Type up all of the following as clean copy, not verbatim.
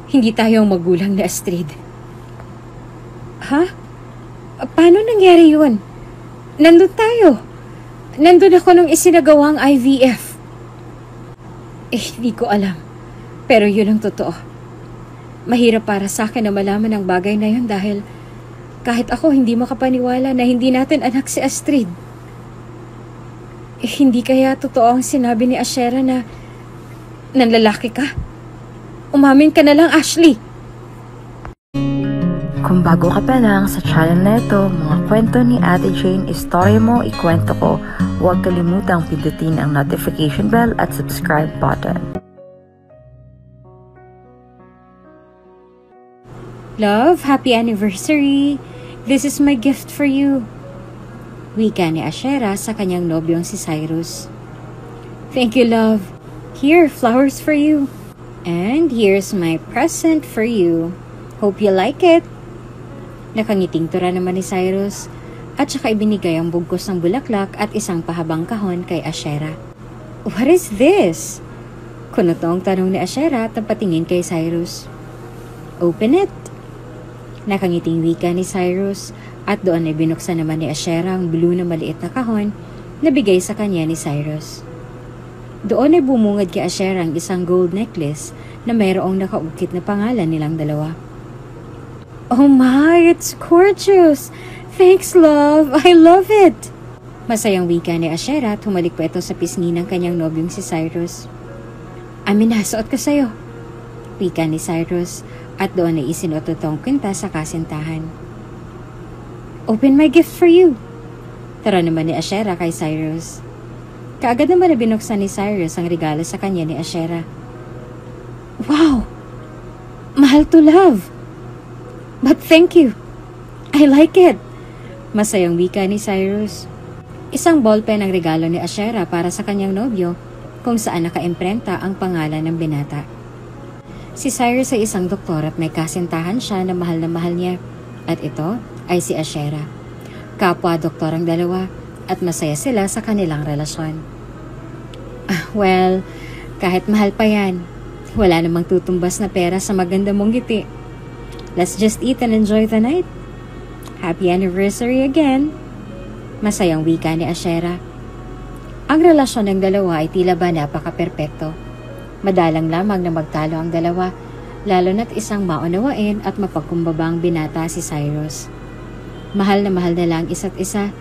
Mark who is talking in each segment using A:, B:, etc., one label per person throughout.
A: Hindi tayo ang magulang ni Astrid. Ha? Paano nangyari yun? Nandun tayo. Nandun ako nung isinagawa ang IVF. Hindi ko alam. Pero yun ang totoo. Mahirap para sa akin na malaman ang bagay na yun dahil kahit ako hindi makapaniwala na hindi natin anak si Astrid. Hindi kaya totoo ang sinabi ni Ashera na nanlalaki ka? Umamin ka na lang, Ashley.
B: Kung bago ka pa lang sa channel na ito, mga kwento ni Ate Jane, istorya mo, ikwento ko, huwag kalimutang pindutin ang notification bell at subscribe button.
A: Love, happy anniversary! This is my gift for you. Wika ni Ashera sa kanyang nobyong si Cyrus. Thank you, love. Here, flowers for you. And here's my present for you. Hope you like it. Nakangiting tura naman ni Cyrus at saka ibinigay ang bugkos ng bulaklak at isang pahabang kahon kay Ashera. What is this? Kunotong tanong ni Ashera at patingin kay Cyrus. Open it. Nakangiting wika ni Cyrus at doon ay binuksan naman ni Ashera ang blue na maliit na kahon na bigay sa kanya ni Cyrus. Doon ay bumungad kay Ashera ang isang gold necklace na mayroong nakaukit na pangalan nilang dalawa. Oh my, it's gorgeous! Thanks, love! I love it! Masayang wika ni Ashera at humalik pa ito sa pisngi ng kanyang nobyong si Cyrus. Aminasuot ko sa'yo. Wika ni Cyrus at doon ay isinuot itong kwinta sa kasintahan. Open my gift for you. Tara naman ni Ashera kay Cyrus. Kaagad naman na binuksan ni Cyrus ang regalo sa kanya ni Ashera. Wow! Mahal to, love! But thank you. I like it. Masayang wika ni Cyrus. Isang ballpen ang regalo ni Ashera para sa kanyang nobyo kung saan nakaimprenta ang pangalan ng binata. Si Cyrus ay isang doktor at may kasintahan siya na mahal niya. At ito ay si Ashera. Kapwa doktor ang dalawa at masaya sila sa kanilang relasyon. Well, kahit mahal pa yan, wala namang tutumbas na pera sa maganda mong ngiti. Let's just eat and enjoy the night. Happy anniversary again. Masayang wika ni Ashera. Ang relasyon ng dalawa ay tila ba napaka-perpekto. Madalang lamang na magtalo ang dalawa, lalo na't isang maunawain at mapagkumbabang binata si Cyrus. Mahal na lang isa't isa,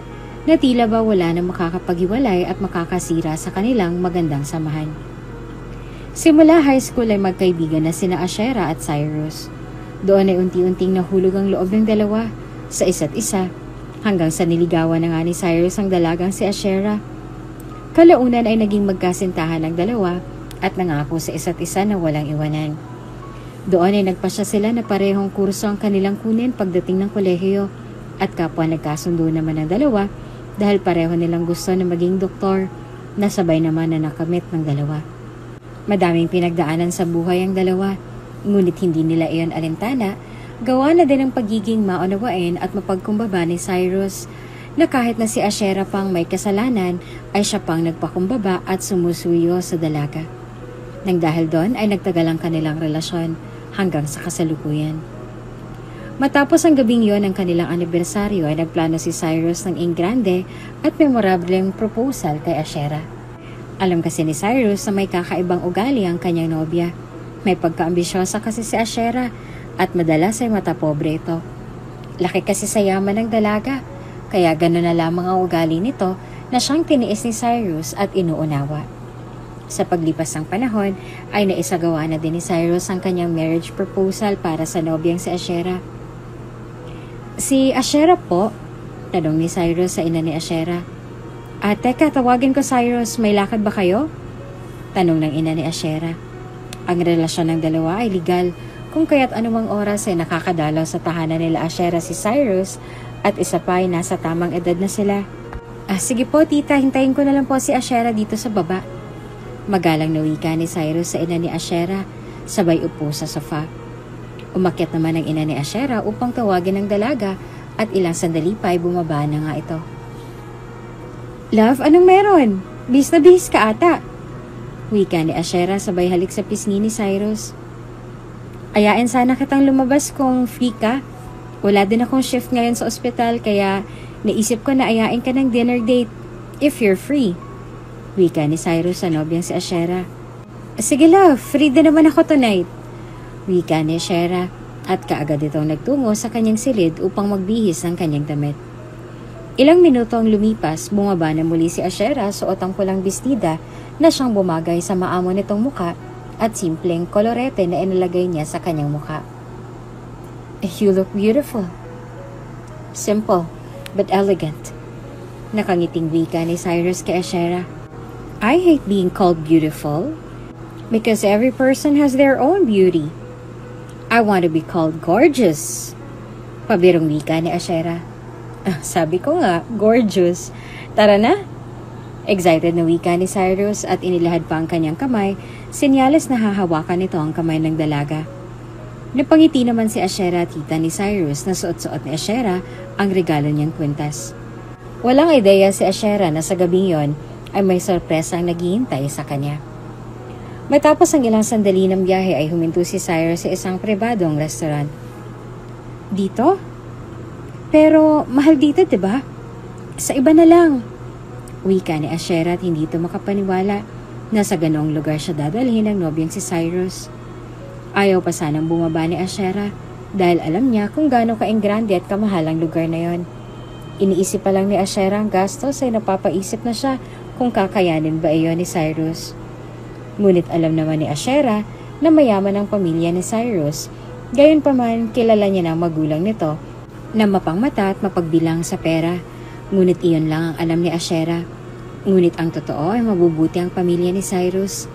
A: na tila ba wala na makakapaghiwalay at makakasira sa kanilang magandang samahan. Simula high school ay magkaibigan na sina Ashera at Cyrus. Doon ay unti-unting nahulog ang loob ng dalawa sa isa't isa, hanggang sa niligawan na nga ni Cyrus ang dalagang si Ashera. Kalaunan ay naging magkasintahan ang dalawa at nangako sa isa't isa na walang iwanan. Doon ay nagpasya sila na parehong kurso ang kanilang kunin pagdating ng kolehiyo at kapwa nagkasundo naman ang dalawa dahil pareho nilang gusto na maging doktor na sabay naman na nakamit ng dalawa. Madaming pinagdaanan sa buhay ang dalawa, ngunit hindi nila iyon alintana, gawa na din ang pagiging maunawain at mapagkumbaba ni Cyrus na kahit na si Ashera pang may kasalanan ay siya pang nagpakumbaba at sumusuyo sa dalaga. Nang dahil doon ay nagtagal ang kanilang relasyon hanggang sa kasalukuyan. Matapos ang gabing yon ng kanilang anibersaryo ay nagplano si Cyrus ng ingrande at memorableng proposal kay Ashera. Alam kasi ni Cyrus na may kakaibang ugali ang kanyang nobya. May pagkaambisyosa kasi si Ashera at madalas ay matapobre ito. Laki kasi sa yaman ng dalaga, kaya gano'n na lamang ang ugali nito na siyang tiniis ni Cyrus at inuunawa. Sa paglipas ng panahon ay naisagawa na din ni Cyrus ang kanyang marriage proposal para sa nobyang si Ashera. Si Ashera po, tanong ni Cyrus sa ina ni Ashera. Teka, tawagin ko Cyrus, may lakad ba kayo? Tanong ng ina ni Ashera. Ang relasyon ng dalawa ay legal, kung kaya't anumang oras ay nakakadalaw sa tahanan nila Ashera si Cyrus at isa pa ay nasa tamang edad na sila. Sige po tita, hintayin ko na lang po si Ashera dito sa baba. Magalang na wika ni Cyrus sa ina ni Ashera, sabay upo sa sofa. Umakyat naman ang ina ni Ashera upang tawagin ang dalaga at ilang sandali pa ay bumaba na nga ito. Love, anong meron? Bis na bis ka ata. Wika ni Ashera sabay halik sa pisngi ni Cyrus. Ayain sana kitang lumabas kung free ka. Wala din akong shift ngayon sa ospital kaya naisip ko na ayain ka ng dinner date if you're free. Wika ni Cyrus sa nobyang si Ashera. Sige love, free din naman ako tonight. Wika ni Ashera at kaagad itong nagtungo sa kanyang silid upang magbihis ng kanyang damit. Ilang minuto ang lumipas, bumaba na muli si Ashera suot ang pulang bestida na siyang bumagay sa maamo nitong muka at simpleng kolorete na inilagay niya sa kanyang muka. You look beautiful. Simple, but elegant. Nakangiting wika ni Cyrus kay Ashera. I hate being called beautiful because every person has their own beauty. I want to be called gorgeous. Pabirong wika ni Ashera. Sabi ko nga, gorgeous. Tara na. Excited na wika ni Cyrus at inilahad pa ang kanyang kamay, senyales na hahawakan nito ang kamay ng dalaga. Napangiti naman si Ashera at tita ni Cyrus na suot-suot ni Ashera ang regalo niyang kwintas. Walang ideya si Ashera na sa gabing yon ay may sorpresa ang naghihintay sa kanya. Matapos ang ilang sandali ng biyahe ay huminto si Cyrus sa isang pribadong restaurant. Dito? Pero mahal dito, diba? Sa iba na lang. Wika ni Ashera at hindi ito makapaniwala na sa ganoong lugar siya dadalhin ng nobyang si Cyrus. Ayaw pa sanang bumaba ni Ashera dahil alam niya kung gaano kaingrande at kamahal ang lugar na yon. Iniisip pa lang ni Ashera ang gastos ay napapaisip na siya kung kakayanin ba iyon ni Cyrus. Ngunit alam naman ni Ashera na mayaman ang pamilya ni Cyrus, gayon pa man kilala niya ng magulang nito na mapangmata at mapagbilang sa pera. Ngunit iyon lang ang alam ni Ashera. Ngunit ang totoo ay mabubuti ang pamilya ni Cyrus.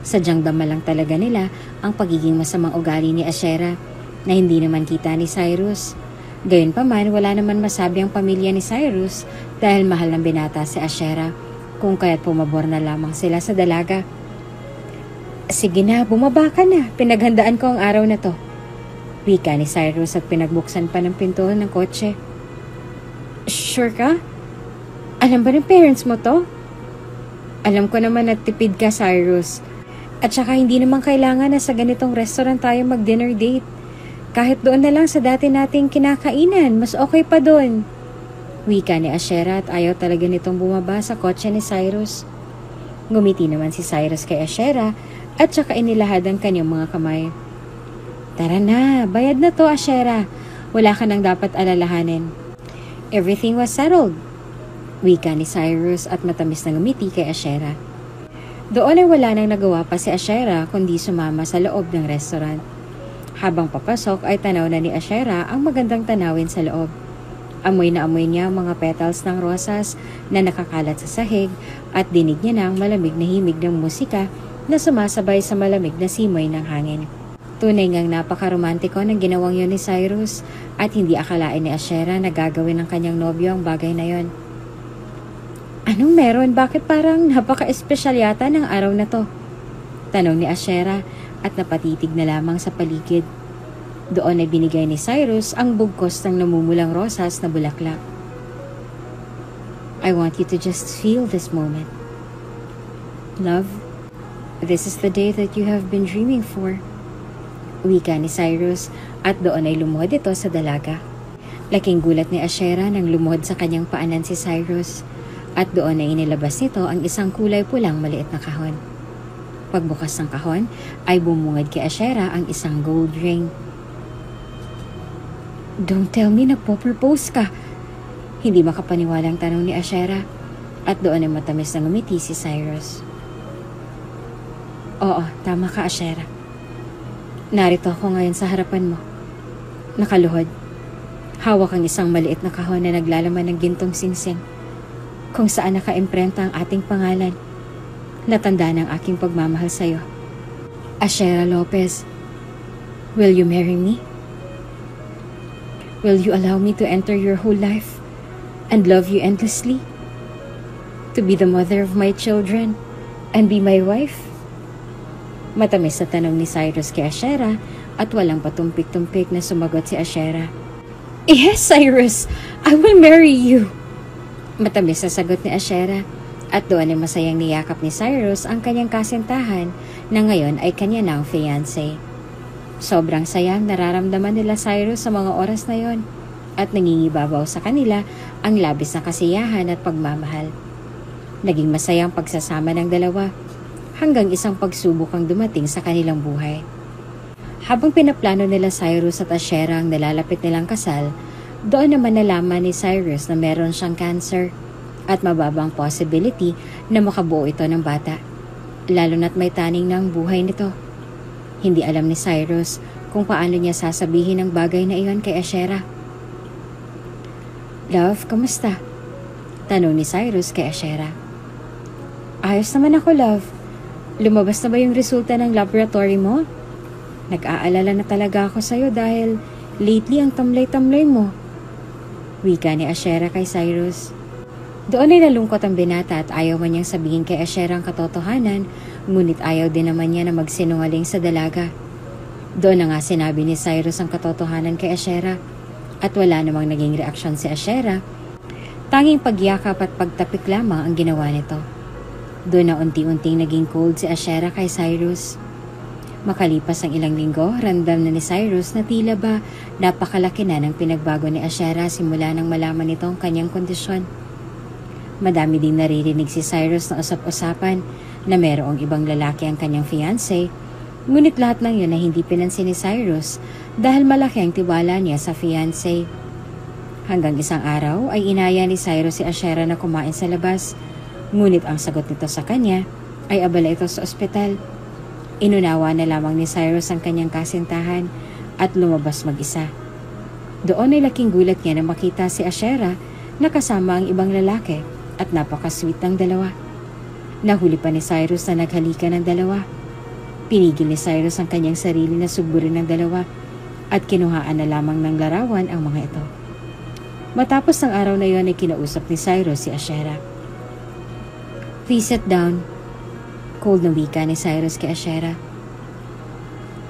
A: Sadyang dama lang talaga nila ang pagiging masamang ugali ni Ashera na hindi naman kita ni Cyrus. Gayon pa man, wala naman masabi ang pamilya ni Cyrus dahil mahal ng binata si Ashera, kung kaya't pumabor na lamang sila sa dalaga. Sige na, bumaba ka na. Pinaghandaan ko ang araw na to. Wika ni Cyrus at pinagbuksan pa ng pinto ng kotse. Sure ka? Alam ba ng parents mo to? Alam ko naman na tipid ka, Cyrus. At saka hindi naman kailangan na sa ganitong restaurant tayo mag-dinner date. Kahit doon na lang sa dati nating kinakainan, mas okay pa doon. Wika ni Ashera at ayaw talaga nitong bumaba sa kotse ni Cyrus. Ngumiti naman si Cyrus kay Ashera at saka inilahad ang kanyang mga kamay. Tara na, bayad na to, Ashera. Wala ka nang dapat alalahanin. Everything was settled. Wika ni Cyrus at matamis na ngumiti kay Ashera. Doon ay wala nang nagawa pa si Ashera kundi sumama sa loob ng restaurant. Habang papasok ay tanaw na ni Ashera ang magandang tanawin sa loob. Amoy na amoy niya ang mga petals ng rosas na nakakalat sa sahig at dinig niya na ang malamig na himig ng musika na sumasabay sa malamig na simoy ng hangin. Tunay ngang napakaromantiko ng ginawang yon ni Cyrus at hindi akalain ni Ashera na gagawin ng kanyang nobyo ang bagay na yon. Anong meron? Bakit parang napaka-espesyal yata ng araw na to? Tanong ni Ashera at napatitig na lamang sa paligid. Doon ay binigay ni Cyrus ang bugkos ng namumulang rosas na bulaklak. I want you to just feel this moment. Love, this is the day that you have been dreaming for. Wika ni Cyrus at doon ay lumuhod ito sa dalaga. Laking gulat ni Ashera nang lumuhod sa kanyang paanan si Cyrus at doon ay inilabas nito ang isang kulay pulang maliit na kahon. Pagbukas ng kahon ay bumungad kay Ashera ang isang gold ring. Don't tell me nagpo-propose ka. Hindi makapaniwalang tanong ni Ashera at doon ay matamis na ngumiti si Cyrus. Oo, tama ka, Ashera. Narito ako ngayon sa harapan mo. Nakaluhod. Hawak ang isang maliit na kahon na naglalaman ng gintong singsing kung saan naka-imprenta ang ating pangalan. Natanda ng aking pagmamahal sa iyo. Ashera Lopez, will you marry me? Will you allow me to enter your whole life and love you endlessly? To be the mother of my children and be my wife? Matamis na tanong ni Cyrus kay Ashera at walang patumpik-tumpik na sumagot si Ashera. Yes, Cyrus! I will marry you! Matamis na sagot ni Ashera at doon ay masayang niyakap ni Cyrus ang kanyang kasintahan na ngayon ay kanya ng fiancé. Sobrang sayang nararamdaman nila Cyrus sa mga oras na yon at nangingibabaw sa kanila ang labis na kasiyahan at pagmamahal. Naging masayang pagsasama ng dalawa hanggang isang pagsubok ang dumating sa kanilang buhay. Habang pinaplano nila Cyrus at Asherah ang nalalapit nilang kasal, doon naman nalaman ni Cyrus na meron siyang cancer at mababang possibility na makabuo ito ng bata, lalo na't may taning ng buhay nito. Hindi alam ni Cyrus kung paano niya sasabihin ang bagay na iyon kay Asherah. "Love, kamusta?" tanong ni Cyrus kay Asherah. "Ayos naman ako, love. Lumabas na ba yung resulta ng laboratory mo? Nag-aalala na talaga ako sa'yo dahil lately ang tamlay-tamlay mo." Wika ni Asherah kay Cyrus. Doon ay nalungkot ang binata at ayaw man niyang sabihin kay Asherah ang katotohanan, ngunit ayaw din naman niya na magsinungaling sa dalaga. Doon na nga sinabi ni Cyrus ang katotohanan kay Asherah at wala namang naging reaksyon si Asherah. Tanging pagyakap at pagtapik lamang ang ginawa nito. Doon na unti-unting naging cold si Asherah kay Cyrus. Makalipas ang ilang linggo, ramdam na ni Cyrus na tila ba napakalaki na ng pinagbago ni Asherah simula nang malaman nito ang kanyang kondisyon. Madami ding naririnig si Cyrus na usap-usapan na merong ibang lalaki ang kanyang fiancé, ngunit lahat ng yun ay hindi pinansin ni Cyrus dahil malaki ang tiwala niya sa fiancé. Hanggang isang araw ay inaya ni Cyrus si Asherah na kumain sa labas, ngunit ang sagot nito sa kanya ay abala ito sa ospital. Inunawa na lamang ni Cyrus ang kanyang kasintahan at lumabas mag-isa. Doon ay laking gulat niya na makita si Asherah na kasama ang ibang lalaki at napaka-sweet ng dalawa. Nahuli pa ni Cyrus na naghalikan ng dalawa. Pinigil ni Cyrus ang kanyang sarili na suburin ng dalawa at kinuhaan na lamang ng larawan ang mga ito. Matapos ng araw na iyon ay kinausap ni Cyrus si Asherah. "Please sit down." Cold na wika ni Cyrus kay Asherah.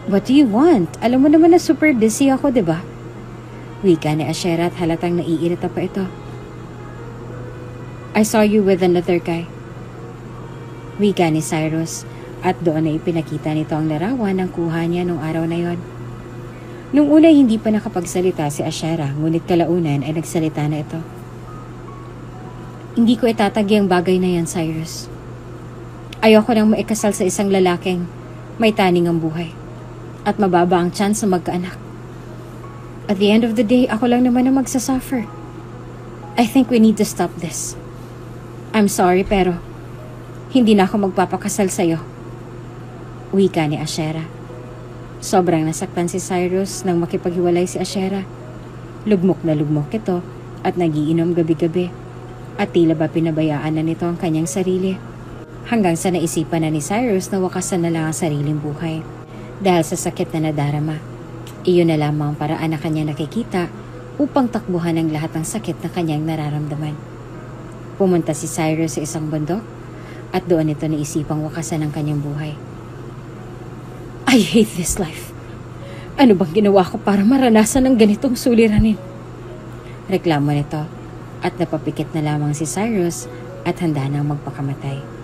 A: "What do you want? Alam mo naman na super busy ako, diba?" Wika ni Asherah at halatang naiirita pa ito. "I saw you with another guy." Wika ni Cyrus at doon ay ipinakita nito ang larawan ng kuha niya nung araw na yon. Nung una hindi pa nakapagsalita si Asherah, ngunit kalaunan ay nagsalita na ito. "Hindi ko itatagi ang bagay na yan, Cyrus. Ayoko nang maikasal sa isang lalaking may taning ang buhay at mababa ang chance na magkaanak. At the end of the day, ako lang naman ang magsasuffer. I think we need to stop this. I'm sorry pero hindi na ako magpapakasal sa'yo." Wika ni Asherah. Sobrang nasaktan si Cyrus nang makipaghiwalay si Asherah. Lugmok na lugmok ito at nagiinom gabi-gabi at tila ba pinabayaan na nito ang kanyang sarili. Hanggang sa naisipan na ni Cyrus na wakasan na lang ang sariling buhay dahil sa sakit na nadarama. Iyon na lamang ang paraan na kanya nakikita upang takbuhan ang lahat ng sakit na kanyang nararamdaman. Pumunta si Cyrus sa isang bundok at doon ito naisipang wakasan ang kanyang buhay. "I hate this life. Ano bang ginawa ko para maranasan ng ganitong suliranin?" Reklamo nito at napapikit na lamang si Cyrus at handa nang magpakamatay.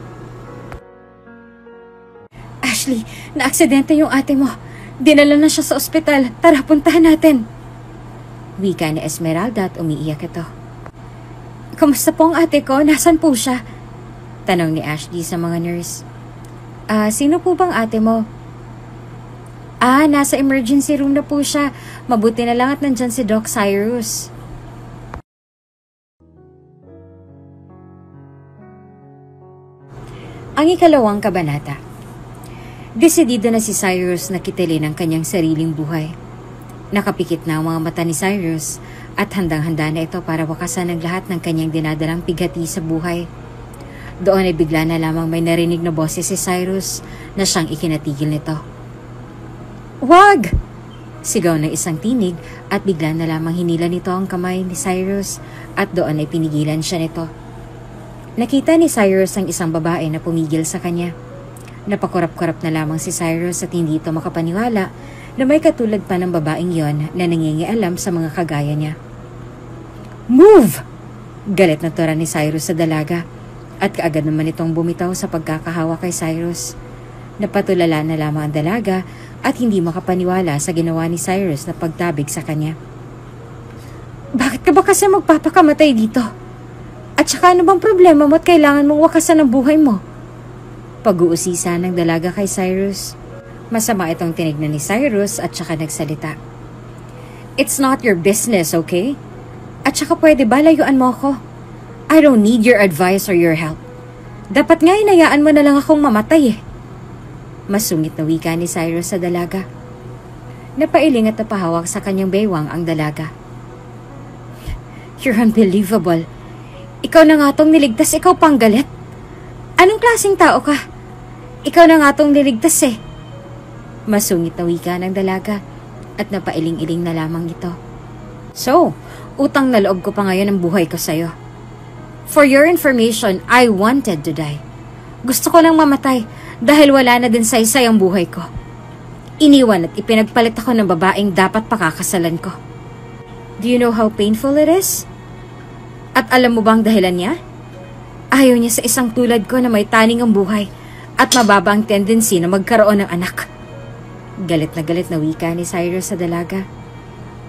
A: "Ashley, na-aksidente yung ate mo. Dinala na siya sa ospital. Tara, puntahan natin." Wika ni Esmeralda at umiiyak ito. "Kamusta po ang ate ko? Nasaan po siya?" tanong ni Ashley sa mga nurse. Sino po bang ate mo?" Nasa emergency room na po siya. Mabuti na lang at nandyan si Doc Cyrus." Ang ikalawang kabanata. Desidido na si Cyrus na kitilin ang kanyang sariling buhay. Nakapikit na ang mga mata ni Cyrus at handang-handa na ito para wakasan ang lahat ng kanyang dinadalang pighati sa buhay. Doon ay bigla na lamang may narinig na boses si Cyrus na siyang ikinatigil nito. "Wag!" Sigaw ng isang tinig at bigla na lamang hinila nito ang kamay ni Cyrus at doon ay pinigilan siya nito. Nakita ni Cyrus ang isang babae na pumigil sa kanya. Napakurap-kurap na lamang si Cyrus at hindi ito makapaniwala na may katulad pa ng babaeng yon na nangingialam sa mga kagaya niya. "Move!" Galit na tura ni Cyrus sa dalaga at kaagad naman itong bumitaw sa pagkakahawa kay Cyrus. Napatulala na lamang ang dalaga at hindi makapaniwala sa ginawa ni Cyrus na pagtabig sa kanya. Bakit ka ba kasi magpapakamatay dito? At saka ano bang problema mo at kailangan mong wakasan ang buhay mo? Pag-uusisa ng dalaga kay Cyrus. Masama itong tinignan ni Cyrus at saka nagsalita. It's not your business, okay? At saka pwede ba layuan mo ako? I don't need your advice or your help. Dapat nga inayaan mo na lang akong mamatay eh. Masungit na wika ni Cyrus sa dalaga. Napailing at napahawak sa kanyang baywang ang dalaga. You're unbelievable. Ikaw na nga tong niligtas, ikaw pang galit. Anong klaseng tao ka? Ikaw na nga tong niligtas eh. Masungit na wika ng dalaga at napailing-iling na lamang ito. So, utang na loob ko pa ngayon ang buhay ko sa'yo. For your information, I wanted to die. Gusto ko lang mamatay dahil wala na din saysay ang buhay ko. Iniwan at ipinagpalit ako ng babaeng dapat pakakasalan ko. Do you know how painful it is? At alam mo bang dahilan niya? Ayaw niya sa isang tulad ko na may taning ang buhay at mababa ang tendency na magkaroon ng anak. Galit na wika ni Cyrus sa dalaga.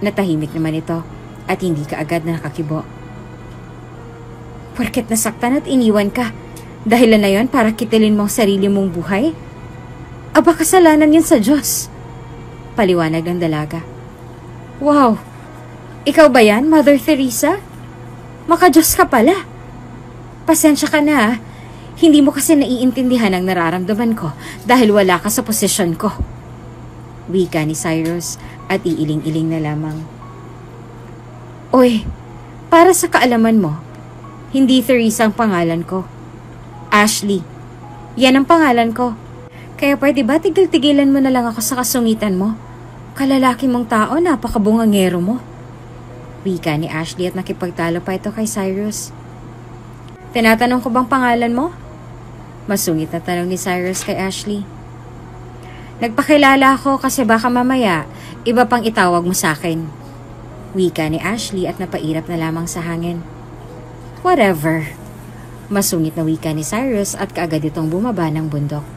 A: Natahimik naman ito at hindi ka agad na nakakibo. Porket nasaktan at iniwan ka, dahilan na yon para kitilin mo ang sarili mong buhay? Aba, kasalanan yan sa Diyos. Paliwanag ng dalaga. Wow! Ikaw ba yan, Mother Teresa? Maka-Diyos ka pala. Pasensya ka na, hindi mo kasi naiintindihan ang nararamdaman ko dahil wala ka sa posisyon ko. Wika ni Cyrus at iiling-iling na lamang. Oy, para sa kaalaman mo, hindi Teresa ang pangalan ko. Ashley. Yan ang pangalan ko. Kaya pwede ba tigil-tigilan mo na lang ako sa kasungitan mo? Kalalaki mong tao, napakabungangero mo. Wika ni Ashley at nakipagtalo pa ito kay Cyrus. Tinatanong ko bang pangalan mo? Masungit na tanong ni Cyrus kay Ashley. Nagpakilala ako kasi baka mamaya iba pang itawag mo sa akin. Wika ni Ashley at napairap na lamang sa hangin. Whatever. Masungit na wika ni Cyrus at kaagad itong bumaba ng bundok.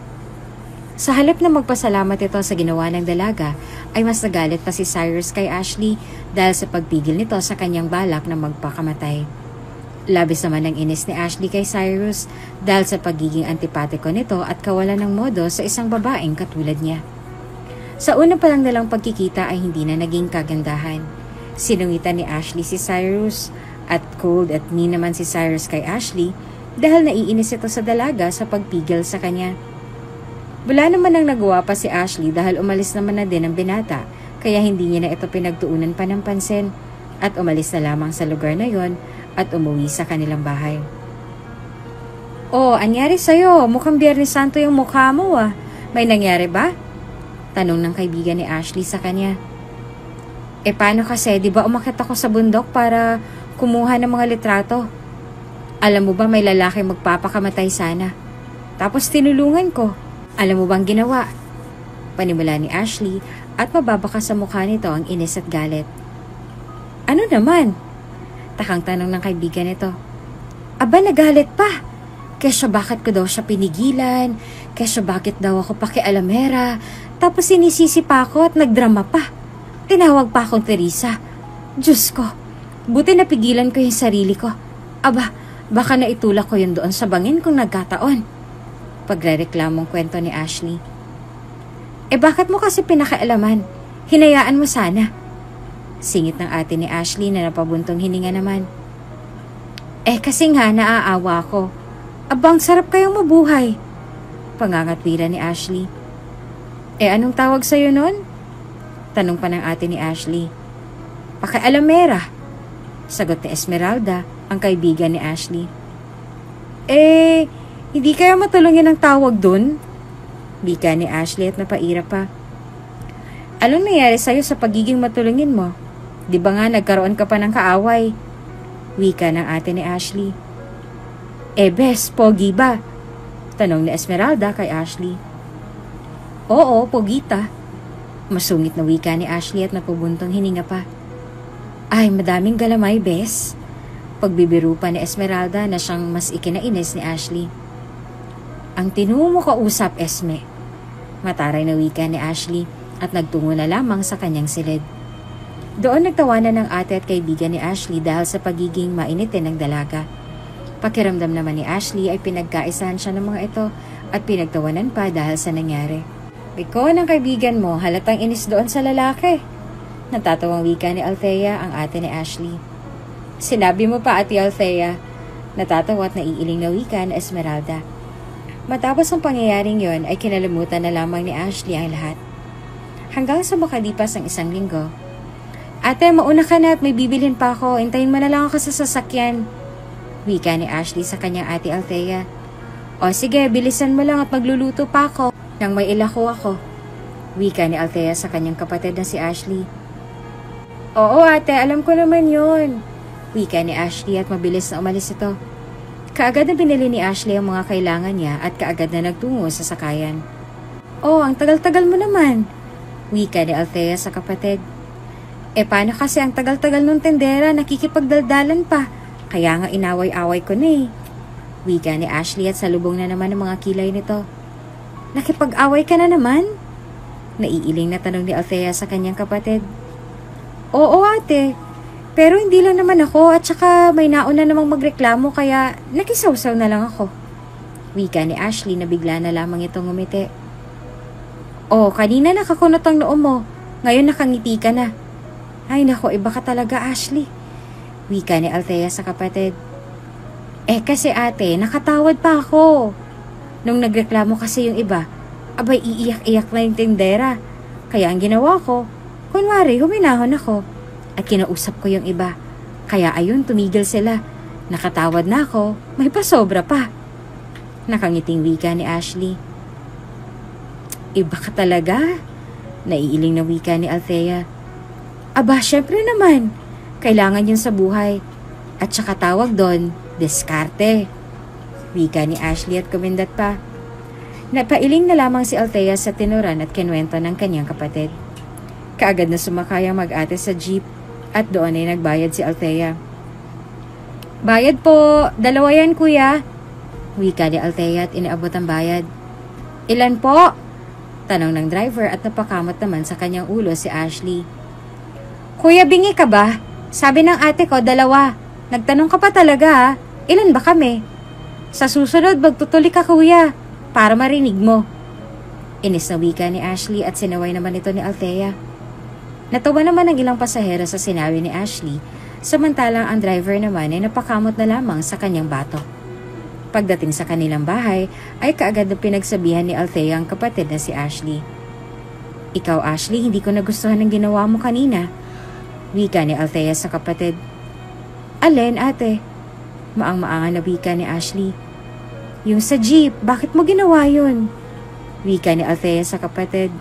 A: Sa halip na magpasalamat ito sa ginawa ng dalaga, ay mas nagalit pa si Cyrus kay Ashley dahil sa pagpigil nito sa kanyang balak na magpakamatay. Labis naman ang inis ni Ashley kay Cyrus dahil sa pagiging antipatiko nito at kawalan ng modo sa isang babaeng katulad niya. Sa una pa lang nalang pagkikita ay hindi na naging kagandahan. Sinungitan ni Ashley si Cyrus at cold at mean naman si Cyrus kay Ashley dahil naiinis ito sa dalaga sa pagpigil sa kanya. Wala naman ang nagawa pa si Ashley dahil umalis naman na din ang binata kaya hindi niya na ito pinagtuunan pa ng pansin at umalis na lamang sa lugar na yon at umuwi sa kanilang bahay. Oh, anyari sa'yo? Mukhang Biyernes Santo yung mukha mo ah. May nangyari ba? Tanong ng kaibigan ni Ashley sa kanya. Paano kasi, di ba umakyat ako sa bundok para kumuha ng mga litrato? Alam mo ba may lalaki magpapakamatay sana? Tapos tinulungan ko. Alam mo bang ginawa? Panimula ni Ashley at mababaka sa mukha nito ang inis at galit. Ano naman? Takang tanong ng kaibigan nito. Aba, nagalit pa. Kesyo bakit ko daw siya pinigilan? Kesyo bakit daw ako pakialamera? Tapos sinisisi pa ako at nagdrama pa. Tinawag pa akong Teresa. Diyos ko, buti napigilan ko yung sarili ko. Aba, baka naitulak ko yun doon sa bangin kung nagkataon. Pagrereklamong kwento ni Ashley. Bakit mo kasi pinakialaman? Hinayaan mo sana. Singit ng ate ni Ashley na napabuntong hininga naman. Kasi nga naaawa ko. Abang sarap kayong mabuhay. Pangangatwira ni Ashley. Anong tawag sa'yo nun? Tanong pa ng ate ni Ashley. Pakialamera. Sagot ni Esmeralda, ang kaibigan ni Ashley. Hindi kaya matulungin ang tawag dun? Bika ni Ashley at napaira pa. Anong nangyari sa'yo sa pagiging matulungin mo? Di ba nga nagkaroon ka pa ng kaaway? Wika ng ate ni Ashley. Bes, pogi ba? Tanong ni Esmeralda kay Ashley. Oo, pogita. Masungit na wika ni Ashley at napubuntong hininga pa. Ay, madaming galamay, bes. Pagbibiro pa ni Esmeralda na siyang mas ikinainis ni Ashley. Ang tinuo mo kausap, Esme. Mataray na wika ni Ashley at nagtungo na lamang sa kanyang silid. Doon nagtawanan ng ate at kaibigan ni Ashley dahil sa pagiging mainitin ng dalaga. Pakiramdam naman ni Ashley ay pinagkaisahan siya ng mga ito at pinagtawanan pa dahil sa nangyari. Biko ng kaibigan mo, halatang inis doon sa lalaki. Natatawang wika ni Althea ang ate ni Ashley. Sinabi mo pa, Ate Althea. Natatawa at naiiling na wika ni Esmeralda. Matapos ang pangyayaring yon ay kinalimutan na lamang ni Ashley ang lahat. Hanggang sa makalipas ang 1 linggo. Ate, mauna ka na at may bibilhin pa ako. Intayin mo na lang ako sa sasakyan. Wika ni Ashley sa kanyang ate Althea. O sige, bilisan mo lang at magluluto pa ako nang may ilako ako. Wika ni Althea sa kanyang kapatid na si Ashley. Oo ate, alam ko naman yun. Wika ni Ashley at mabilis na umalis ito. Kaagad na binili ni Ashley ang mga kailangan niya at kaagad na nagtungo sa sakayan. Oh, ang tagal-tagal mo naman. Wika ni Althea sa kapatid. Paano kasi ang tagal-tagal nung tendera, nakikipagdaldalan pa. Kaya nga inaway-away ko na eh. Wika ni Ashley at salubong na naman ang mga kilay nito. Nakipag-away ka na naman? Naiiling na tanong ni Althea sa kanyang kapatid. Oo ate, pero hindi lang naman ako at saka may nauna namang magreklamo kaya nakisawsaw na lang ako. Wika ni Ashley na bigla na lamang itong ngumiti. Oh, kanina nakakunot ang noo mo, ngayon nakangiti ka na. Ay nako, iba ka talaga Ashley. Wika ni Althea sa kapatid. Kasi ate, nakatawad pa ako. Nung nagreklamo kasi yung iba, abay iiyak-iyak na yung tindera. Kaya ang ginawa ko, kunwari huminahon ako at kinausap ko yung iba. Kaya ayun, tumigil sila. Nakatawad na ako, may pasobra pa. Nakangiting wika ni Ashley. Iba ka talaga? Naiiling na wika ni Althea. Aba, syempre naman. Kailangan yun sa buhay. At saka tawag doon, diskarte. Wika ni Ashley at kumindat pa. Napailing na lamang si Althea sa tinuran at kinwento ng kanyang kapatid. Kaagad na sumakay ang mag-ate sa jeep at doon ay nagbayad si Althea. Bayad po, 2 yan kuya. Wika ni Althea at inaabot ang bayad. Ilan po? Tanong ng driver at napakamot naman sa kanyang ulo si Ashley. Kuya, bingi ka ba? Sabi ng ate ko, 2. Nagtanong ka pa talaga ha? Ilan ba kami? Sa susunod, magtutuli ka kuya, para marinig mo. Inis na wika ni Ashley at sinaway naman ito ni Althea. Natawa naman ang ilang pasahero sa sinabi ni Ashley, samantalang ang driver naman ay napakamot na lamang sa kanyang bato. Pagdating sa kanilang bahay, ay kaagad na pinagsabihan ni Althea ang kapatid na si Ashley. Ikaw Ashley, hindi ko nagustuhan ang ginawa mo kanina. Wika ni Althea sa kapatid. Alin ate? Maang-maangan na wika ni Ashley. Yung sa jeep, bakit mo ginawa yun? Wika ni Althea sa kapatid.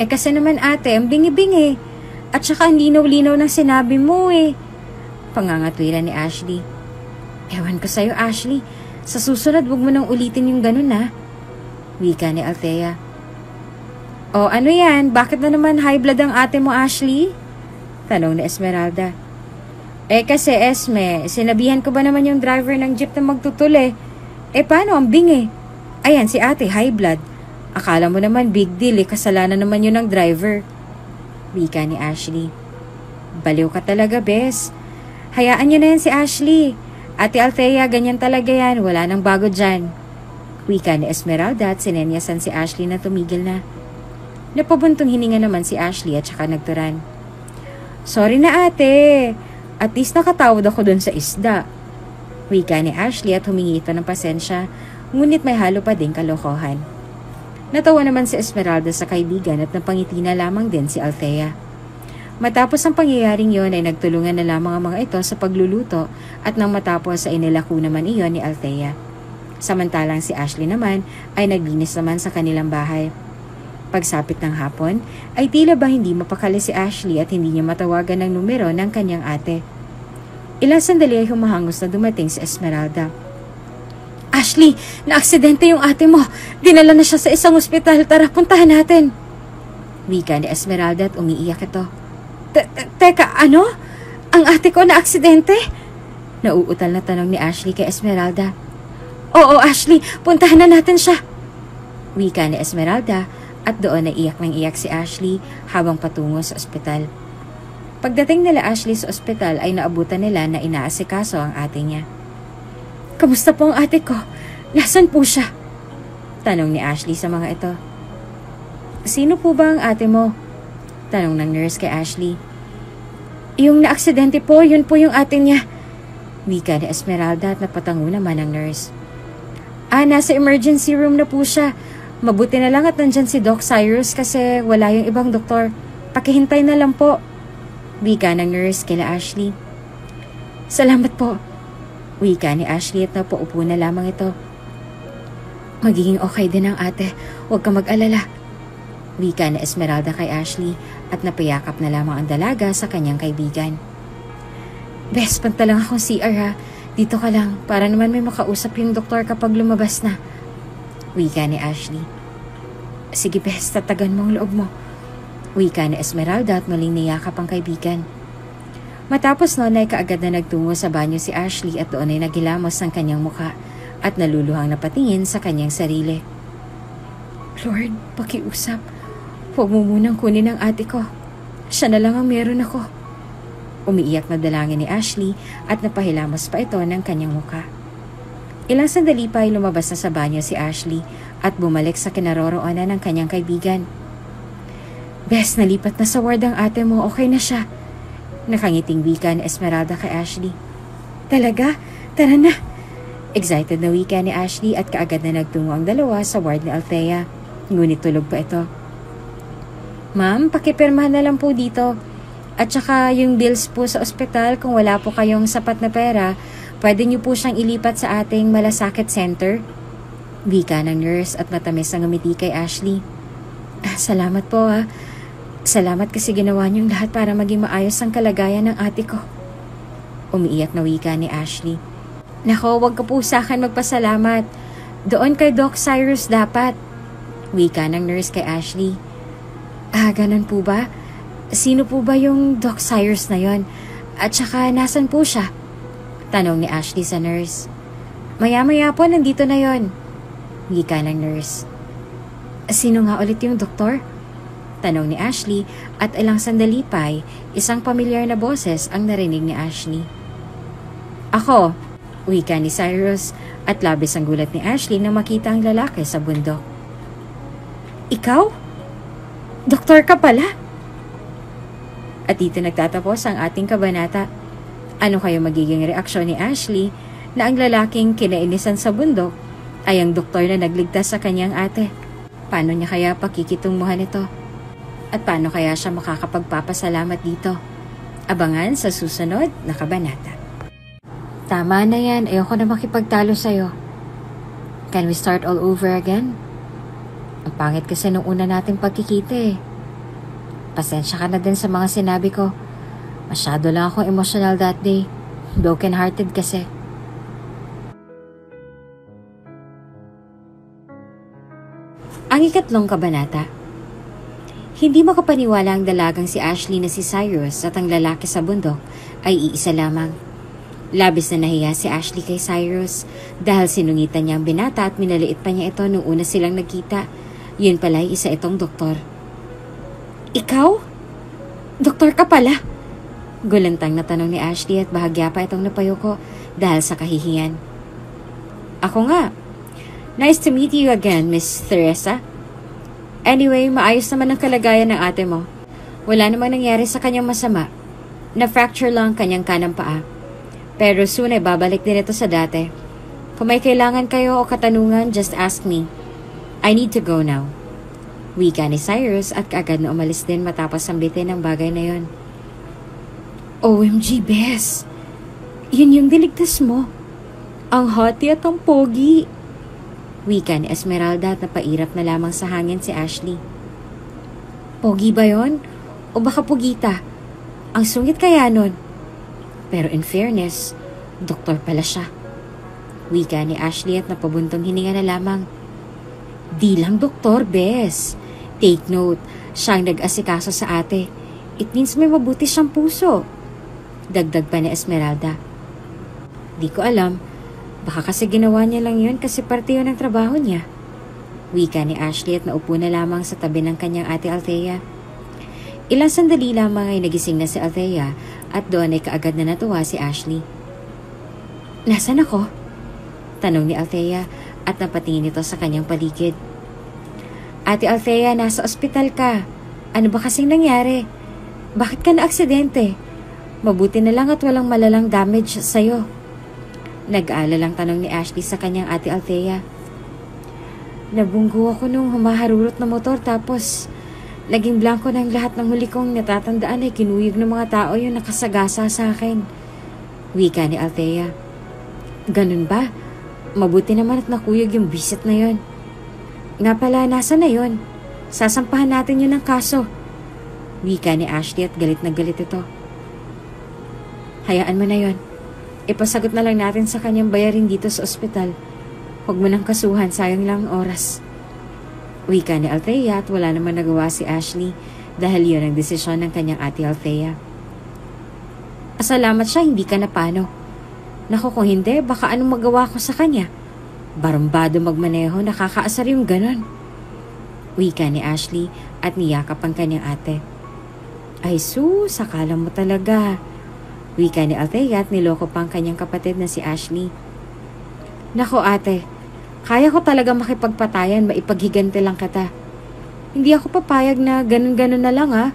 A: Kasi naman ate, ang bingi-bingi. At saka ang linaw-linaw ng sinabi mo eh. Pangangatwiran ni Ashley. Ewan ko sa'yo Ashley, sa susunod wag mo nang ulitin yung ganun ha. Wika ni Althea. O ano yan, bakit na naman high blood ang ate mo Ashley? Tanong ni Esmeralda. Kasi Esme, sinabihan ko ba naman yung driver ng jeep na magtutuli? Paano ang bingi? Ayan si ate, high blood. Akala mo naman big deal kasalanan naman yun ng driver. Wika ni Ashley. Baliw ka talaga, bes. Hayaan niyo na yan si Ashley. Ate Althea, ganyan talaga yan. Wala nang bago dyan. Wika ni Esmeralda at sinenyasan si Ashley na tumigil na. Napabuntong hininga naman si Ashley at saka nagturan. Sorry na ate. At least nakatawad ako dun sa isda. Wika ni Ashley at humingi ito ng pasensya, ngunit may halo pa din kalokohan. Natawa naman si Esmeralda sa kaibigan at napangiti na lamang din si Althea. Matapos ang pangyayaring yon ay nagtulungan na lamang ang mga ito sa pagluluto at nang matapos ay inilako naman iyon ni Althea. Samantalang si Ashley naman ay naglinis naman sa kanilang bahay. Pagsapit ng hapon, ay tila ba hindi mapakali si Ashley at hindi niya matawagan ng numero ng kanyang ate. Ilang sandali ay humahangos na dumating si Esmeralda. Ashley, na-aksidente yung ate mo. Dinala na siya sa isang ospital. Tara, puntahan natin. Wika ni Esmeralda at umiiyak ito. Teka, ano? Ang ate ko na-aksidente? Nauutal na tanong ni Ashley kay Esmeralda. Oo, Ashley, puntahan na natin siya. Wika ni Esmeralda at doon na iyak ng iyak si Ashley habang patungo sa ospital. Pagdating nila Ashley sa ospital ay naabutan nila na inaasikaso ang ate niya. "Kamusta po ang ate ko? Nasaan po siya?" Tanong ni Ashley sa mga ito. "Sino po ba ang ate mo?" Tanong ng nurse kay Ashley. "Yung naaksidente po, yun po yung ate niya." Wika ni Esmeralda at napatango naman ang nurse. "Nasa emergency room na po siya. Mabuti na lang at nandyan si Doc Cyrus kasi wala yung ibang doktor. Pakihintay na lang po." Wika ng nurse kila Ashley. "Salamat po." Wika ni Ashley at napaupo na lamang ito. "Magiging okay din ang ate. Huwag ka mag-alala." Wika ni Esmeralda kay Ashley at napayakap na lamang ang dalaga sa kanyang kaibigan. "Bes, punta lang akong CR ha. Dito ka lang para naman may makausap yung doktor kapag lumabas na." Wika ni Ashley. "Sige bes, tatagan mo ang loob mo." Wika ni Esmeralda at muling niyakap ang kaibigan. Matapos noon ay kaagad na nagtungo sa banyo si Ashley at doon ay nagilamos ang kanyang muka at naluluhang napatingin sa kanyang sarili. "Lord, pakiusap. Huwag mo munang kunin ang ate ko. Siya na lang ang meron ako." Umiiyak na dalangin ni Ashley at napahilamos pa ito ng kanyang muka. Ilang sandali pa ay lumabas na sa banyo si Ashley at bumalik sa kinaroroonan ng kanyang kaibigan. "Bes, nalipat na sa ward ang ate mo. Okay na siya." Nakangiting wika ni Esmeralda kay Ashley. "Talaga? Tara na." Excited na wika ni Ashley at kaagad na nagtungo ang dalawa sa ward ni Althea. Ngunit tulog pa ito. "Ma'am, pakipirma na lang po dito. At saka yung bills po sa ospital, kung wala po kayong sapat na pera, pwede niyo po siyang ilipat sa ating malasakit center." Wika ng nurse at matamis ang ngumiti kay Ashley. "Salamat po ha. Salamat kasi ginawa niyong lahat para maging maayos ang kalagayan ng ate ko." Umiiyak na wika ni Ashley. "Nako, wag ka po sa akin magpasalamat. Doon kay Doc Cyrus dapat." Wika ng nurse kay Ashley. Ganun po ba? Sino po ba yung Doc Cyrus na yon? At saka nasan po siya?" Tanong ni Ashley sa nurse. "Maya-maya po nandito na yon." Wika ng nurse. "Sino nga ulit yung doktor?" Tanong ni Ashley at ilang sandali pa ay isang pamilyar na boses ang narinig ni Ashley. "Ako," wika ni Cyrus at labis ang gulat ni Ashley nang makita ang lalaki sa bundok. "Ikaw? Doktor ka pala?" At dito nagtatapos ang ating kabanata. Ano kayo magiging reaksyon ni Ashley na ang lalaking kinainisan sa bundok ay ang doktor na nagligtas sa kanyang ate? Paano niya kaya pakikitungmuhan ito? At paano kaya siya makakapagpapasalamat dito? Abangan sa susunod na kabanata. Tama na yan, ayoko na makipagtalo sa'yo. Can we start all over again? Ang pangit kasi nung una nating pagkikita eh. Pasensya ka na din sa mga sinabi ko. Masyado lang akong emotional that day. Broken hearted kasi. Ang ikatlong kabanata. Hindi makapaniwala ang dalagang si Ashley na si Cyrus at ang lalaki sa bundok ay iisa lamang. Labis na nahiya si Ashley kay Cyrus dahil sinungitan niya ang binata at minaliit pa niya ito nung una silang nagkita. Yun pala ay isa itong doktor. "Ikaw? Doktor ka pala?" Gulantang na tanong ni Ashley at bahagya pa itong napayuko dahil sa kahihiyan. "Ako nga. Nice to meet you again, Miss Teresa. Anyway, maayos naman ang kalagayan ng ate mo. Wala namang nangyari sa kanyang masama. Na-fracture lang kanyang kanang paa. Pero soon ay babalik din ito sa dati. Kung may kailangan kayo o katanungan, just ask me. I need to go now." Wika ni Cyrus at kaagad na umalis din matapos sambitin ang bagay na yon. "OMG, Bes! Yun yung diligtas mo. Ang hoti at ang pogi." Wika ni Esmeralda at napairap na lamang sa hangin si Ashley. "Pogi ba yon? O baka pugita? Ang sungit kaya nun?" Pero in fairness, doktor pala siya. Wika ni Ashley at napabuntong hininga na lamang. "Di lang doktor, Bes. Take note, siyang nag-asikaso sa ate. It means may mabuti siyang puso." Dagdag pa ni Esmeralda. "Di ko alam. Baka kasi ginawa niya lang yun kasi parte yun ng trabaho niya." Wika ni Ashley at naupo na lamang sa tabi ng kanyang ate Althea. Ilang sandali lamang ay nagising na si Althea at doon ay kaagad na natuwa si Ashley. "Nasaan ako?" tanong ni Althea at napatingin ito sa kanyang paligid. "Ate Althea, nasa ospital ka. Ano ba kasing nangyari? Bakit ka na-aksidente? Mabuti na lang at walang malalang damage sa'yo." Nag-aalalang tanong ni Ashley sa kanyang ate Althea. "Nabunggo ako nung humaharurot na motor tapos naging blanko ng lahat ng huli kong natatandaan ay kinuyog ng mga tao yung nakasagasa sa akin." Wika ni Althea. "Ganun ba? Mabuti naman at nakuyog yung bisit na yon. Nga pala, nasa na yon? Sasampahan natin yun ng kaso." Wika ni Ashley at galit na galit ito. "Hayaan mo na yon. Ipasagot na lang natin sa kanyang bayarin dito sa ospital. Huwag mo nang kasuhan, sayang lang oras." Wika ni Althea at wala naman nagawa si Ashley dahil yun ang desisyon ng kanyang ate Althea. "Salamat siya, hindi ka na pano. Naku, kung hindi, baka anong magawa ko sa kanya? Barambado magmaneho, nakakaasar yung ganon." Wika ni Ashley at niyakap ang kanyang ate. "Ay sus, akala mo talaga." Wika ni Althea at niloko pa ang kanyang kapatid na si Ashley. "Nako ate, kaya ko talaga makipagpatayan, maipaghiganti lang kita. Hindi ako papayag na ganun-ganun na lang ha.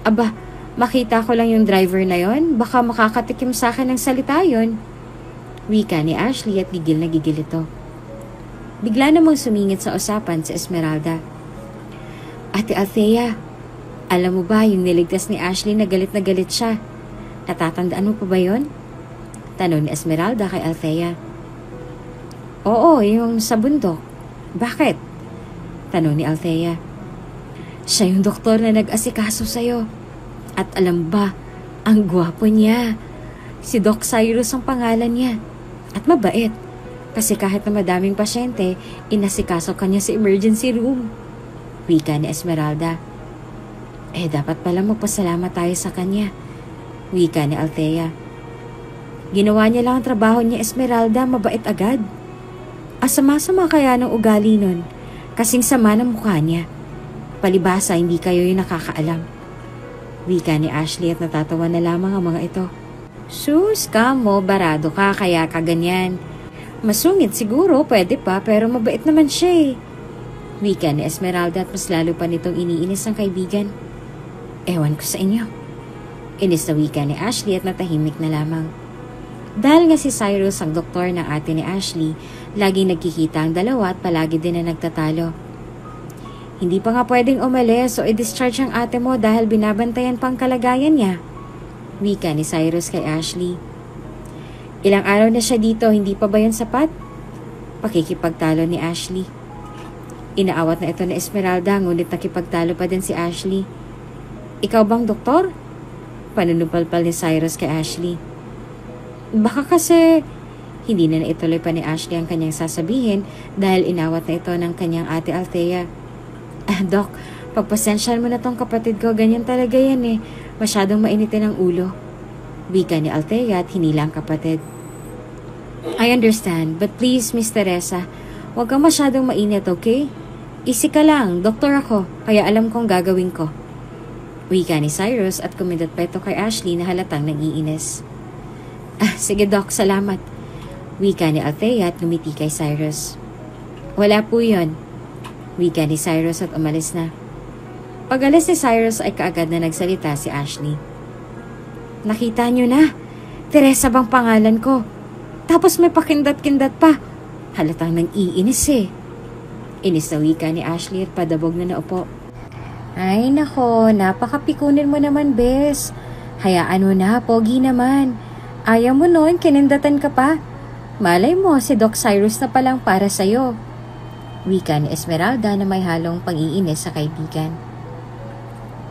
A: Aba, makita ko lang yung driver na yon, baka makakatikim sa akin ng salita yon." Wika ni Ashley at gigil na gigil ito. Bigla namang sumingit sa usapan si Esmeralda. "Ate Althea, alam mo ba yung niligtas ni Ashley na galit siya? Natatandaan mo pa ba yon?" tanong ni Esmeralda kay Althea. "Oo, yung sa bundok. Bakit?" tanong ni Althea. "Siya yung doktor na nag-asikaso sa'yo. At alam ba, ang gwapo niya. Si Doc Cyrus ang pangalan niya. At mabait. Kasi kahit na madaming pasyente, inasikaso kanya sa emergency room." Wika ni Esmeralda. Dapat pala magpasalamat tayo sa kanya." Wika ni Althea. "Ginawa niya lang ang trabaho niya, Esmeralda, mabait agad. Asama-sama kaya ng ugali nun, kasing sama ng mukha niya. Palibasa, hindi kayo yung nakakaalam." Wika ni Ashley at natatawa na lamang ang mga ito. "Sus ka mo, barado ka kaya kaganyan. Masungit siguro, pwede pa, pero mabait naman siya eh." Wika ni Esmeralda at mas lalo pa nitong iniinis ang kaibigan. "Ewan ko sa inyo." Inis na wika ni Ashley at natahimik na lamang. Dahil nga si Cyrus ang doktor ng ate ni Ashley, laging nagkikita ang dalawa at palagi din na nagtatalo. "Hindi pa nga pwedeng umalis o i-discharge ang ate mo dahil binabantayan pang kalagayan niya." Wika ni Cyrus kay Ashley. "Ilang araw na siya dito, hindi pa ba yun sapat?" Pakikipagtalo ni Ashley. Inaawat na ito ni Esmeralda, ngunit nakipagtalo pa din si Ashley. "Ikaw bang doktor?" Panunupalpal ni Cyrus kay Ashley. Baka kasi hindi na naituloy pa ni Ashley ang kanyang sasabihin dahil inawat na ito ng kanyang ate Althea. "Doc, pagpasensyahan mo na tong kapatid ko, ganyan talaga yan eh. Masyadong mainitin ang ulo." Wika ni Althea at hinila ang kapatid. "I understand, but please, Miss Teresa, huwag kang masyadong mainit, okay? Easy ka lang, doktor ako, kaya alam kong gagawin ko." Wika ni Cyrus at kumindot pa ito kay Ashley na halatang nag-iinis. Sige Doc, salamat." Wika ni Althea at ngumiti kay Cyrus. "Wala po yun." Wika ni Cyrus at umalis na. Pag-alis ni Cyrus ay kaagad na nagsalita si Ashley. "Nakita niyo na, Teresa bang pangalan ko? Tapos may pakindat-kindat pa. Halatang nang-iinis eh." Inis na wika ni Ashley at padabog na naupo. "Ay nako, napakapikunin mo naman, bes. Hayaan mo na, pogi naman. Ayaw mo noon, kinindatan ka pa. Malay mo, si Doc Cyrus na palang para sa'yo." Wika ni Esmeralda na may halong pang-iinis sa kaibigan.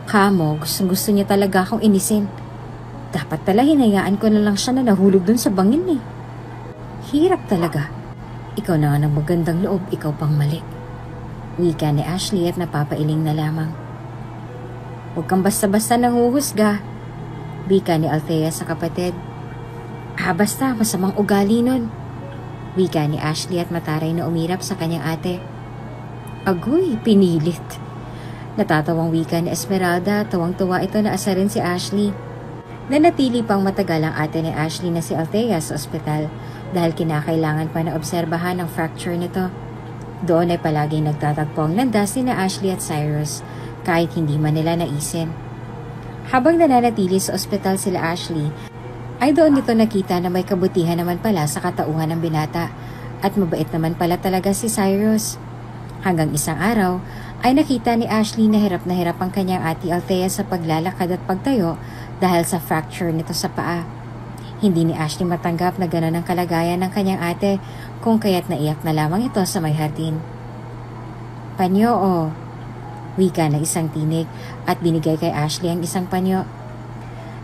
A: "Kamo, gustong-gusto niya talaga akong inisin. Dapat pala hinayaan ko na lang siya na nahulog dun sa bangin eh. Hirap talaga. Ikaw na nga ng magandang loob, ikaw pang mali." Wika ni Ashley at napapailing na lamang. "Huwag kang basta-basta nanguhusga." Wika ni Althea sa kapatid. Basta masamang ugali nun." Wika ni Ashley at mataray na umirap sa kanyang ate. Agoy, pinilit. Natatawang wika ni Esmeralda, tawang-tuwa ito na asarin si Ashley. Nanatili pang matagal ang ate ni Ashley na si Althea sa ospital dahil kinakailangan pa na obserbahan ang fracture nito. Doon ay palaging nagtatagpo ang landas ni na Ashley at Cyrus kahit hindi man nila naisin. Habang nananatili sa ospital sila Ashley, ay doon nito nakita na may kabutihan naman pala sa katauhan ng binata at mabait naman pala talaga si Cyrus. Hanggang isang araw ay nakita ni Ashley na hirap ang kanyang ate Althea sa paglalakad at pagtayo dahil sa fracture nito sa paa. Hindi ni Ashley matanggap na gano'n ang kalagayan ng kanyang ate kung kaya't naiyak na lamang ito sa may hardin. Panyo o, wika na isang tinig at binigay kay Ashley ang isang panyo.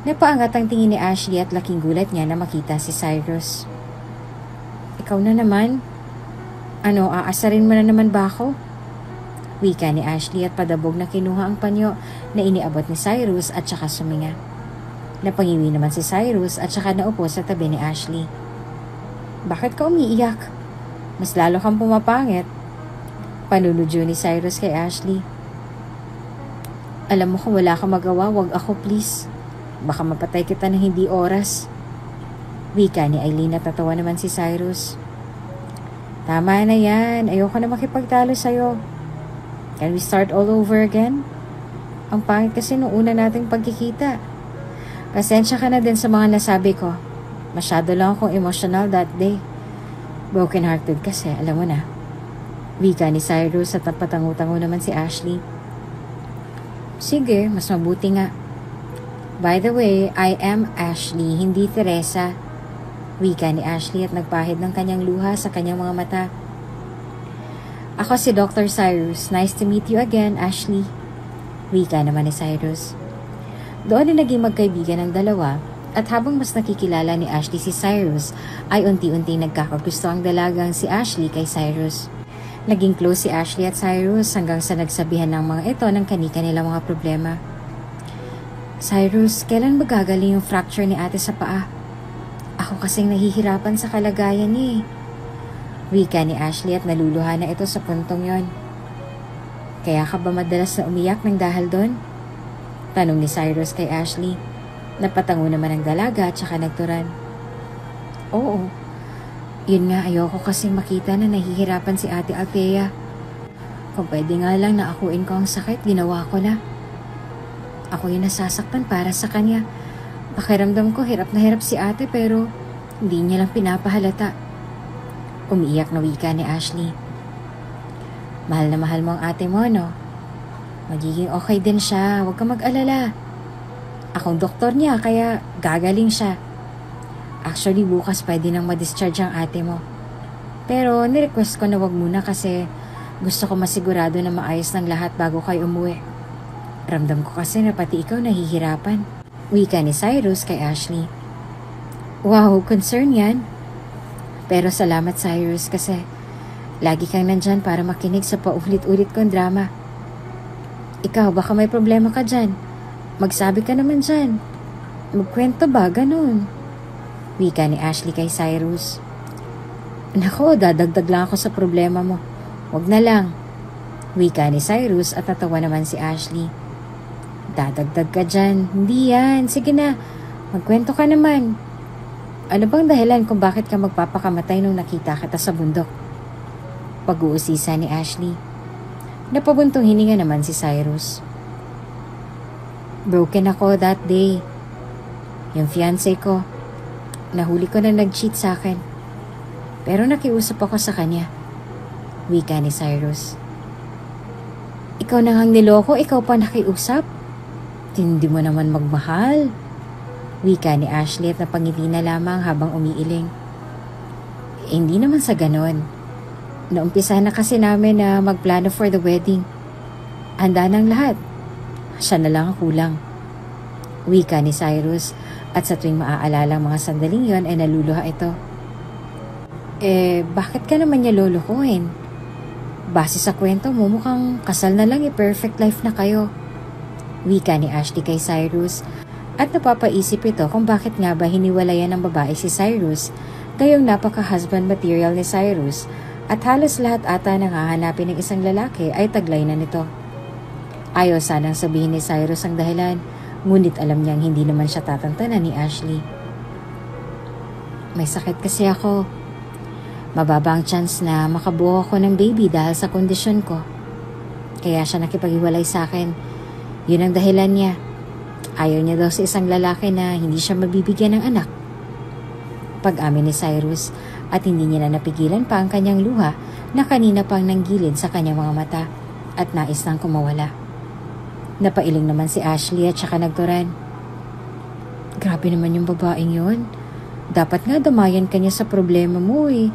A: Napaangat ang tingin ni Ashley at laking gulat niya na makita si Cyrus. Ikaw na naman? Ano, aasarin mo na naman ba ako? Wika ni Ashley at padabog na kinuha ang panyo na iniabot ni Cyrus at saka suminga. Napangiwi naman si Cyrus at saka naupo sa tabi ni Ashley. Bakit ka umiiyak? Mas lalo kang pumapangit. Panunudyo ni Cyrus kay Ashley. Alam mo kung wala kang magawa, wag ako please. Baka mapatay kita ng hindi oras. Wika ni Eileen at tatawa naman si Cyrus. Tama na yan, ayoko na makipagtalo sa'yo. Can we start all over again? Ang pangit kasi nung una nating pagkikita. Pasensya ka na din sa mga nasabi ko. Masyado lang akong emotional that day. Broken hearted kasi, alam mo na. Wika ni Cyrus at napatango-tango naman si Ashley. Sige, mas mabuti nga. By the way, I am Ashley, hindi Teresa. Wika ni Ashley at nagpahid ng kanyang luha sa kanyang mga mata. Ako si Dr. Cyrus. Nice to meet you again, Ashley. Wika naman ni Cyrus. Doon ay naging magkaibigan ang dalawa at habang mas nakikilala ni Ashley si Cyrus ay unti-unti nagkakagusto ang dalagang si Ashley kay Cyrus. Naging close si Ashley at Cyrus hanggang sa nagsabihan ng mga ito ng kani-kanilang mga problema. Cyrus, kailan ba gagaling yung fracture ni ate sa paa? Ako kasing nahihirapan sa kalagayan niya eh. Wika ni Ashley at naluluha na ito sa puntong yon. Kaya ka ba madalas na umiyak ng dahil doon? Tanong ni Cyrus kay Ashley. Napatango naman ang dalaga at saka nagturan. Oo. Yun nga, ayoko kasing makita na nahihirapan si ate Althea. Kung pwede nga lang na akuin ko ang sakit, ginawa ko na. Ako yung nasasaktan para sa kanya. Pakiramdam ko hirap na hirap si ate pero hindi niya lang pinapahalata. Umiiyak na wika ni Ashley. Mahal na mahal mo ang ate mo, no? Magiging okay din siya, huwag ka mag-alala. Akong doktor niya, kaya gagaling siya. Actually, bukas pwede nang ma-discharge ang ate mo. Pero nirequest ko na wag muna kasi gusto ko masigurado na maayos ng lahat bago kayo umuwi. Ramdam ko kasi na pati ikaw nahihirapan. Wika ni Cyrus kay Ashley. Wow, concern yan. Pero salamat Cyrus kasi lagi kang nandyan para makinig sa paulit-ulit kong drama. Ikaw, baka may problema ka dyan. Magsabi ka naman dyan. Magkwento ba, ganun? Wika ni Ashley kay Cyrus. Nako, dadagdag lang ako sa problema mo. Wag na lang. Wika ni Cyrus at natawa naman si Ashley. Dadagdag ka dyan. Hindi yan. Sige na. Magkwento ka naman. Ano bang dahilan kung bakit ka magpapakamatay nung nakita kita sa bundok? Pag-uusisa ni Ashley. Napabuntong hininga naman si Cyrus. Broken ako that day. Yung fiancé ko, nahuli ko na nag-cheat sa akin. Pero nakiusap ako sa kanya. Wika ni Cyrus. Ikaw na ngang niloko, ikaw pa nakiusap? Hindi mo naman magmahal. Wika ni Ashley at napangiti na lamang habang umiiling. Hindi naman sa ganon. Naumpisa na kasi namin na magplano for the wedding. Handa ng lahat. Siya na lang ang kulang. Wika ni Cyrus at sa tuwing maaalala ang mga sandaling yon ay naluluha ito. Bakit ka naman niya lulukuhin? Base sa kwento mo, mukhang kasal na lang perfect life na kayo. Wika ni Ashley kay Cyrus at napapaisip ito kung bakit nga ba hiniwalayan ng babae si Cyrus, gayong napaka-husband material ni Cyrus At halos lahat ata ng hahanapin ng isang lalaki ay taglay na nito. Ayaw sanang sabihin ni Cyrus ang dahilan, ngunit alam niyang hindi naman siya tatantanan ni Ashley. May sakit kasi ako. Mababa ang chance na makabuo ako ng baby dahil sa kondisyon ko. Kaya siya nakipaghiwalay sa akin. Yun ang dahilan niya. Ayaw niya daw sa isang lalaki na hindi siya mabibigyan ng anak. Pag-amin ni Cyrus at hindi niya na napigilan pa ang kanyang luha na kanina pang nanggilid sa kanyang mga mata at nais nang kumawala. Napailing naman si Ashley at saka nagturan. Grabe naman yung babaeng yun. Dapat nga damayan kanya sa problema mo eh.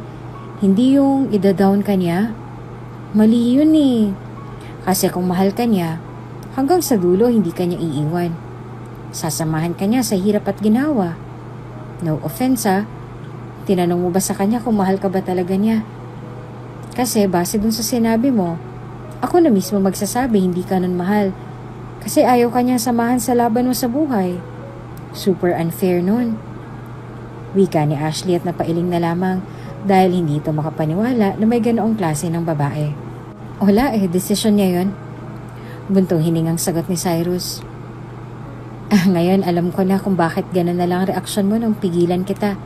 A: Hindi yung ida-down kanya. Mali yun eh. Kasi kung mahal kanya, hanggang sa dulo hindi kanya iiwan. Sasamahan kanya sa hirap at ginawa. No offense ah. Tinanong mo ba sa kanya kung mahal ka ba talaga niya? Kasi base dun sa sinabi mo, ako na mismo magsasabi hindi ka nun mahal. Kasi ayaw kanya samahan sa laban mo sa buhay. Super unfair nun. Wika ni Ashley at napailing na lamang dahil hindi ito makapaniwala na may ganoong klase ng babae. Wala eh, desisyon niya yun. Buntong hiningang sagot ni Cyrus. Ngayon alam ko na kung bakit gano'n na lang reaksyon mo nung pigilan kita.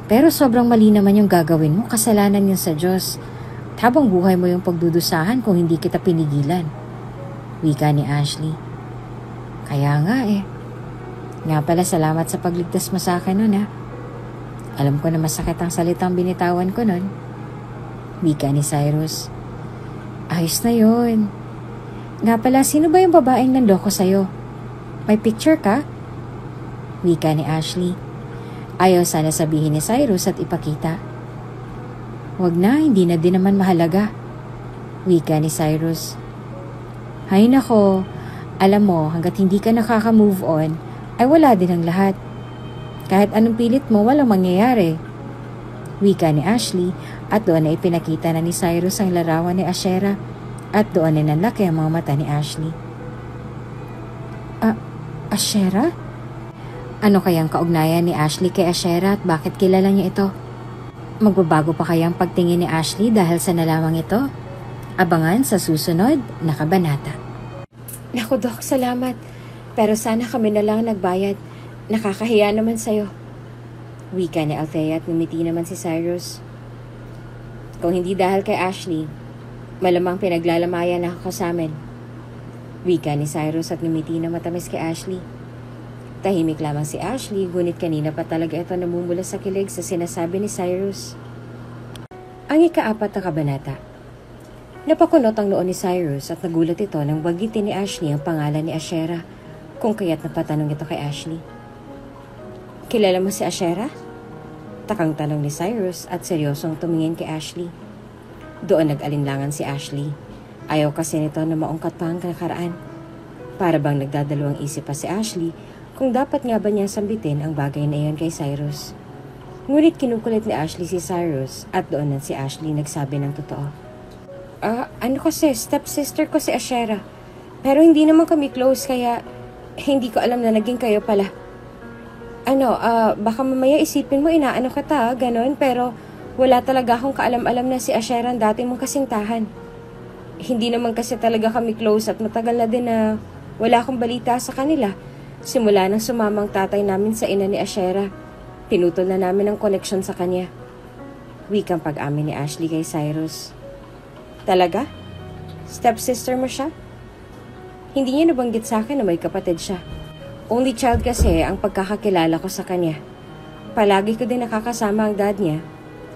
A: Pero sobrang mali naman yung gagawin mo, kasalanan yun sa Diyos. Habang buhay mo yung pagdudusahan kung hindi kita pinigilan. Wika ni Ashley. Kaya nga eh. Nga pala salamat sa pagligtas mo sa akin nun ha. Alam ko na masakit ang salitang binitawan ko nun. Wika ni Cyrus. Ayos na yun. Nga pala, sino ba yung babaeng nanloko sa'yo? May picture ka? Wika ni Ashley. Ayaw sana sabihin ni Cyrus at ipakita. Wag na, hindi na din naman mahalaga. Wika ni Cyrus. Hay nako, alam mo, hanggat hindi ka nakaka-move on, ay wala din ang lahat. Kahit anong pilit mo, walang mangyayari. Wika ni Ashley at doon ay pinakita na ni Cyrus ang larawan ni Ashera at doon ay nanlaki ang mga mata ni Ashley. Ashera? Ano kayang kaugnayan ni Ashley kay Ashera at bakit kilala niya ito? Magbabago pa kayang pagtingin ni Ashley dahil sa nalamang ito? Abangan sa susunod na kabanata. Naku Dok, salamat. Pero sana kami na lang nagbayad. Nakakahiya naman sa'yo. Wika ni Althea at ngumiti naman si Cyrus. Kung hindi dahil kay Ashley, malamang pinaglalamayan ako sa amin. Wika ni Cyrus at ngumiti na matamis kay Ashley. Tahimik lamang si Ashley, ngunit kanina pa talaga ito namumula sa kilig sa sinasabi ni Cyrus. Ang ika-4 na kabanata. Napakunot ang noon ni Cyrus at nagulat ito nang banggitin ni Ashley ang pangalan ni Ashera, kung kaya't napatanong ito kay Ashley. Kilala mo si Ashera? Takang tanong ni Cyrus at seryosong tumingin kay Ashley. Doon nag-alinlangan si Ashley. Ayaw kasi nito na maungkat pa ang nakaraan. Para bang nagdadalawang isip pa si Ashley kung dapat nga ba niya sambitin ang bagay na iyon kay Cyrus. Ngunit kinukulit ni Ashley si Cyrus at doon na si Ashley nagsabi ng totoo. Ano kasi, stepsister ko si Ashera. Pero hindi naman kami close kaya hindi ko alam na naging kayo pala. Baka mamaya isipin mo inaano kita, ganon, pero wala talaga akong kaalam-alam na si Ashera ang dati mong kasintahan. Hindi naman kasi talaga kami close at matagal na din na wala akong balita sa kanila. Simula nang sumamang tatay namin sa ina ni Ashera, pinutol na namin ang koneksyon sa kanya. Wikang pag-amin ni Ashley kay Cyrus. Talaga? Stepsister mo siya? Hindi niya nabanggit sa akin na may kapatid siya. Only child kasi ang pagkakakilala ko sa kanya. Palagi ko din nakakasama ang dad niya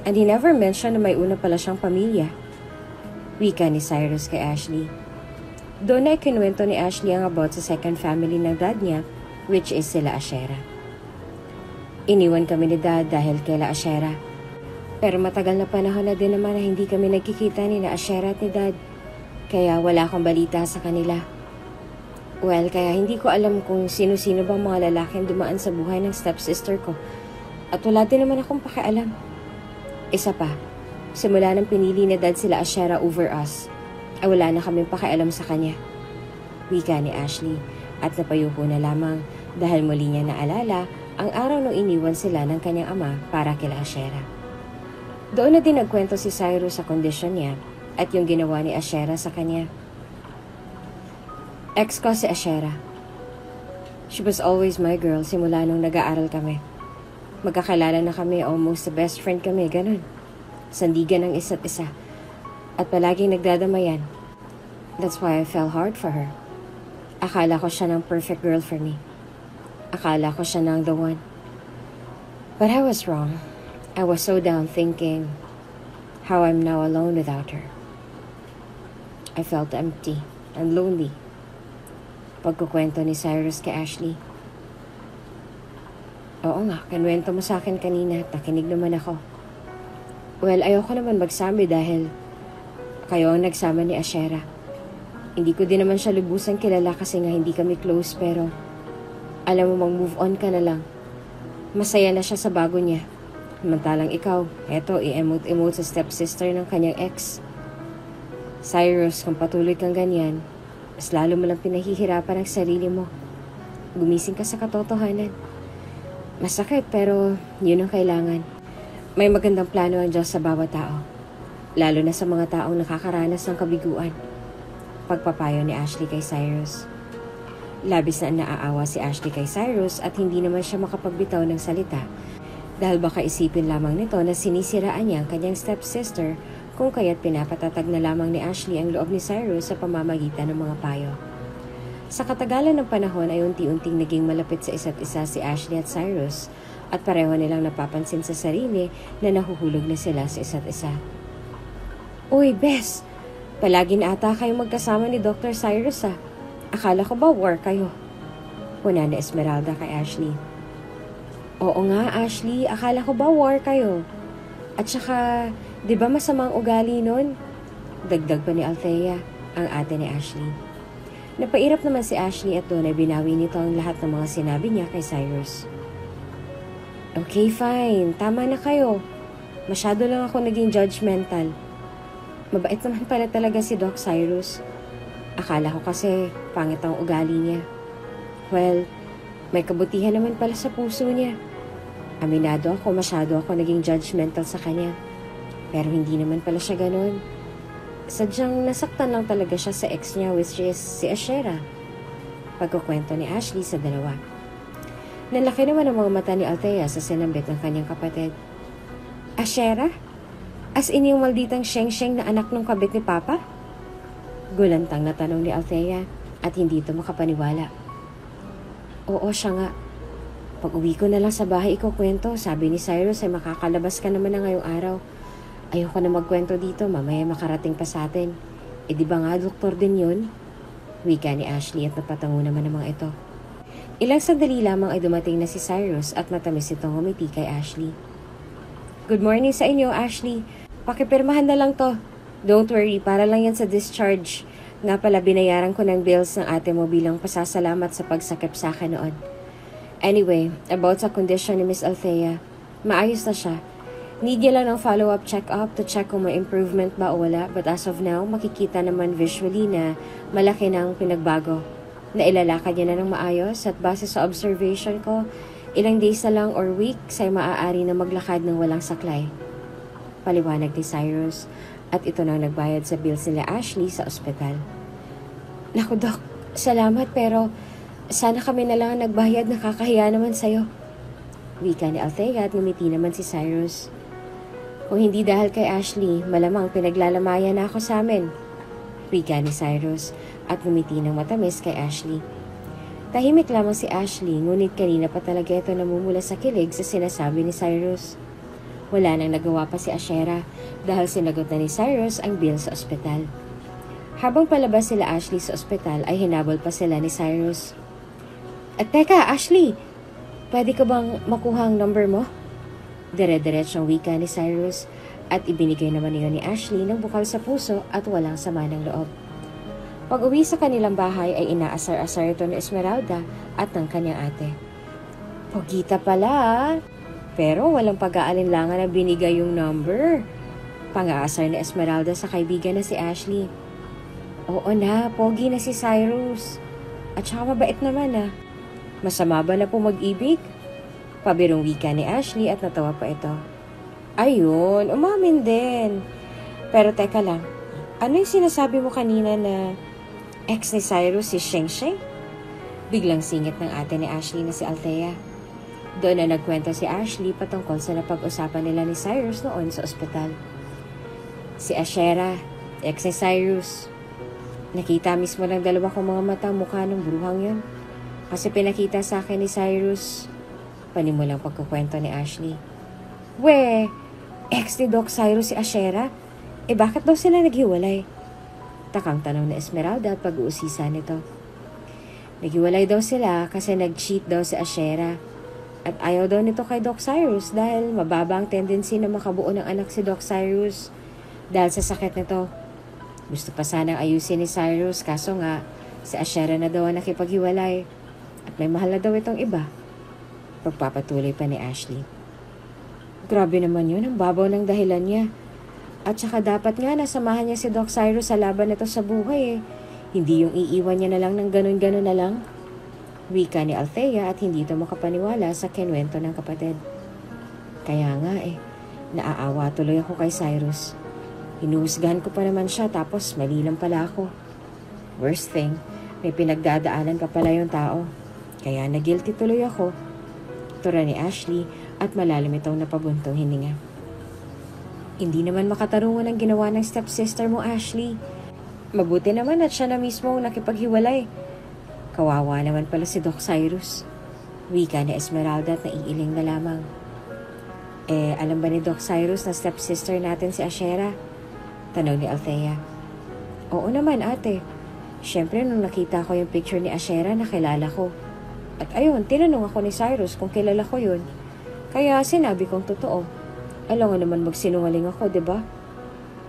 A: and he never mentioned na may una pala siyang pamilya. Wika ni Cyrus kay Ashley. Doon ay kinuwento ni Ashley ang about sa second family ng dad niya, which is sila Ashera. Iniwan kami ni dad dahil kaila Ashera. Pero matagal na panahon na din naman na hindi kami nagkikita ni na Ashera at ni dad. Kaya wala akong balita sa kanila. Well, kaya hindi ko alam kung sino-sino bang mga lalaking dumaan sa buhay ng stepsister ko. At wala din naman akong pakialam. Isa pa, simula nang pinili ni dad sila Ashera over us, ay wala na kaming pakialam sa kanya. Wika ni Ashley at napayuko na lamang dahil muli niya naalala ang araw nung iniwan sila ng kanyang ama para kila Ashera. Doon na din nagkwento si Cyrus sa kondisyon niya at yung ginawa ni Ashera sa kanya. Ex ko si Ashera. She was always my girl simula nung nag-aaral kami. Magkakilala na kami, almost the best friend kami, ganun. Sandigan ng isa't isa. At palaging nagdadamayan. That's why I fell hard for her. Akala ko siya ng perfect girl for me. Akala ko siya ng the one. But I was wrong. I was so down thinking how I'm now alone without her. I felt empty and lonely. Pagkukwento ni Cyrus kay Ashley. Oo nga, kinwento mo sa akin kanina at nakinig naman ako. Well, ayoko naman magsabi dahil kayo ang nagsama ni Ashera. Hindi ko din naman siya lubusan kilala kasi nga hindi kami close pero alam mo mag-move on ka na lang. Masaya na siya sa bago niya. Samantalang ikaw, eto, i-emote sa stepsister ng kanyang ex. Cyrus, kung patuloy kang ganyan, mas lalo mo lang pinahihirapan ang sarili mo. Gumising ka sa katotohanan. Masakit pero yun ang kailangan. May magandang plano ang Diyos sa bawat tao. Lalo na sa mga taong nakakaranas ng kabiguan. Pagpapayo ni Ashley kay Cyrus. Labis na naaawa si Ashley kay Cyrus at hindi naman siya makapagbitaw ng salita dahil baka isipin lamang nito na sinisiraan niya ang kanyang stepsister kung kaya't pinapatatag na lamang ni Ashley ang loob ni Cyrus sa pamamagitan ng mga payo. Sa katagalan ng panahon ay unti-unting naging malapit sa isa't isa si Ashley at Cyrus at pareho nilang napapansin sa sarili na nahuhulog na sila sa isa't isa. Uy, Bes! Palagi na ata kayong magkasama ni Dr. Cyrus ah. Akala ko ba war kayo? Puna ni Esmeralda kay Ashley. Oo nga, Ashley. Akala ko ba war kayo? At saka, di ba masamang ugali nun? Dagdag pa ni Althea, ang ate ni Ashley. Napairap naman si Ashley at doon ay binawi nito ang lahat ng mga sinabi niya kay Cyrus. Okay, fine. Tama na kayo. Masyado lang ako naging judgmental. Mabait naman pala talaga si Doc Cyrus. Akala ko kasi pangit ang ugali niya. Well, may kabutihan naman pala sa puso niya. Aminado ako, masyado ako naging judgmental sa kanya. Pero hindi naman pala siya ganun. Sadyang nasaktan lang talaga siya sa ex niya which is si Ashera. Pagkukwento ni Ashley sa dalawa. Nalaki naman ang mga mata ni Althea sa sinambit ng kanyang kapatid. Ashera? As in yung malditang Sheng-Sheng na anak ng kabit ni Papa? Gulantang na tanong ni Althea at hindi ito makapaniwala. Oo, siya nga. Pag uwi ko na lang sa bahay ikukwento, sabi ni Cyrus ay makakalabas ka naman na ngayong araw. Ayoko na magkwento dito, mamaya makarating pa sa atin. E di ba nga doktor din yun? Wika ni Ashley at napatango naman ng mga ito. Ilang sandali lamang ay dumating na si Cyrus at matamis itong umiti kay Ashley. Good morning sa inyo, Ashley. Pakipirmahan na lang to. Don't worry, para lang yan sa discharge. Nga pala binayaran ko ng bills ng ate mo bilang pasasalamat sa pagsakip sa akin noon. Anyway, about sa condition ni Miss Althea, maayos na siya. Need niya lang ng follow-up check-up to check kung may improvement ba o wala. But as of now, makikita naman visually na malaki ng pinagbago. Nailalakad niya na ng maayos at base sa observation ko, ilang days na lang or weeks ay maaari na maglakad ng walang saklay. Paliwanag ni Cyrus at ito nang nagbayad sa bills nila Ashley sa ospital. Naku, Doc, salamat pero sana kami na lang nagbayad, nakakahiya naman sa'yo. Wika ni Althea at ngumiti naman si Cyrus. Kung hindi dahil kay Ashley, malamang pinaglalamayan na ako sa amin. Wika ni Cyrus at ngumiti ng matamis kay Ashley. Tahimik lamang si Ashley, ngunit kanina pa talaga ito namumula sa kilig sa sinasabi ni Cyrus. Wala nang nagawa pa si Ashera dahil sinagot na ni Cyrus ang bill sa ospital. Habang palabas sila Ashley sa ospital ay hinabol pa sila ni Cyrus. At teka, Ashley, pwede ka bang makuha ang number mo? Dire-diretsyong wika ni Cyrus at ibinigay naman niyo ni Ashley ng bukal sa puso at walang sama ng loob. Pag-uwi sa kanilang bahay ay inaasar-asar ito ni Esmeralda at ng kanyang ate. Pogita pala, pero walang pag-aalinlangan na binigay yung number. Pang-aasar ni Esmeralda sa kaibigan na si Ashley. Oo na, pogi na si Cyrus. At saka mabait naman ah. Masama ba na po mag-ibig? Pabirong wika ni Ashley at natawa pa ito. Ayun, umamin din. Pero teka lang, ano yung sinasabi mo kanina na ex ni Cyrus si Sheng Sheng? Biglang singit ng ate ni Ashley na si Althea. Doon na nagkwento si Ashley patungkol sa napag-usapan nila ni Cyrus noon sa ospital. Si Ashera, ex ni Cyrus. Nakita mismo ng dalawa kong mga mata mukha ng bruhang yun. Kasi pinakita sa akin ni Cyrus. Panimulang pagkukwento ni Ashley. We, ex ni Doc Cyrus si Ashera? Bakit daw sila naghiwalay? Takang tanong ni Esmeralda at pag-uusisa nito. Naghiwalay daw sila kasi nag-cheat daw si Ashera. At ayaw daw nito kay Doc Cyrus dahil mababa ang tendency na makabuo ng anak si Doc Cyrus dahil sa sakit nito. Gusto pa sanang ayusin ni Cyrus kaso nga si Ashera na daw ang nakipaghiwalay at may mahal na daw itong iba. Pagpapatuloy pa ni Ashley. Grabe naman yun, ang babaw ng dahilan niya. At saka dapat nga nasamahan niya si Doc Cyrus sa laban nito sa buhay Hindi yung iiwan niya na lang ng ganun-ganun na lang. Wika ni Althea at hindi ito makapaniwala sa kinwento ng kapatid. Kaya nga naaawa tuloy ako kay Cyrus. Hinuhusgahan ko pa naman siya tapos mali lang pala ako. Worst thing, may pinagdadaanan ka pala yung tao. Kaya na-guilty tuloy ako. Tura ni Ashley at malalim itong napabuntong hininga. Hindi naman makatarungan ang ginawa ng stepsister mo, Ashley. Mabuti naman at siya na mismo ang nakipaghiwalay. Kawawa naman pala si Doc Cyrus. Wika ni Esmeralda at naiiling na lamang. Alam ba ni Doc Cyrus na stepsister natin si Ashera? Tanong ni Althea. Oo naman, ate. Siyempre, nung nakita ko yung picture ni Ashera, nakilala ko. At ayun, tinanong ako ni Cyrus kung kilala ko yun. Kaya sinabi kong totoo. Alam nga naman magsinungaling ako, diba?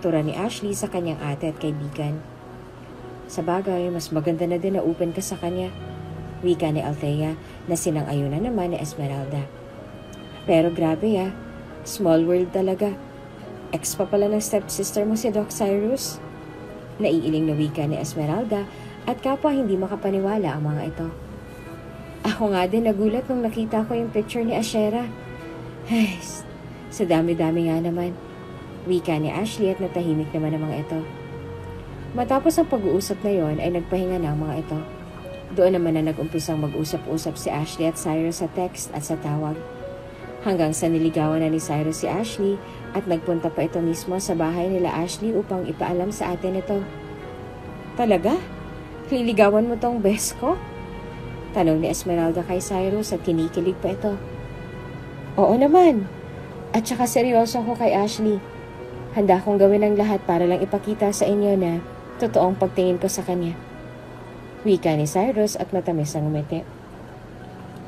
A: Tura ni Ashley sa kanyang ate at kaibigan. Sa bagay, mas maganda na din na open ka sa kanya. Wika ni Althea na sinang-ayunan naman ni Esmeralda. Pero grabe small world talaga. Ex pa pala ng stepsister mo si Doc Cyrus. Naiiling na wika ni Esmeralda at kapwa hindi makapaniwala ang mga ito. Ako nga din nagulat nung nakita ko yung picture ni Ashera. Ay, sa dami-dami nga naman. Wika ni Ashley at natahimik naman ang mga ito. Matapos ang pag-uusap na yon ay nagpahinga na ang mga ito. Doon naman na nag-umpisang mag-usap-usap si Ashley at Cyrus sa text at sa tawag. Hanggang sa niligawan na ni Cyrus si Ashley at nagpunta pa ito mismo sa bahay nila Ashley upang ipaalam sa atin ito. Talaga? Liligawan mo tong best ko? Tanong ni Esmeralda kay Cyrus at kinikilig pa ito. Oo naman. At saka seryoso ako kay Ashley. Handa kong gawin ang lahat para lang ipakita sa inyo na totoong pagtingin ko sa kanya. Wika ni Cyrus at matamis ang umiti.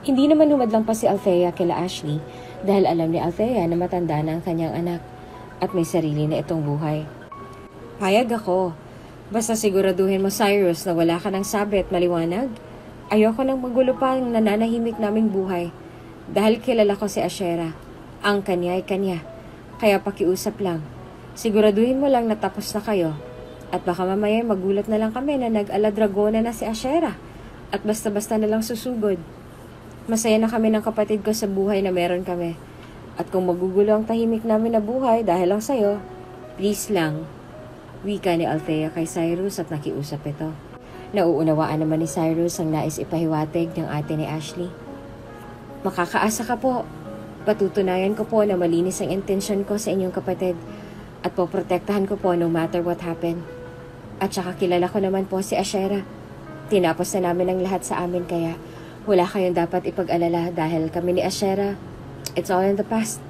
A: Hindi naman humadlang pa si Althea kila Ashley dahil alam ni Althea na matanda na ang kanyang anak at may sarili na itong buhay. Hayag ako. Basta siguraduhin mo, Cyrus, na wala ka ng sabi at maliwanag. Ayoko nang magulo pa ang nananahimik naming buhay dahil kilala ko si Ashera. Ang kanya ay kanya. Kaya pakiusap lang. Siguraduhin mo lang na tapos na kayo. At baka mamaya magulat na lang kami na nag-aladragona na si Ashera. At basta-basta na lang susugod. Masaya na kami ng kapatid ko sa buhay na meron kami. At kung magugulo ang tahimik namin na buhay dahil lang sa'yo, please lang. Wika ni Althea kay Cyrus at nakiusap ito. Nauunawaan naman ni Cyrus ang nais ipahiwatig ng ate ni Ashley. Makakaasa ka po. Patutunayan ko po na malinis ang intensyon ko sa inyong kapatid at poprotektahan ko po no matter what happen. At saka kilala ko naman po si Ashera. Tinapos na namin ang lahat sa amin kaya wala kayong dapat ipag-alala dahil kami ni Ashera, it's all in the past.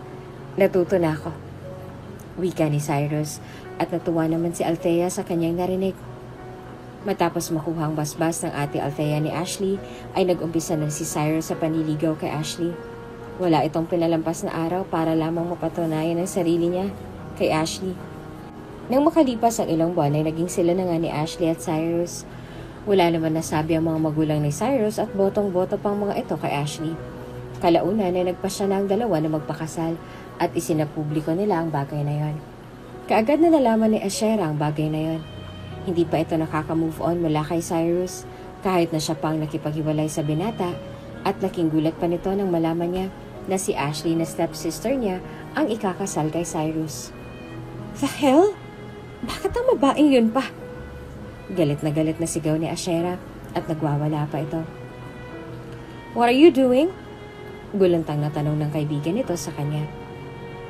A: Natuto na ako. Wika ni Cyrus at natuwa naman si Althea sa kanyang narinig. Matapos makuha ang basbas ng ate Althea ni Ashley ay nag-umpisa na si Cyrus sa panliligaw kay Ashley. Wala itong pinalampas na araw para lamang mapatunayan ang sarili niya kay Ashley. Nang makalipas ang ilang buwan ay naging sila na nga ni Ashley at Cyrus. Wala naman nasabi ang mga magulang ni Cyrus at botong-boto pang mga ito kay Ashley. Kalaunan ay nagpasya na ang dalawa na magpakasal at isinapubliko nila ang bagay na yon. Kaagad na nalaman ni Ashera ang bagay na yon. Hindi pa ito nakaka-move on mula kay Cyrus kahit na siya pang nakipaghiwalay sa binata at laking gulat pa nito nang malaman niya na si Ashley na stepsister niya ang ikakasal kay Cyrus. The hell? Bakit ang babaeng yun pa? Galit na sigaw ni Ashera at nagwawala pa ito. What are you doing? Gulantang na tanong ng kaibigan nito sa kanya.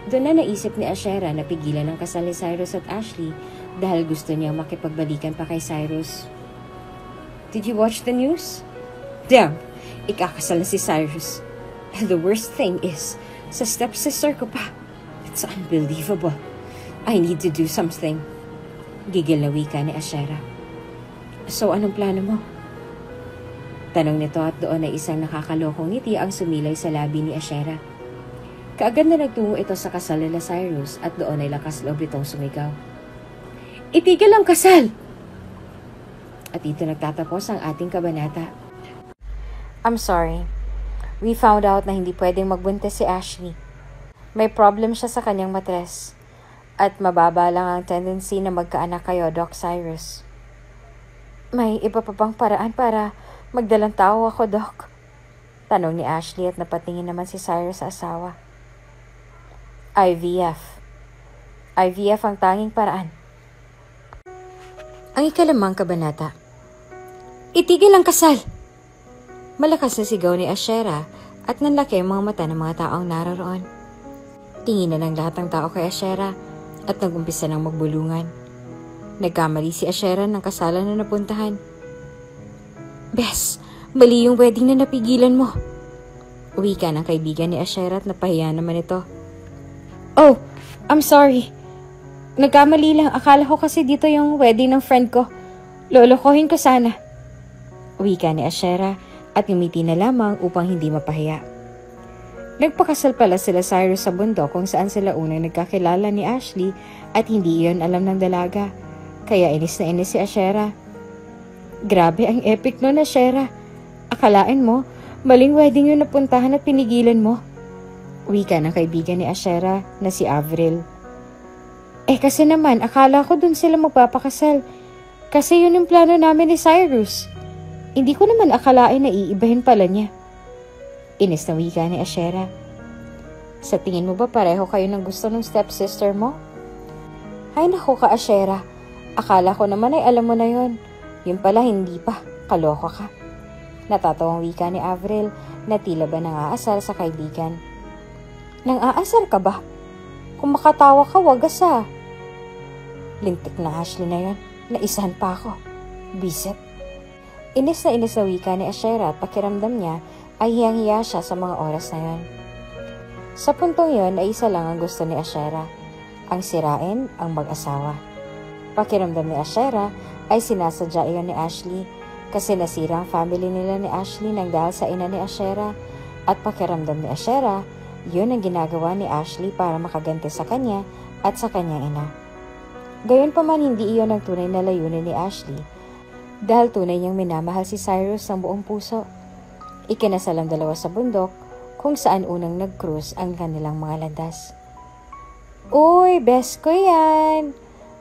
A: Doon na naisip ni Ashera na pigilan ang kasal ni Cyrus at Ashley dahil gusto niyang makipagbalikan pa kay Cyrus. Did you watch the news? Damn! Ikakasal na si Cyrus. And the worst thing is, sa stepsister ko pa. It's unbelievable. I need to do something. Gigil na wika ni Ashera. So anong plano mo? Tanong nito at doon ay isang nakakalokong ngiti ang sumilay sa labi ni Ashera. Kaagad na nagtungo ito sa kasal nila Cyrus at doon ay lakas loob itong sumigaw. Itigil ang kasal! At dito nagtatapos ang ating kabanata. I'm sorry. We found out na hindi pwedeng magbuntis si Ashley. May problem siya sa kanyang matres. At mababa lang ang tendency na magkaanak kayo, Doc Cyrus. May iba pa bang paraan para magdalang tao ako, Doc? Tanong ni Ashley at napatingin naman si Cyrus sa asawa. IVF. IVF ang tanging paraan. Ang ikalimang kabanata. Itigil ang kasal! Malakas na sigaw ni Ashera at nanlaki ang mga mata ng mga taong naroroon. Tinginan ng lahat ng tao kay Ashera at nagumpisa ng magbulungan. Nagkamali si Ashera ng kasalan na napuntahan. Bes, mali yung wedding na napigilan mo. Uwi ka ng kaibigan ni Ashera at napahiya naman ito. Oh, I'm sorry. Nagkamali lang. Akala ko kasi dito yung wedding ng friend ko. Lolokohin ko sana. Uwi ka ni Ashera at ngumiti na lamang upang hindi mapahiya. Nagpakasal pala sila Cyrus sa bundok kung saan sila unang nagkakilala ni Ashley at hindi iyon alam ng dalaga. Kaya inis na inis si Ashera. Grabe ang epic nun, Ashera. Akalain mo, maling wedding yung napuntahan at pinigilan mo. Uwi ka ng kaibigan ni Ashera na si Avril. Kasi naman, akala ko dun sila magpapakasal. Kasi yun yung plano namin ni Cyrus. Hindi ko naman akalain na iibahin pala niya. Inis na wika ni Ashera. Sa tingin mo ba pareho kayo ng gusto ng stepsister mo? Ay naku ka, Ashera. Akala ko naman ay alam mo na yon. Yun pala hindi pa. Kaloko ka. Natatawang wika ni Avril na tila ba nang-aasar sa kaibigan. Nang-aasar ka ba? Kung makatawa ka, wagas ah. Lintik na Ashley na yon. Naisahan pa ako. Bisit. Inis na wika ni Ashera at pakiramdam niya ay hiyang-hiya siya sa mga oras na yon. Sa puntong yon ay isa lang ang gusto ni Ashera, ang sirain ang mag-asawa. Pakiramdam ni Ashera ay sinasadya iyon ni Ashley kasi nasira ang family nila ni Ashley nang dahil sa ina ni Ashera at pakiramdam ni Ashera, yun ang ginagawa ni Ashley para makaganti sa kanya at sa kanyang ina. Gayunpaman hindi iyon ang tunay na layunin ni Ashley dahil tunay niyang minamahal si Cyrus ng buong puso. Ikinasal ang dalawa sa bundok kung saan unang nag-cruise ang kanilang mga landas. Uy, best ko yan!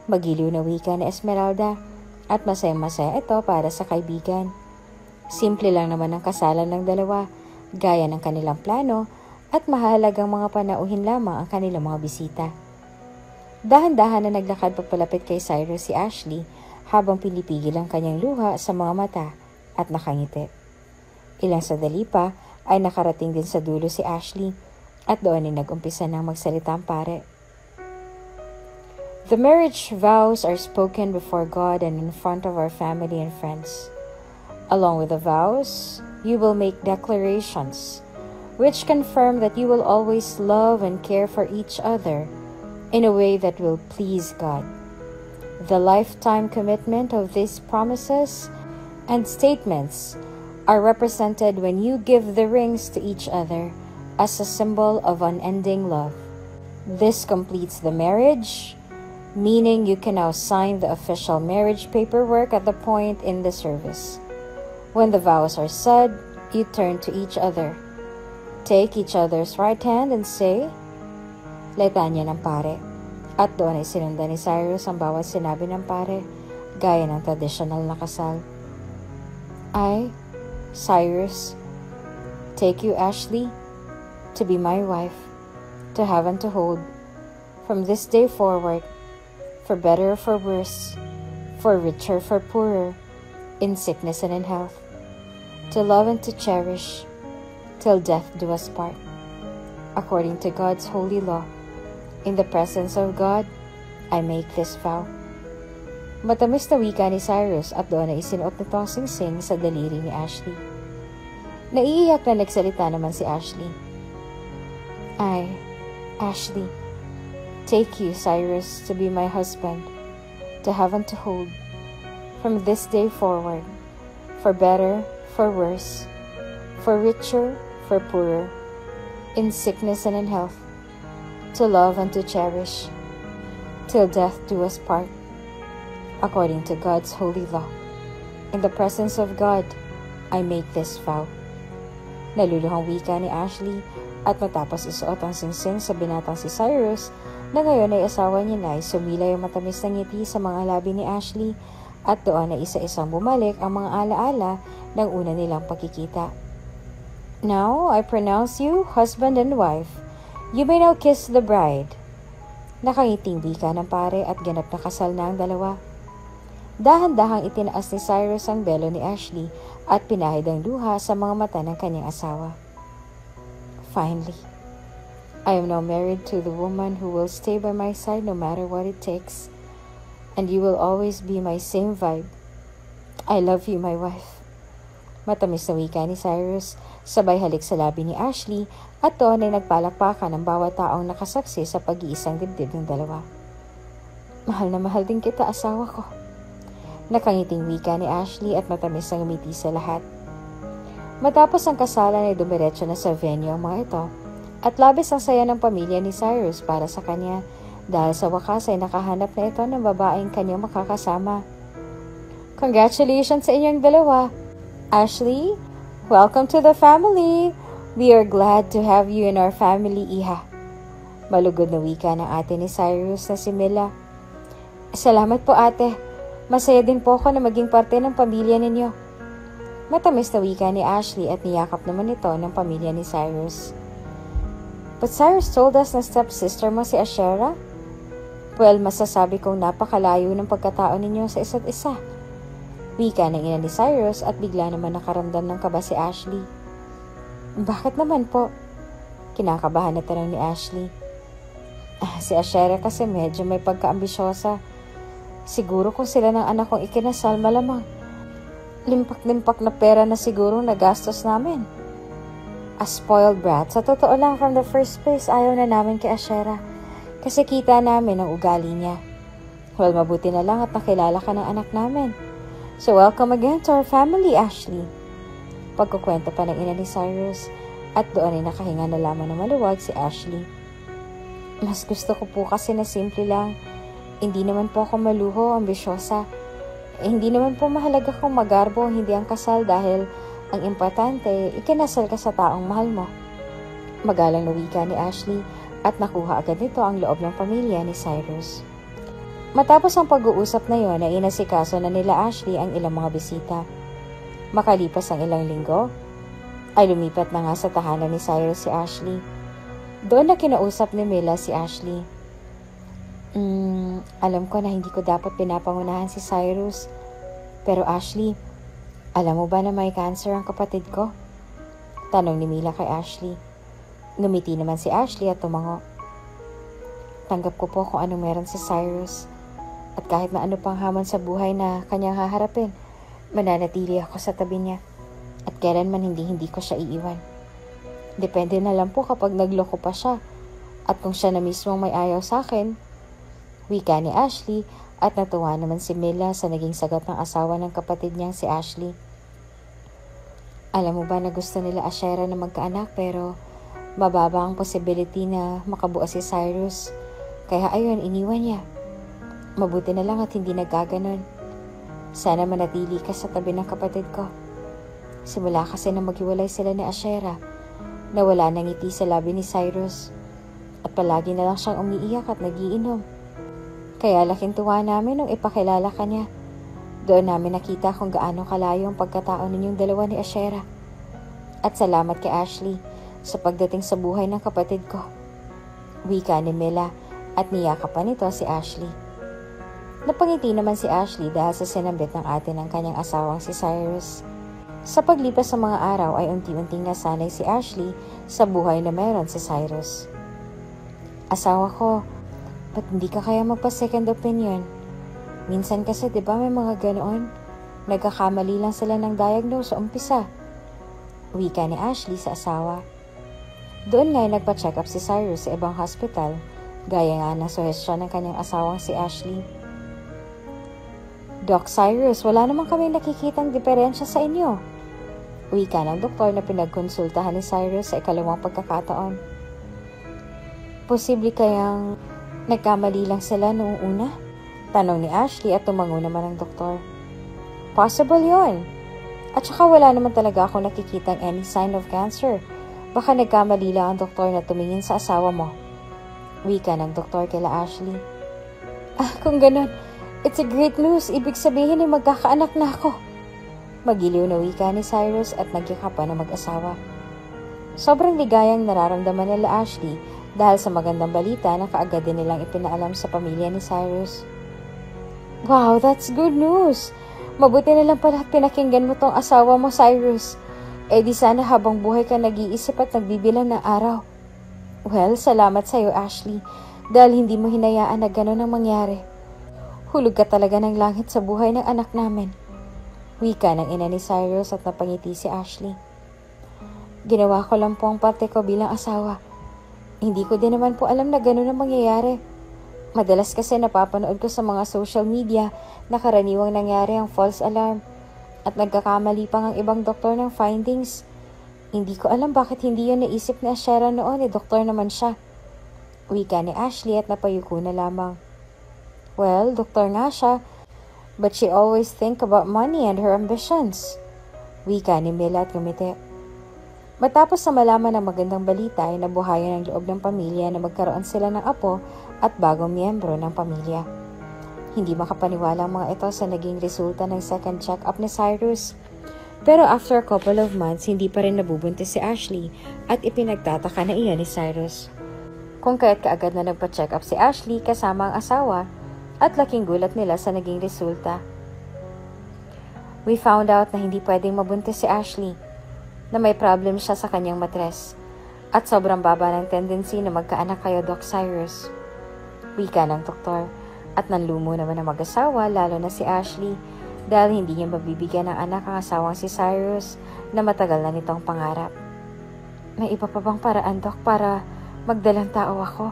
A: Magiliw na wika ni Esmeralda at masaya-masaya ito para sa kaibigan. Simple lang naman ang kasalan ng dalawa, gaya ng kanilang plano at mahalagang mga panauhin lamang ang kanilang mga bisita. Dahan-dahan na naglakad papalapit kay Cyrus si Ashley habang pinipigil ang kanyang luha sa mga mata at nakangiti. Ilang sandali pa ay nakarating din sa dulo si Ashley at doon ay nag-umpisa ng magsalita ang pare. The marriage vows are spoken before God and in front of our family and friends. Along with the vows, you will make declarations which confirm that you will always love and care for each other in a way that will please God. The lifetime commitment of these promises and statements are represented when you give the rings to each other as a symbol of unending love. This completes the marriage, meaning you can now sign the official marriage paperwork at the point in the service. When the vows are said, you turn to each other. Take each other's right hand and say, Letanya ng pare. At doon ay sinundan ni Cyrus ang bawat sinabi ng pare, gaya ng tradisyonal na kasal. I, Cyrus, take you, Ashley, to be my wife, to have and to hold, from this day forward, for better or for worse, for richer, for poorer, in sickness and in health, to love and to cherish, till death do us part, according to God's holy law. In the presence of God, I make this vow. Matamis na wika ni Cyrus at doon ay isinuot nito ang singsing sa daliri ni Ashley. Naiiyak na nagsalita naman si Ashley. I, Ashley, take you, Cyrus, to be my husband, to have and to hold, from this day forward, for better, for worse, for richer, for poorer, in sickness and in health, to love and to cherish, till death do us part, according to God's holy law. In the presence of God, I make this vow. Naluluhang wika ni Ashley at matapos isuot ang singsing sa binatang si Cyrus, na ngayon ay asawa niya na, ay sumilay ang matamis na ngiti sa mga labi ni Ashley at doon ay isa-isang bumalik ang mga alaala ng una nilang pagkikita. Now, I pronounce you husband and wife. You may now kiss the bride. Nakangiting wika ng pare at ganap na kasal na ang dalawa. Dahan-dahang itinaas ni Cyrus ang belo ni Ashley at pinahid ang luha sa mga mata ng kanyang asawa. Finally, I am now married to the woman who will stay by my side no matter what it takes, and you will always be my same vibe. I love you, my wife. Matamis na wika ni Cyrus, sabay halik sa labi ni Ashley at doon ay nagpalakpakan ng bawat taong nakasaksi sa pag-iisang dibdib ng dalawa. Mahal na mahal din kita, asawa ko. Nakangiting wika ni Ashley at matamis ang ngumiti sa lahat. Matapos ang kasalan ay dumiretso na sa venue ang mga ito at labis ang saya ng pamilya ni Cyrus para sa kanya dahil sa wakas ay nakahanap na ito ng babaeng kanyang makakasama. Congratulations sa inyong dalawa! Ashley, welcome to the family! We are glad to have you in our family, iha. Malugod na wika ng ate ni Cyrus na si Mila. Salamat po, ate. Masaya din po ako na maging parte ng pamilya ninyo. Matamis na wika ni Ashley at niyakap naman ito ng pamilya ni Cyrus. But Cyrus told us na stepsister mo si Ashera? Well, masasabi kong napakalayo ng pagkatao ninyo sa isa't isa. Wika ng ina ni Cyrus at bigla naman nakaramdam ng kaba si Ashley. Bakit naman po? Kinakabahan na tanong ni Ashley. Si Ashera kasi medyo may pagkaambisyosa. Siguro kung sila ng anak kong ikinasal, malamang limpak-limpak na pera na siguro nagastos namin. A spoiled brat. Sa totoo lang, from the first place, ayaw na namin kay Ashera. Kasi kita namin ang ugali niya. Well, mabuti na lang at nakilala ka ng anak namin. So, welcome again to our family, Ashley. Pagkukwento pa ng ina ni Cyrus at doon ay nakahinga na lamang na maluwag si Ashley. Mas gusto ko po kasi na simple lang. Hindi naman po ako maluho, ambisyosa. Hindi naman po mahalaga kung magarbo o hindi ang kasal dahil ang importante, ikinasal ka sa taong mahal mo. Magalang na wika ni Ashley at nakuha agad nito ang loob ng pamilya ni Cyrus. Matapos ang pag-uusap na yon ay inasikaso na nila Ashley ang ilang mga bisita. Makalipas ang ilang linggo, ay lumipat na nga sa tahanan ni Cyrus si Ashley. Doon na kinausap ni Mila si Ashley. Alam ko na hindi ko dapat pinapangunahan si Cyrus. Pero Ashley, alam mo ba na may cancer ang kapatid ko? Tanong ni Mila kay Ashley. Ngumiti naman si Ashley at tumango. Tanggap ko po kung anong meron si Cyrus. At kahit na ano pang hamon sa buhay na kanyang haharapin, mananatili ako sa tabi niya. At kailanman hindi ko siya iiwan. Depende na lang po kapag nagloko pa siya. At kung siya na mismo may ayaw sa akin, wika ni Ashley at natuwa naman si Mila sa naging sagot ng asawa ng kapatid niyang si Ashley. Alam mo ba na gusto nila Ashera na magkaanak pero mababa ang possibility na makabuo si Cyrus. Kaya ayun, iniwan niya. Mabuti na lang at hindi nagkaganon. Sana manatili ka sa tabi ng kapatid ko. Simula kasi na maghiwalay sila ni Ashera, nawala ng ngiti sa labi ni Cyrus. At palagi na lang siyang umiiyak at nagiinom. Kaya laking tuwa namin nung ipakilala ka niya. Doon namin nakita kung gaano kalayo ang pagkatao ninyong dalawa ni Ashera. At salamat kay Ashley sa pagdating sa buhay ng kapatid ko. Wika ni Mila at niyakapan nito si Ashley. Napangiti naman si Ashley dahil sa sinambit ng ate ng kanyang asawang si Cyrus. Sa paglipas ng mga araw ay unti-unting nasanay si Ashley sa buhay na meron si Cyrus. Asawa ko, ba't hindi ka kaya magpa-second opinion? Minsan kasi 'di ba may mga ganoon? Nagkakamali lang sila ng diagnose sa umpisa. Wika ni Ashley sa asawa. Doon nga nagpa-check up si Cyrus sa ibang hospital, gaya nga ng suhestyon ng kanyang asawang si Ashley. Doc Cyrus, wala naman kami nakikitang diferensya sa inyo. Wika ng doktor na pinagkonsultahan ni Cyrus sa ikalawang pagkakataon. Posible kayang nagkamali lang sila noong una? Tanong ni Ashley at tumango naman ang doktor. Possible yon. At saka wala naman talaga akong nakikitang any sign of cancer. Baka nagkamali lang ang doktor na tumingin sa asawa mo. Wika ng doktor kila Ashley. Kung ganun, it's a great news. Ibig sabihin ay magkakaanak na ako. Magiliw na wika ni Cyrus at nagyakapan na mag-asawa. Sobrang ligayang nararamdaman nila Ashley dahil sa magandang balita na kaagad din nilang ipinaalam sa pamilya ni Cyrus. Wow, that's good news! Mabuti na lang pala at pinakinggan mo tong asawa mo, Cyrus. Di sana habang buhay ka nag-iisip at nagbibilang ng araw. Well, salamat sa'yo, Ashley, dahil hindi mo hinayaan na gano'n ang mangyari. Hulog ka talaga ng langit sa buhay ng anak namin. Wika ng ina ni Cyrus at napangiti si Ashley. Ginawa ko lang po ang parte ko bilang asawa. Hindi ko din naman po alam na gano'n ang mangyayari. Madalas kasi napapanood ko sa mga social media na karaniwang nangyari ang false alarm at nagkakamali pang ang ibang doktor ng findings. Hindi ko alam bakit hindi yun naisip ni Ashera noon, doktor naman siya. Wika ni Ashley at napayuko na lamang. Well, doktor nga siya, but she always think about money and her ambitions. Wika ni Mila at ngumiti. Matapos na malaman ng magandang balita ay nabuhayan ang loob ng pamilya na magkaroon sila ng apo at bagong miyembro ng pamilya. Hindi makapaniwala ang mga ito sa naging resulta ng second check-up ni Cyrus. Pero after a couple of months, hindi pa rin nabubuntis si Ashley at ipinagtataka na iyon ni Cyrus. Kung kaya't kaagad na nagpa-check up si Ashley kasama ang asawa at laking gulat nila sa naging resulta. We found out na hindi pwedeng mabuntis si Ashley, na may problem siya sa kanyang matres at sobrang baba ng tendency na magkaanak kayo, Doc Cyrus. Wika ng doktor at nanlumo naman ang mag-asawa lalo na si Ashley dahil hindi niya mabibigyan ng anak ang asawang si Cyrus na matagal na nitong pangarap. May iba pa bang paraan, Doc, para magdalang tao ako?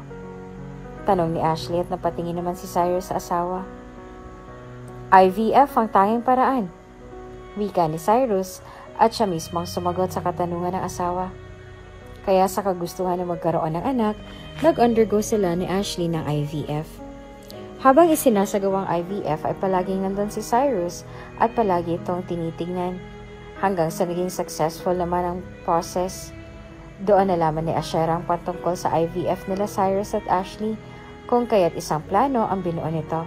A: Tanong ni Ashley at napatingin naman si Cyrus sa asawa. IVF ang tanging paraan. Wika ni Cyrus at siya mismo ang sumagot sa katanungan ng asawa. Kaya sa kagustuhan na magkaroon ng anak, nag-undergo sila ni Ashley ng IVF. Habang isinasagawang IVF ay palaging nandun si Cyrus at palagi itong tinitingnan. Hanggang sa naging successful naman ang process. Doon nalaman ni Ashera ang patungkol sa IVF nila Cyrus at Ashley kung kaya't isang plano ang binuo nito.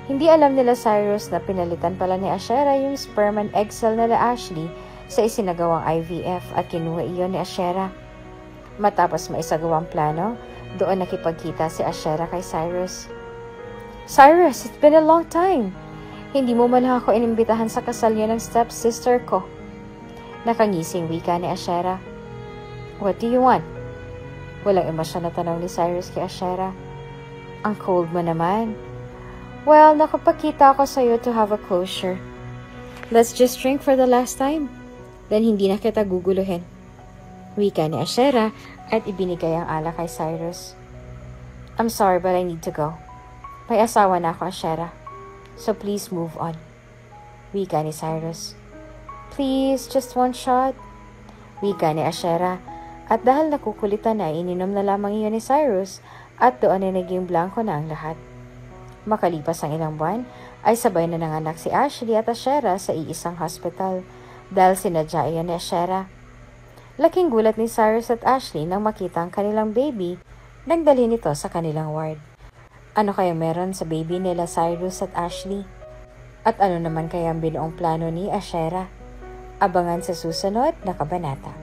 A: Hindi alam nila Cyrus na pinalitan pala ni Ashera yung sperm and egg cell nila Ashley sa isinagawang IVF at kinuha iyon ni Ashera. Matapos maisagawang plano, doon nakipagkita si Ashera kay Cyrus. Cyrus, it's been a long time. Hindi mo man ako inimbitahan sa kasal niyo ng stepsister ko. Nakangising wika ni Ashera. What do you want? Walang emosyon na tanong ni Cyrus kay Ashera. Ang cold mo naman. Well, nakapagkita ako sa iyo to have a closure. Let's just drink for the last time. Then hindi na kita guguluhin. Wika ni Ashera at ibinigay ang alak kay Cyrus. I'm sorry but I need to go. May asawa na ako, Ashera. So please move on. Wika ni Cyrus. Please, just one shot. Wika ni Ashera. At dahil nakukulitan na, ininom na lamang iyon ni Cyrus at doon ay naging blanco na ang lahat. Makalipas ang ilang buwan, ay sabay na nanganak si Ashley at Ashera sa iisang hospital dahil sinadya iyon ni Ashera. Laking gulat ni Cyrus at Ashley nang makita ang kanilang baby nang dalhin ito sa kanilang ward. Ano kaya meron sa baby nila Cyrus at Ashley? At ano naman kaya ang binuong plano ni Ashera? Abangan sa susunod na kabanata.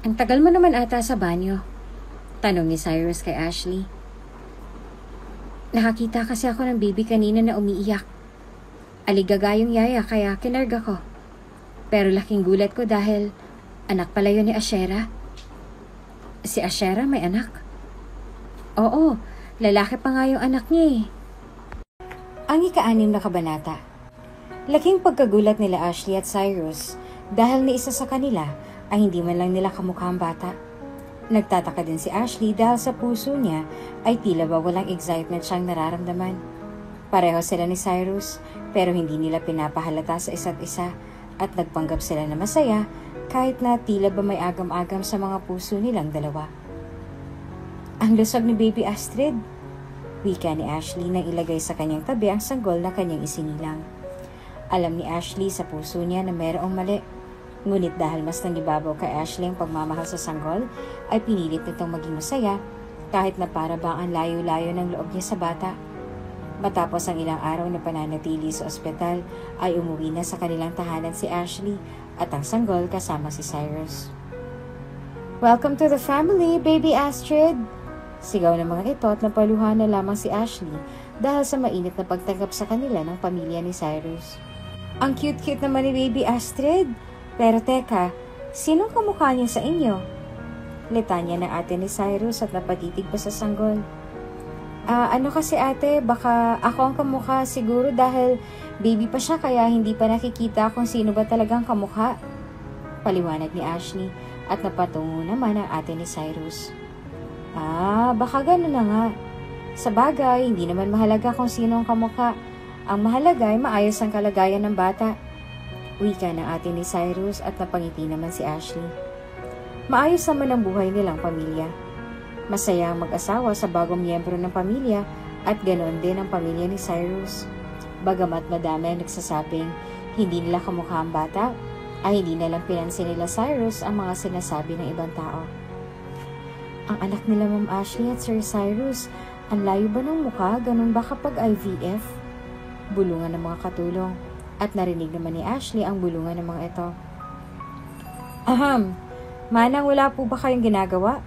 C: Ang tagal mo naman ata sa banyo.
A: Tanong ni Cyrus kay Ashley. Nakakita kasi ako ng baby kanina na umiiyak. Aligagayong yaya kaya kinarga ko. Pero laking gulat ko dahil anak pala yun ni Ashera. Si Ashera may anak? Oo, lalaki pa nga yung anak niya eh. Ang ika-6 na kabanata. Laking pagkagulat nila Ashley at Cyrus dahil ni isa sa kanila ay hindi man lang nila kamukha ang bata. Nagtataka din si Ashley dahil sa puso niya ay tila ba walang excitement siyang nararamdaman. Pareho sila ni Cyrus pero hindi nila pinapahalata sa isa't isa at nagpanggap sila na masaya kahit na tila ba may agam-agam sa mga puso nilang dalawa. Ang lusog ni Baby Astrid, wika ni Ashley nang ilagay sa kanyang tabi ang sanggol na kanyang isinilang. Alam ni Ashley sa puso niya na mayroong mali. Ngunit dahil mas nangibabaw kay Ashley ang pagmamahal sa sanggol, ay pinilit nitong maging masaya kahit na para bang ang layo-layo ng loob niya sa bata. Matapos ang ilang araw na pananatili sa ospital, ay umuwi na sa kanilang tahanan si Ashley at ang sanggol kasama si Cyrus. Welcome to the family, Baby Astrid! Sigaw ng mga ito at napaluhan na lamang si Ashley dahil sa mainit na pagtanggap sa kanila ng pamilya ni Cyrus. Ang cute-cute naman ni Baby Astrid! Pero teka, sinong kamukha niya sa inyo? Litanya ng ate ni Cyrus at napatitig pa sa sanggol. Ano kasi ate, baka ako ang kamukha siguro dahil baby pa siya kaya hindi pa nakikita kung sino ba talagang kamukha. Paliwanag ni Ashley at napatungo naman ang ate ni Cyrus. Baka gano'n na nga. Sa bagay, hindi naman mahalaga kung sino ang kamukha. Ang mahalaga ay maayos ang kalagayan ng bata. Wika ng ate ni Cyrus at napangiti naman si Ashley. Maayos naman ang buhay nilang pamilya. Masaya ang mag-asawa sa bagong miyembro ng pamilya at ganoon din ang pamilya ni Cyrus. Bagamat madami ang nagsasabing hindi nila kamukha ang bata, ay hindi nalang pinansin nila Cyrus ang mga sinasabi ng ibang tao. Ang anak nila Ma'am Ashley at Sir Cyrus, ang layo ba ng mukha? Ganun ba kapag IVF? Bulungan ng mga katulong. At narinig naman ni Ashley ang bulungan ng mga ito. Manang wala po ba kayong ginagawa?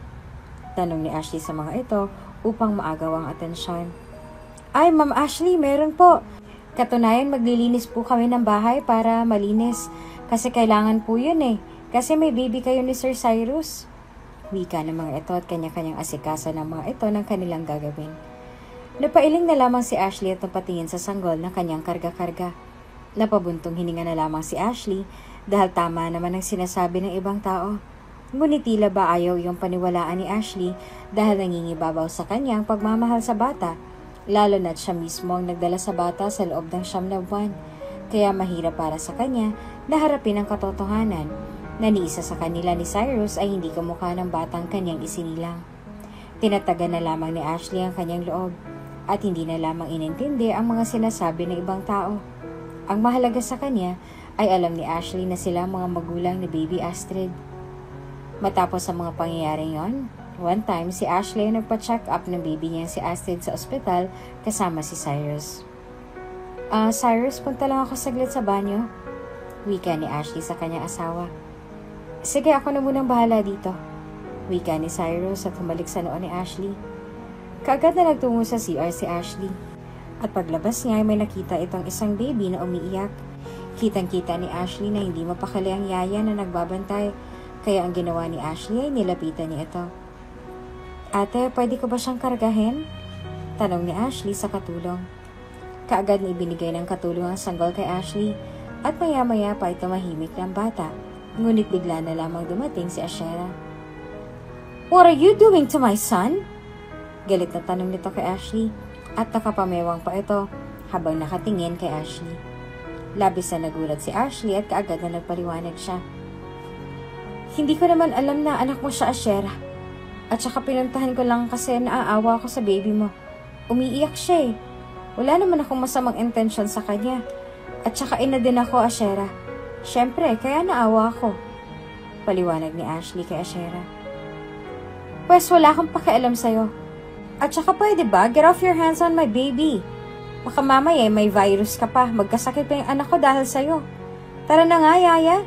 A: Tanong ni Ashley sa mga ito upang maagaw ang atensyon. Ay, Ma'am Ashley, meron po. Katunayan maglilinis po kami ng bahay para malinis. Kasi kailangan po yun eh. Kasi may baby kayo ni Sir Cyrus. Wika ng mga ito at kanya-kanyang asikaso ng mga ito ng kanilang gagawin. Napailing na lamang si Ashley at napatingin sa sanggol ng kanyang karga-karga. Napabuntong hininga na lamang si Ashley dahil tama naman ang sinasabi ng ibang tao. Ngunit tila ba ayaw yung paniwalaan ni Ashley dahil nangingibabaw sa kanya ang pagmamahal sa bata, lalo na't siya mismo ang nagdala sa bata sa loob ng 9 na buwan. Kaya mahirap para sa kanya na harapin ang katotohanan na ni isa sa kanila ni Cyrus ay hindi kamukha ng batang kanyang isinilang. Tinatagan na lamang ni Ashley ang kanyang loob at hindi na lamang inintindi ang mga sinasabi ng ibang tao. Ang mahalaga sa kanya ay alam ni Ashley na sila mga magulang ni Baby Astrid. Matapos ang mga pangyayaring yon, one time si Ashley ay nagpa-check up ng baby niya si Astrid sa ospital kasama si Cyrus. Cyrus, punta lang ako saglit sa banyo. Wika ni Ashley sa kanyang asawa. Sige, ako na munang bahala dito. Wika ni Cyrus at humalik sa noo ni Ashley. Kaagad na nagtungo sa CR si Ashley. At paglabas niya ay may nakita itong isang baby na umiiyak. Kitang-kita ni Ashley na hindi mapakali ang yaya na nagbabantay, kaya ang ginawa ni Ashley ay nilapitan niya ito. Ate, pwede ko ba siyang kargahin? Tanong ni Ashley sa katulong. Kaagad na ibinigay ng katulong ang sanggol kay Ashley at maya-maya pa ito mahimik ng bata. Ngunit bigla na lamang dumating si Ashera. What are you doing to my son? Galit na tanong nito kay Ashley. At nakapamewang pa ito habang nakatingin kay Ashley. Labis na nagulat si Ashley at kaagad na nagpaliwanag siya. Hindi ko naman alam na anak mo siya, Ashera. At saka pinuntahan ko lang kasi naaawa ako sa baby mo. Umiiyak siya eh. Wala naman akong masamang intensyon sa kanya. At saka ina din ako, Ashera. Siyempre, kaya naawa ako. Paliwanag ni Ashley kay Ashera. Pwes wala akong pakialam sa'yo. At saka pwede ba, get off your hands on my baby. Baka mamaya may virus ka pa, magkasakit pa yung anak ko dahil sa'yo. Tara na nga, yaya.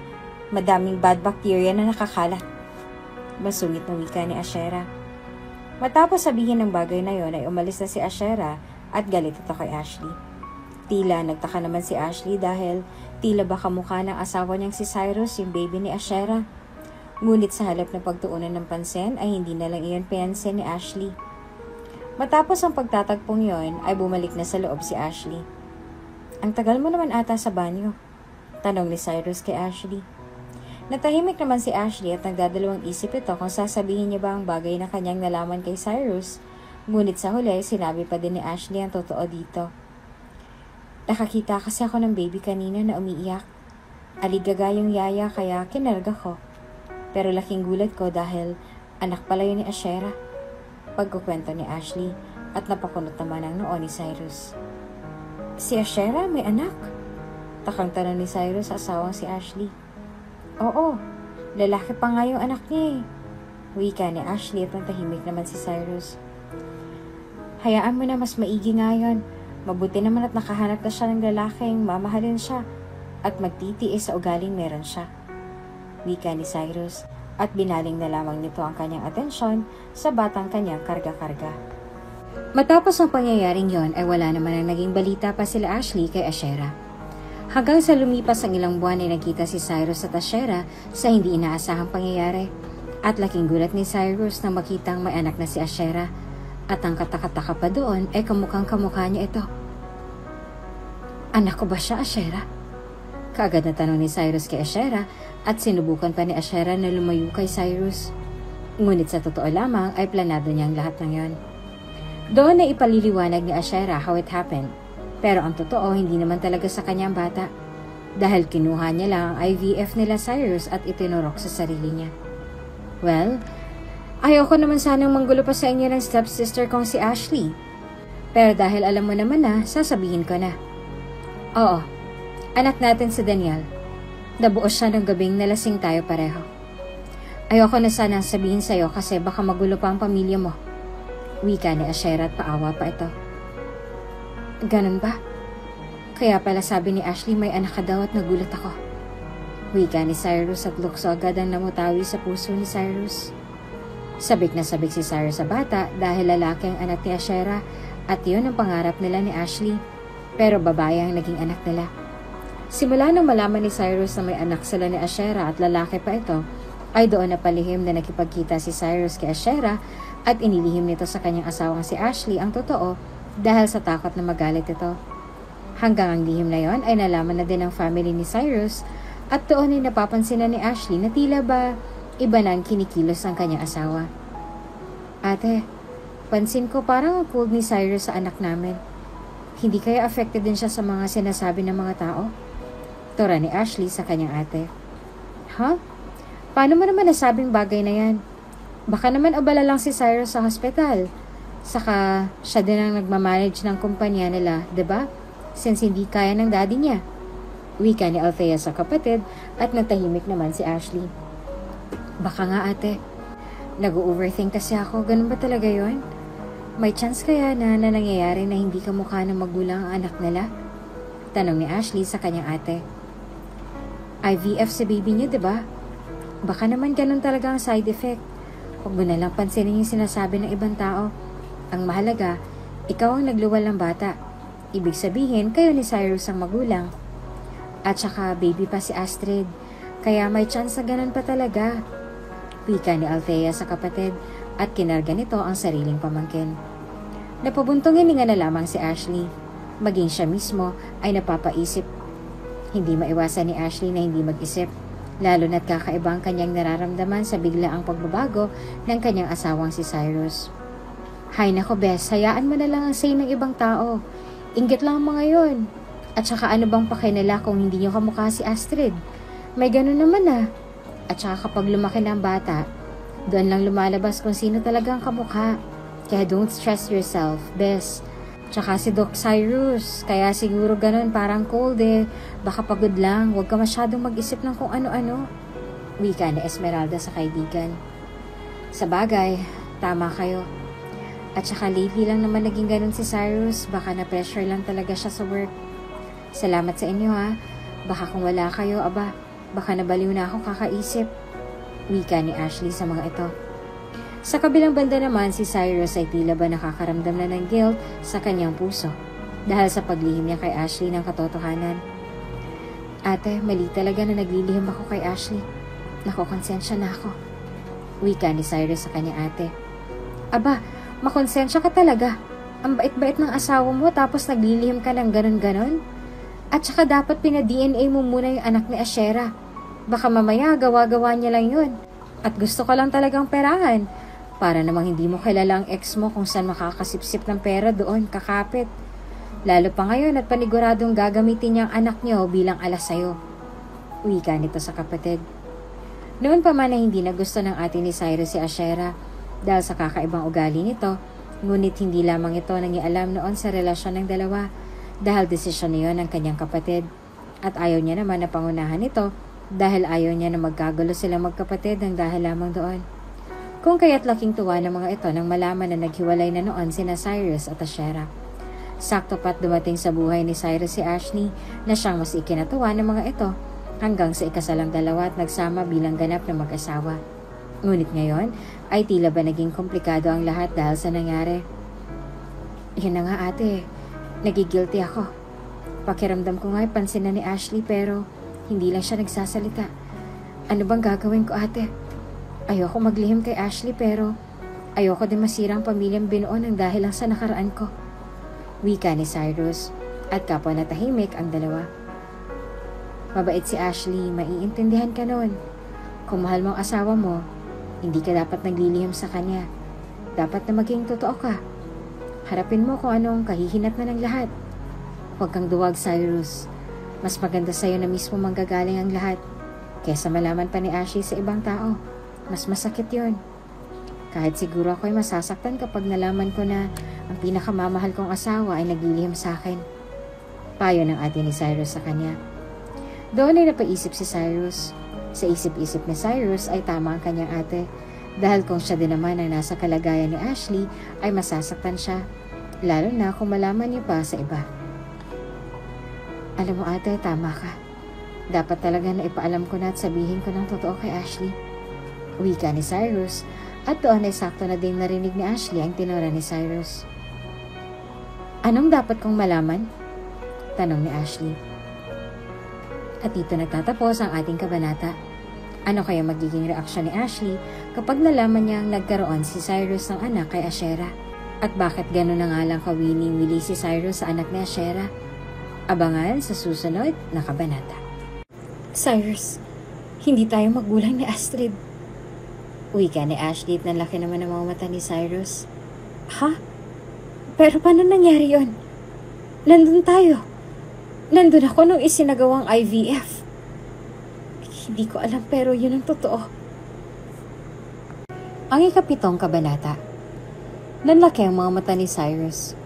A: Madaming bad bacteria na nakakalat. Masungit na wika ni Ashera. Matapos sabihin ng bagay na yon ay umalis na si Ashera at galit ito kay Ashley. Tila nagtaka naman si Ashley dahil tila ba kamukha ng asawa niyang si Cyrus yung baby ni Ashera. Ngunit sa halip na pagtuunan ng pansin ay hindi na lang iyon pinansin ni Ashley. Matapos ang pagtatagpong yon ay bumalik na sa loob si Ashley. "Ang tagal mo naman ata sa banyo," tanong ni Cyrus kay Ashley. Natahimik naman si Ashley at nagdadalawang isip ito kung sasabihin niya ba ang bagay na kanyang nalaman kay Cyrus. Ngunit sa huli, sinabi pa din ni Ashley ang totoo dito. "Nakakita kasi ako ng baby kanina na umiiyak. Aligaga yung yaya kaya kinarga ko. Pero laking gulat ko dahil anak pala yun ni Ashera." Pagkukwento ni Ashley at napakunot naman ang noo ni Cyrus. "Si Ashera may anak?" Takang tanong ni Cyrus sa asawang si Ashley. "Oo, lalaki pa nga yung anak niya eh." Wika ni Ashley at natahimik naman si Cyrus. "Hayaan mo na, mas maigi nga yun. Mabuti naman at nakahanap na siya ng lalaking mamahalin siya at magtitiis sa ugaling meron siya." Wika ni Cyrus at binaling na lamang nito ang kanyang atensyon sa batang kanyang karga-karga. Matapos ang pangyayaring yon ay wala naman ang naging balita pa sila Ashley kay Ashera. Hanggang sa lumipas ang ilang buwan ay nakita si Cyrus at Ashera sa hindi inaasahang pangyayari. At laking gulat ni Cyrus na makitang may anak na si Ashera. At ang katakataka pa doon ay kamukhang kamukha niya ito. "Anak ko ba siya, Ashera?" Kaagad na tanong ni Cyrus kay Ashera at sinubukan pa ni Ashera na lumayo kay Cyrus. Ngunit sa totoo lamang ay planado niyang lahat ng yon. Doon ay ipaliliwanag ni Ashera how it happened. Pero ang totoo, hindi naman talaga sa kanyang bata. Dahil kinuha niya lang ang IVF nila Cyrus at itinurok sa sarili niya. "Well, ayoko naman sanang manggulo pa sa inyo ng stepsister kong si Ashley. Pero dahil alam mo naman na, sasabihin ko na. Oo, anak natin si Daniel. Nabuos siya ng gabing nalasing tayo pareho. Ayoko na sanang sabihin sa'yo kasi baka magulo pa ang pamilya mo." Wika ni Ashera at paawa pa ito. "Ganun ba? Kaya pala sabi ni Ashley may anak ka daw at nagulat ako." Wika ni Cyrus at lukso agad ang namutawi sa puso ni Cyrus. Sabik na sabik si Cyrus sa bata dahil lalaki ang anak ni Ashera at yun ang pangarap nila ni Ashley. Pero babae ang naging anak nila. Simula nang malaman ni Cyrus na may anak sila ni Ashera at lalaki pa ito, ay doon na palihim na nakipagkita si Cyrus kay Ashera at inilihim nito sa kanyang asawang si Ashley ang totoo dahil sa takot na magalit ito. Hanggang ang lihim na yon ay nalaman na din ng family ni Cyrus at doon ay napapansin na ni Ashley na tila ba iba na ang kinikilos ang kanyang asawa. "Ate, pansin ko parang ang cold ni Cyrus sa anak namin. Hindi kaya affected din siya sa mga sinasabi ng mga tao?" Tora ni Ashley sa kanyang ate. "Ha? Paano mo naman nasabing bagay na yan? Baka naman abala lang si Cyrus sa hospital. Saka siya din ang nagmamanage ng kumpanya nila, diba? Since hindi kaya ng daddy niya." Wika ni Althea sa kapatid at natahimik naman si Ashley. "Baka nga ate. Nag-overthink kasi ako. Ganun ba talaga yon? May chance kaya na nangyayari na hindi kamukha ng magulang ang anak nila?" Tanong ni Ashley sa kanyang ate. "IVF si baby niyo, diba? Baka naman ganun talaga ang side effect. Huwag mo na lang pansinin yung sinasabi ng ibang tao. Ang mahalaga, ikaw ang nagluwal ng bata. Ibig sabihin, kayo ni Cyrus ang magulang. At saka baby pa si Astrid, kaya may chance na ganun pa talaga." Wika ni Althea sa kapatid at kinarga nito ang sariling pamangkin. Napabuntong hininga na lamang si Ashley. Maging siya mismo ay napapaisip. Hindi maiwasan ni Ashley na hindi mag-isip, lalo na't kakaiba ang kanyang nararamdaman sa biglaang pagbabago ng kanyang asawang si Cyrus. "Hay nako Bes, hayaan mo na lang ang say ng ibang tao. Inggit lang ang mga yon. At saka ano bang pakinala kung hindi niyo kamukha si Astrid? May ganun naman ah. At saka kapag lumaki na ang bata, doon lang lumalabas kung sino talagang kamukha. Kaya don't stress yourself, Bes. Tsaka si Doc Cyrus, kaya siguro ganun parang cold eh. Baka pagod lang, huwag ka masyadong mag-isip ng kung ano-ano." Wika ni Esmeralda sa kaibigan. "Sa bagay, tama kayo. At saka lately lang naman naging ganun si Cyrus, baka na-pressure lang talaga siya sa work. Salamat sa inyo ha. Baka kung wala kayo, baka nabaliw na ako kakaisip." Wika ni Ashley sa mga ito. Sa kabilang banda naman, si Cyrus ay tila ba nakakaramdam na ng guilt sa kanyang puso dahil sa paglihim niya kay Ashley ng katotohanan. Ate, mali talaga na naglilihim ako kay Ashley. Nakokonsensya na ako. Wika ni Cyrus sa kanya ate. Aba, makonsensya ka talaga. Ang bait-bait ng asawa mo tapos naglilihim ka ng ganon-ganon. At saka dapat pina-DNA mo muna yung anak ni Ashera. Baka mamaya gawa-gawa niya lang yun. At gusto ko lang talagang perahan. Para namang hindi mo kilala ang ex mo kung saan makakasipsip ng pera doon, kakapit. Lalo pa ngayon at paniguradong gagamitin niya ang anak niyo bilang alas sayo. Wika nito sa kapatid. Noon pa man na hindi na gusto ng ate ni Cyrus si Ashera dahil sa kakaibang ugali nito, ngunit hindi lamang ito nangialam noon sa relasyon ng dalawa dahil desisyon niyon ng kanyang kapatid. At ayaw niya naman na pangunahan ito dahil ayaw niya na magkagulo silang magkapatid ng dahil lamang doon. Kung kaya't laking tuwa ng mga ito nang malaman na naghiwalay na noon sina Cyrus at Ashera. Sakto pa't dumating sa buhay ni Cyrus si Ashley na siyang mas ikinatuwa ng mga ito hanggang sa ikasalang dalawa at nagsama bilang ganap na mag-asawa. Ngunit ngayon ay tila ba naging komplikado ang lahat dahil sa nangyari. Yan na nga ate, nagigilty ako. Pakiramdam ko nga'y pansin na ni Ashley pero hindi lang siya nagsasalita. Ano bang gagawin ko ate? Ayoko maglihim kay Ashley pero ayoko din masirang pamilyang binuo ng dahil lang sa nakaraan ko. Wika ni Cyrus at kapwa na tahimik ang dalawa. Mabait si Ashley, maiintindihan ka noon. Kung mahal mo ang asawa mo, hindi ka dapat naglilihim sa kanya. Dapat na maging totoo ka. Harapin mo kung anong kahihinat na ng lahat. Huwag kang duwag, Cyrus. Mas maganda sa'yo na mismo manggagaling ang lahat kaysa malaman pa ni Ashley sa ibang tao. Mas masakit yon. Kahit siguro ako'y masasaktan kapag nalaman ko na ang pinakamamahal kong asawa ay naglilihim sa akin. Payo ng ate ni Cyrus sa kanya. Doon ay napaisip si Cyrus. Sa isip-isip ni Cyrus ay tama ang kanyang ate dahil kung siya din naman ang nasa kalagayan ni Ashley ay masasaktan siya, lalo na kung malaman niya pa sa iba. Alam mo ate, tama ka. Dapat talaga na ipaalam ko na at sabihin ko ng totoo kay Ashley. Wika ni Cyrus at doon ay sakto na din narinig ni Ashley ang tinura ni Cyrus. Anong dapat kong malaman? Tanong ni Ashley. At dito nagtatapos ang ating kabanata. Ano kaya magiging reaksyon ni Ashley kapag nalaman niyang nagkaroon si Cyrus ng anak kay Ashera? At bakit gano'n na nga lang kawili-wili si Cyrus sa anak ni Ashera? Abangan sa susunod na kabanata. Cyrus, hindi tayo magulang ni Astrid. Wika ni Ashley at nanlaki naman ang mga mata ni Cyrus. Ha? Pero paano nangyari yon? Nandun tayo. Nandun ako nung isinagawang IVF. Hindi ko alam pero yun ang totoo. Ang ikapitong kabanata. Nanlaki ang mga mata ni Cyrus.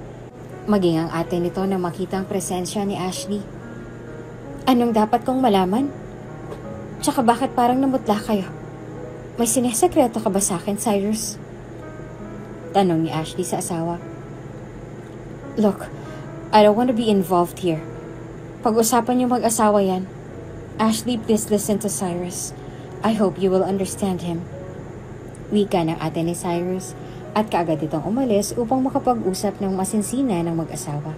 A: Maging ang ate nito na makita ang presensya ni Ashley. Anong dapat kong malaman? Tsaka bakit parang namutla kayo? May sinesekreto ka ba sa akin, Cyrus? Tanong ni Ashley sa asawa. Look, I don't want to be involved here. Pag-usapan niyo mag-asawa yan. Ashley, please listen to Cyrus. I hope you will understand him. Wika ng ate ni Cyrus at kaagad itong umalis upang makapag-usap ng masinsina ng mag-asawa.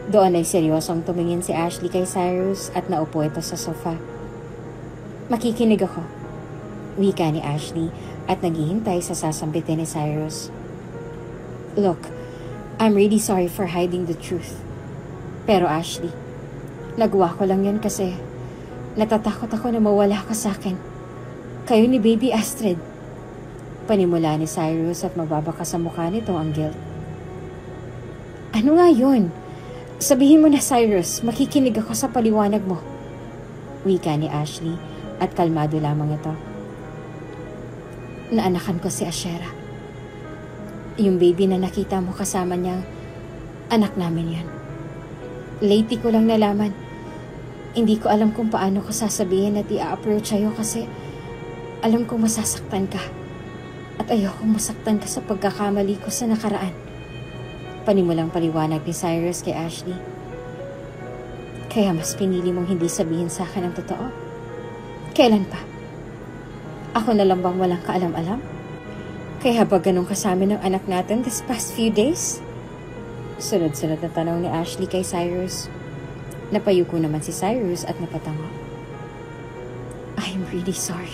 A: Doon ay seryosong tumingin si Ashley kay Cyrus at naupo ito sa sofa. Makikinig ako. Wika ni Ashley at naghihintay sa sasambitin ni Cyrus. Look, I'm really sorry for hiding the truth. Pero Ashley, nagawa ko lang yan kasi natatakot ako na mawala ka sa akin. Kayo ni Baby Astrid. Panimula ni Cyrus at mababaka sa mukha nito ang guilt. Ano nga yun? Sabihin mo na Cyrus, makikinig ako sa paliwanag mo. Wika ni Ashley at kalmado lamang ito. Naanakan ko si Ashera. Yung baby na nakita mo kasama niyang anak namin yan. Lately ko lang nalaman. Hindi ko alam kung paano ko sasabihin at i-approach sa'yo kasi alam kong masasaktan ka. At ayokong masaktan ka sa pagkakamali ko sa nakaraan. Panimulang paliwanag ni Cyrus kay Ashley. Kaya mas pinili mong hindi sabihin sa akin ang totoo? Kailan pa? Ako na lang bang walang kaalam-alam? Kaya ba ganun kasama ng anak natin this past few days? Sunod-sunod na tanong ni Ashley kay Cyrus. Napayuko naman si Cyrus at napatango. I'm really sorry.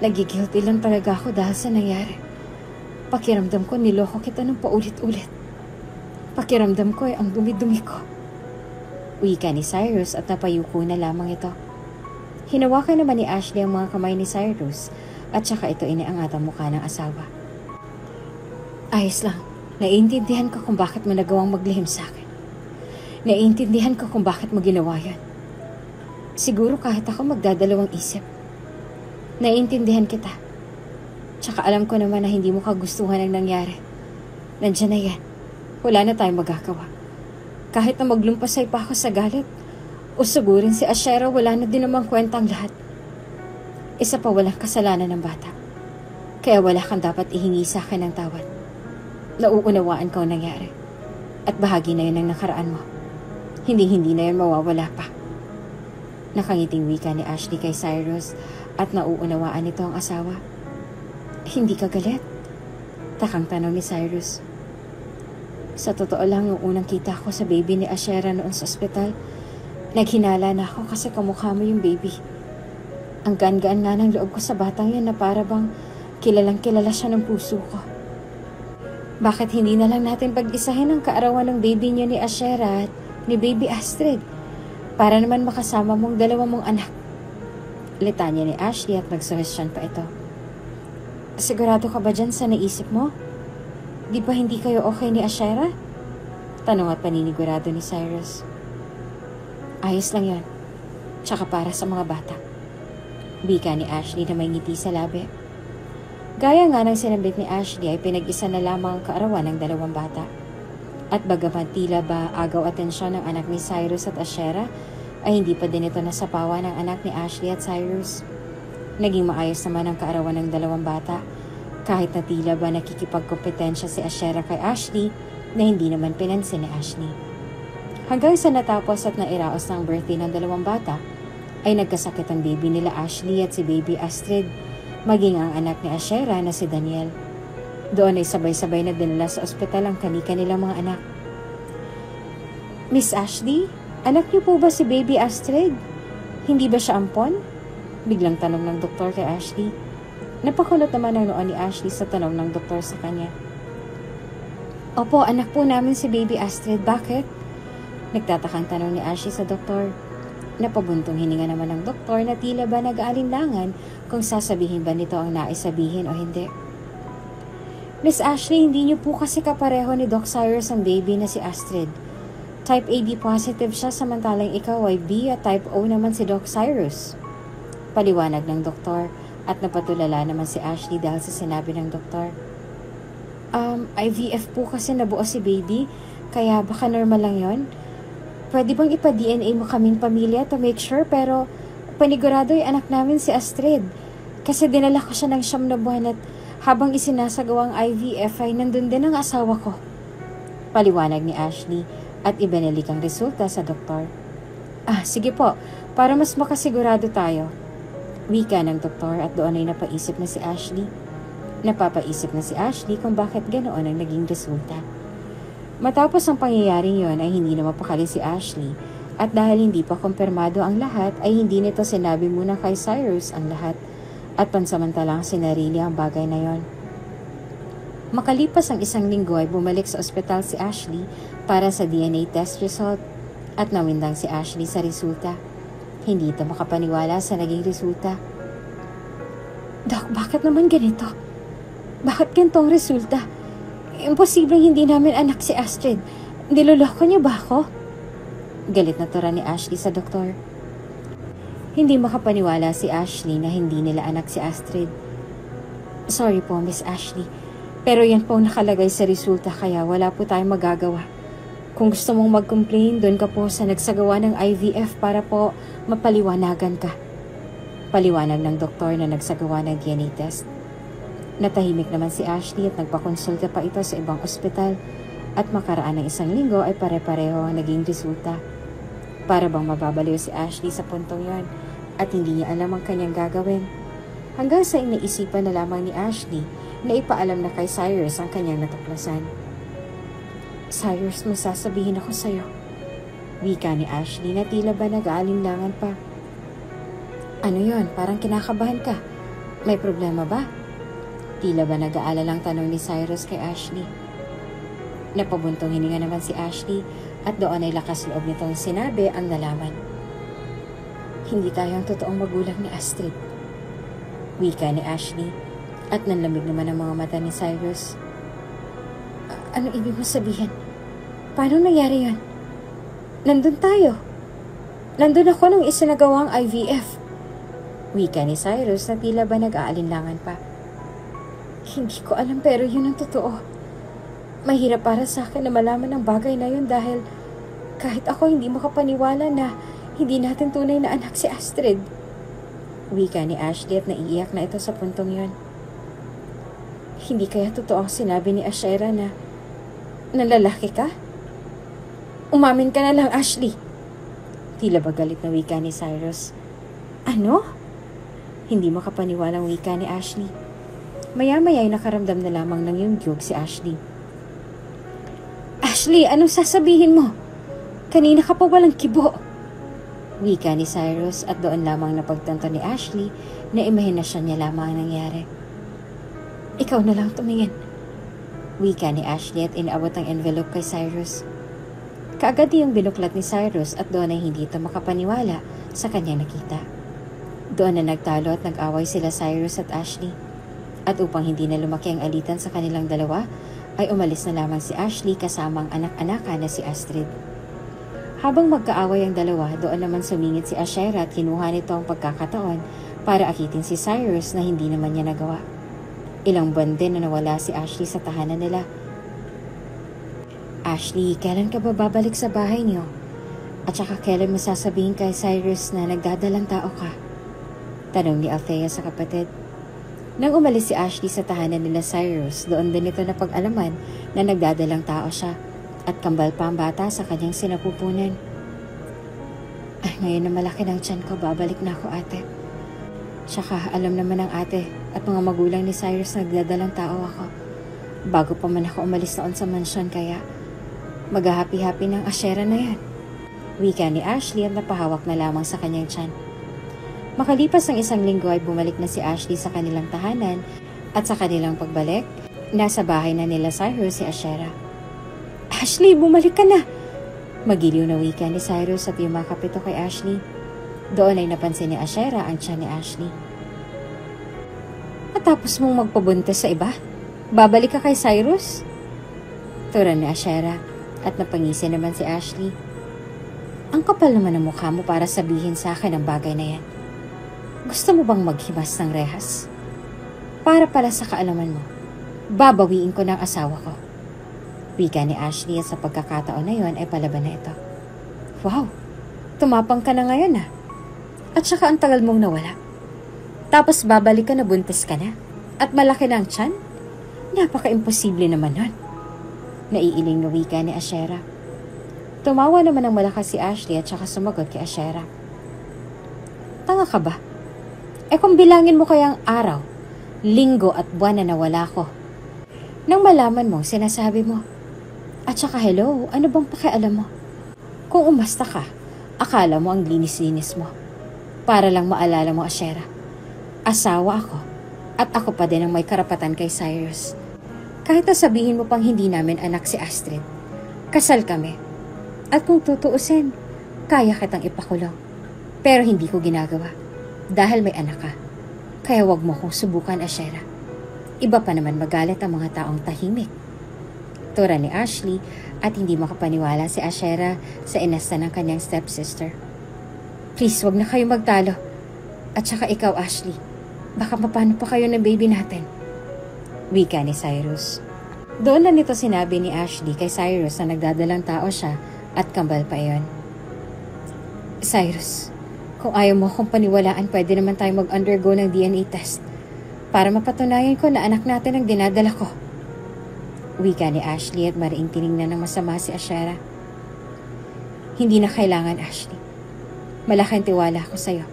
A: Nagigilty lang talaga ako dahil sa nangyari. Pakiramdam ko niloko kita ng paulit-ulit. Pakiramdam ko ay ang dumi-dumi ko. Wika ni Cyrus at napayuko na lamang ito. Hinawakan naman ni Ashley ang mga kamay ni Cyrus at saka ito iniangat ang mukha ng asawa. Ayos lang. Naiintindihan ko kung bakit mo nagawang maglihim sa akin. Naiintindihan ko kung bakit mo ginawa yan. Siguro kahit ako magdadalawang isip. Naiintindihan kita. Tsaka alam ko naman na hindi mo kagustuhan ang nangyari. Nandiyan na yan. Wala na tayong magagawa. Kahit na maglumpasay pa ako sa galit, o sugurin si Ashera, wala na din namang kwenta ang lahat. Isa pa, walang kasalanan ng bata. Kaya wala kang dapat ihingi sa akin ng tawad. Nauunawaan ko ang nangyari. At bahagi na yun ng nakaraan mo. Hindi na yun mawawala pa. Nakangiting wika ni Ashley kay Cyrus at nauunawaan nito ang asawa. Hindi ka galit? Takang tanong ni Cyrus. Sa totoo lang, nung unang kita ko sa baby ni Ashera noon sa ospital, naghinala na ako kasi kamukha mo yung baby. Ang gaan-gaan nga ng loob ko sa batang yan na para bang kilalang kilala siya ng puso ko. Bakit hindi na lang natin pag-isahin ang kaarawan ng baby niyo ni Ashera at ni baby Astrid para naman makasama mong dalawa mong anak? Litanya ni Ashley at nagsuhestyon pa ito. Sigurado ka ba dyan sa naisip mo? Di ba hindi kayo okay ni Ashera? Tanong at paninigurado ni Cyrus. Ayos lang yan. Tsaka para sa mga bata. Bika ni Ashley na may ngiti sa labi. Gaya nga ng sinabit ni Ashley ay pinag-isa na lamang ang kaarawan ng dalawang bata. At bagaman tila ba agaw atensyon ng anak ni Cyrus at Ashera, ay hindi pa din ito nasapawa ng anak ni Ashley at Cyrus. Naging maayos naman ang kaarawan ng dalawang bata, kahit na tila ba nakikipagkompetensya si Ashera kay Ashley na hindi naman pinansin ni Ashley. Hanggang sa natapos at nairaos ng birthday ng dalawang bata, ay nagkasakit ang baby nila Ashley at si baby Astrid, maging ang anak ni Ashera na si Daniel. Doon ay sabay-sabay na dinala sa ospital ang kanilang mga anak. Miss Ashley, anak niyo po ba si baby Astrid? Hindi ba siya ampon? Biglang tanong ng doktor kay Ashley. Napakulot naman ang noon ni Ashley sa tanong ng doktor sa kanya. Opo, anak po namin si baby Astrid. Bakit? Nagtatakang tanong ni Ashley sa doktor. Napabuntong hininga naman ng doktor na tila ba nag-aalinlangan kung sasabihin ba nito ang naisabihin o hindi. Miss Ashley, hindi niyo po kasi kapareho ni Doc Cyrus ang baby na si Astrid. Type AB positive siya samantalang ikaw ay B at type O naman si Doc Cyrus. Paliwanag ng doktor at napatulala naman si Ashley dahil sa sinabi ng doktor. IVF po kasi nabuo si baby, kaya baka normal lang yon. Pwede bang ipa-DNA mo kaming pamilya to make sure, pero panigurado yung anak namin si Astrid. Kasi dinala ko siya ng 9 na buwan at habang isinasagawa ang IVF ay nandun din ang asawa ko. Paliwanag ni Ashley at ibinalik ang resulta sa doktor. Sige po, para mas makasigurado tayo. Wika ng doktor at doon ay napaisip na si Ashley. Napapaisip na si Ashley kung bakit ganoon ang naging resulta. Matapos ang pangyayaring yon ay hindi na mapakali si Ashley at dahil hindi pa kumpirmado ang lahat ay hindi nito sinabi muna kay Cyrus ang lahat at pansamantalang sinarili ang bagay na yon. Makalipas ang 1 linggo ay bumalik sa ospital si Ashley para sa DNA test result at nawindang si Ashley sa resulta. Hindi ito makapaniwala sa naging resulta. Doc, bakit naman ganito? Bakit ganitong resulta? Imposibleng hindi namin anak si Astrid. Niloloko niya ba ako? Galit na tura ni Ashley sa doktor. Hindi makapaniwala si Ashley na hindi nila anak si Astrid. Sorry po, Miss Ashley. Pero yan po nakalagay sa resulta kaya wala po tayong magagawa. Kung gusto mong mag-complain, doon ka po sa nagsagawa ng IVF para po mapaliwanagan ka. Paliwanag ng doktor na nagsagawa ng DNA test. Natahimik naman si Ashley at nagpakonsulta pa ito sa ibang ospital at makaraan ng 1 linggo ay pare-pareho ang naging resulta. Para bang mababaliw si Ashley sa puntong yon at hindi niya alam ang kanyang gagawin. hanggang sa iniisipan na lamang ni Ashley na ipaalam na kay Cyrus ang kanyang natuklasan. Cyrus, may sasabihin ako sa'yo. Wika ni Ashley na tila ba nag-aalinlangan pa. Ano yon? Parang kinakabahan ka. May problema ba? Tila ba nag-aalalang tanong ni Cyrus kay Ashley. Napabuntong hininga naman si Ashley at doon ay lakas loob nitong sinabi ang nalaman. Hindi tayo ang totoong magulang ni Astrid. Wika ni Ashley at nanlamig naman ang mga mata ni Cyrus. Ano ibig mo sabihin? Paano nangyari yan? Nandun tayo. Nandun ako nung isinagawang IVF. Wika ni Cyrus na tila ba nag-aalinlangan pa. Hindi ko alam pero yun ang totoo. Mahirap para sa akin na malaman ang bagay na yun dahil kahit ako hindi makapaniwala na hindi natin tunay na anak si Astrid. Wika ni Ashley at naiiyak na ito sa puntong yun. Hindi kaya totoo ang sinabi ni Ashera na lalaki ka? Umamin ka na lang, Ashley. Tila ba galit na wika ni Cyrus. Ano? Hindi makapaniwalang wika ni Ashley. Maya-maya ay nakaramdam na lamang ng yungyog si Ashley. Ashley, anong sasabihin mo? Kanina ka pa walang kibo. Wika ni Cyrus at doon lamang napagtanto ni Ashley na imahinasyon niya lamang ang nangyari. Ikaw na lang tumingin. Wika ni Ashley at inaabot ang envelope kay Cyrus. Kaagad yung binuklat ni Cyrus at doon ay hindi ito makapaniwala sa kanyang nakita. Doon na nagtalo at nag-away sila Cyrus at Ashley. At upang hindi na lumaki ang alitan sa kanilang dalawa, ay umalis na lamang si Ashley kasama ang anak-anaka na si Astrid. Habang magkaaway ang dalawa, doon naman sumingit si Ashera at kinuha nito ang pagkakataon para akitin si Cyrus na hindi naman niya nagawa. Ilang buwan din na nawala si Ashley sa tahanan nila. Ashley, kailan ka ba babalik sa bahay niyo? At saka kailan mo sasabihin kay Cyrus na nagdadalang tao ka? Tanong ni Althea sa kapatid. Nang umalis si Ashley sa tahanan nila Cyrus, doon din ito napag-alaman na nagdadalang tao siya at kambal pa ang bata sa kanyang sinapupunan. Ay, ngayon na malaki ng tiyan ko, babalik na ako ate. Tsaka alam naman ng ate at mga magulang ni Cyrus na nagdadalang tao ako. Bago pa man ako umalis noon sa mansyon kaya mag-happy-happy ng Ashera na yan. Wika ni Ashley at napahawak na lamang sa kanyang tiyan. Makalipas ng isang linggo ay bumalik na si Ashley sa kanilang tahanan at sa kanilang pagbalik, nasa bahay na nila Cyrus si Ashera. Ashley, bumalik ka na! Magiliw na wika ni Cyrus at yumakap ito kay Ashley. Doon ay napansin ni Ashera ang tiyan ni Ashley. Matapos mong magpabuntis sa iba, babalik ka kay Cyrus? Turan ni Ashera at napangisi naman si Ashley. Ang kapal naman ng mukha mo para sabihin sa akin ang bagay na yan. Gusto mo bang maghimas ng rehas? Para pala sa kaalaman mo, babawiin ko ng asawa ko. Wika ni Ashley at sa pagkakataon na yon ay palaban na ito. Wow, tumapang ka na ngayon ah. At saka ang tagal mong nawala. Tapos babalik ka na buntis ka na at malaki na ang tiyan? Napaka-imposible naman nun. Naiiling na wika ni Ashera. Tumawa naman ng malakas si Ashley at saka sumagot kay Ashera. Tanga ka ba? Kung bilangin mo kayang araw, linggo at buwan na nawala ko. Nang malaman mo, sinasabi mo. At saka hello, ano bang pakialam mo? Kung umasta ka, akala mo ang linis-linis mo. Para lang maalala mo, Ashera. Asawa ako at ako pa din ang may karapatan kay Cyrus. Kahit sabihin mo pang hindi namin anak si Astrid, kasal kami. At kung tutuusin, kaya kitang ipakulong. Pero hindi ko ginagawa. Dahil may anak ka. Kaya wag mo kong subukan, Ashera. Iba pa naman magalit ang mga taong tahimik. Tura ni Ashley at hindi makapaniwala si Ashera sa inasta ng kanyang stepsister. Please, wag na kayo magtalo. At saka ikaw, Ashley. Baka mapano pa kayo ng baby natin. Wika ni Cyrus. Doon na nito sinabi ni Ashley kay Cyrus na nagdadalang tao siya at kambal pa iyon. Cyrus, kung ayaw mo akong paniwalaan, pwede naman tayo mag-undergo ng DNA test para mapatunayan ko na anak natin ang dinadala ko. Wika ni Ashley at mariing tiningnan ng masama si Ashera. Hindi na kailangan, Ashley. Malaking tiwala ako sa'yo.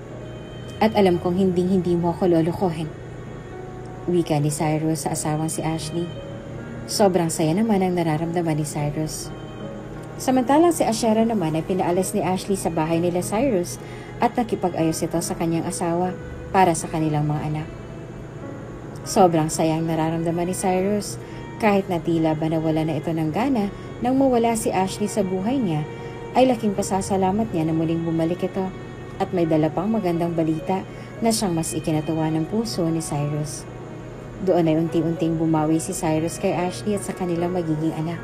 A: At alam kong hindi mo ako lolokohin. Wika ni Cyrus sa asawang si Ashley. Sobrang saya naman ang nararamdaman ni Cyrus. Samantalang si Ashera naman ay pinaalis ni Ashley sa bahay nila Cyrus at nakipag-ayos ito sa kanyang asawa para sa kanilang mga anak. Sobrang sayang nararamdaman ni Cyrus kahit na tila ba nawala na ito ng gana nang mawala si Ashley sa buhay niya, ay laking pasasalamat niya na muling bumalik ito at may dala pang magandang balita na siyang mas ikinatuwa ng puso ni Cyrus. Doon ay unti-unting bumawi si Cyrus kay Ashley at sa kanilang magiging anak.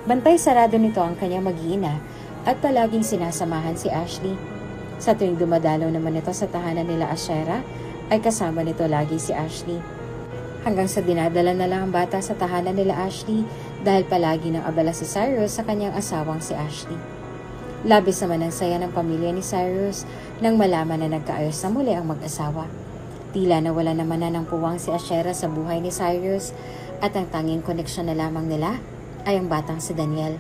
A: Bantay sarado nito ang kanyang mag-iina at palaging sinasamahan si Ashley. Sa tuwing dumadalaw naman ito sa tahanan nila Ashera, ay kasama nito lagi si Ashley. Hanggang sa dinadala na lang ang bata sa tahanan nila Ashley dahil palagi nang abala si Cyrus sa kanyang asawang si Ashley. Labis naman ang saya ng pamilya ni Cyrus nang malaman na nagkaayos na muli ang mag-asawa. Tila nawala naman na ng puwang si Ashera sa buhay ni Cyrus at ang tanging koneksyon na lamang nila ay ang batang si Daniel.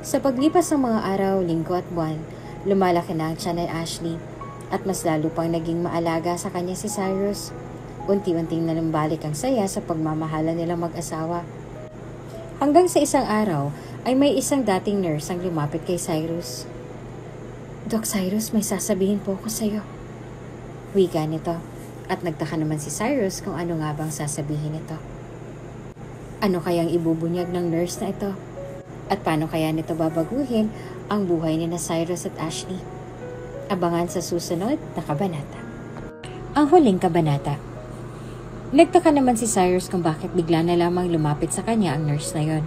A: Sa paglipas ng mga araw, linggo at buwan, lumalaki na ang tiyan ni Ashley at mas lalo pang naging maalaga sa kanya si Cyrus. Unti-unting nalumbalik ang saya sa pagmamahala nilang mag-asawa. Hanggang sa isang araw ay may isang dating nurse ang lumapit kay Cyrus. "Doc Cyrus, may sasabihin po ako sa iyo." Wika nito at nagtaka naman si Cyrus kung ano nga bang sasabihin nito. Ano kayang ibubunyag ng nurse na ito? At paano kaya nito babaguhin ang buhay ni na Cyrus at Ashley? Abangan sa susunod na kabanata. Ang huling kabanata. Nagtaka naman si Cyrus kung bakit bigla na lamang lumapit sa kanya ang nurse na yon.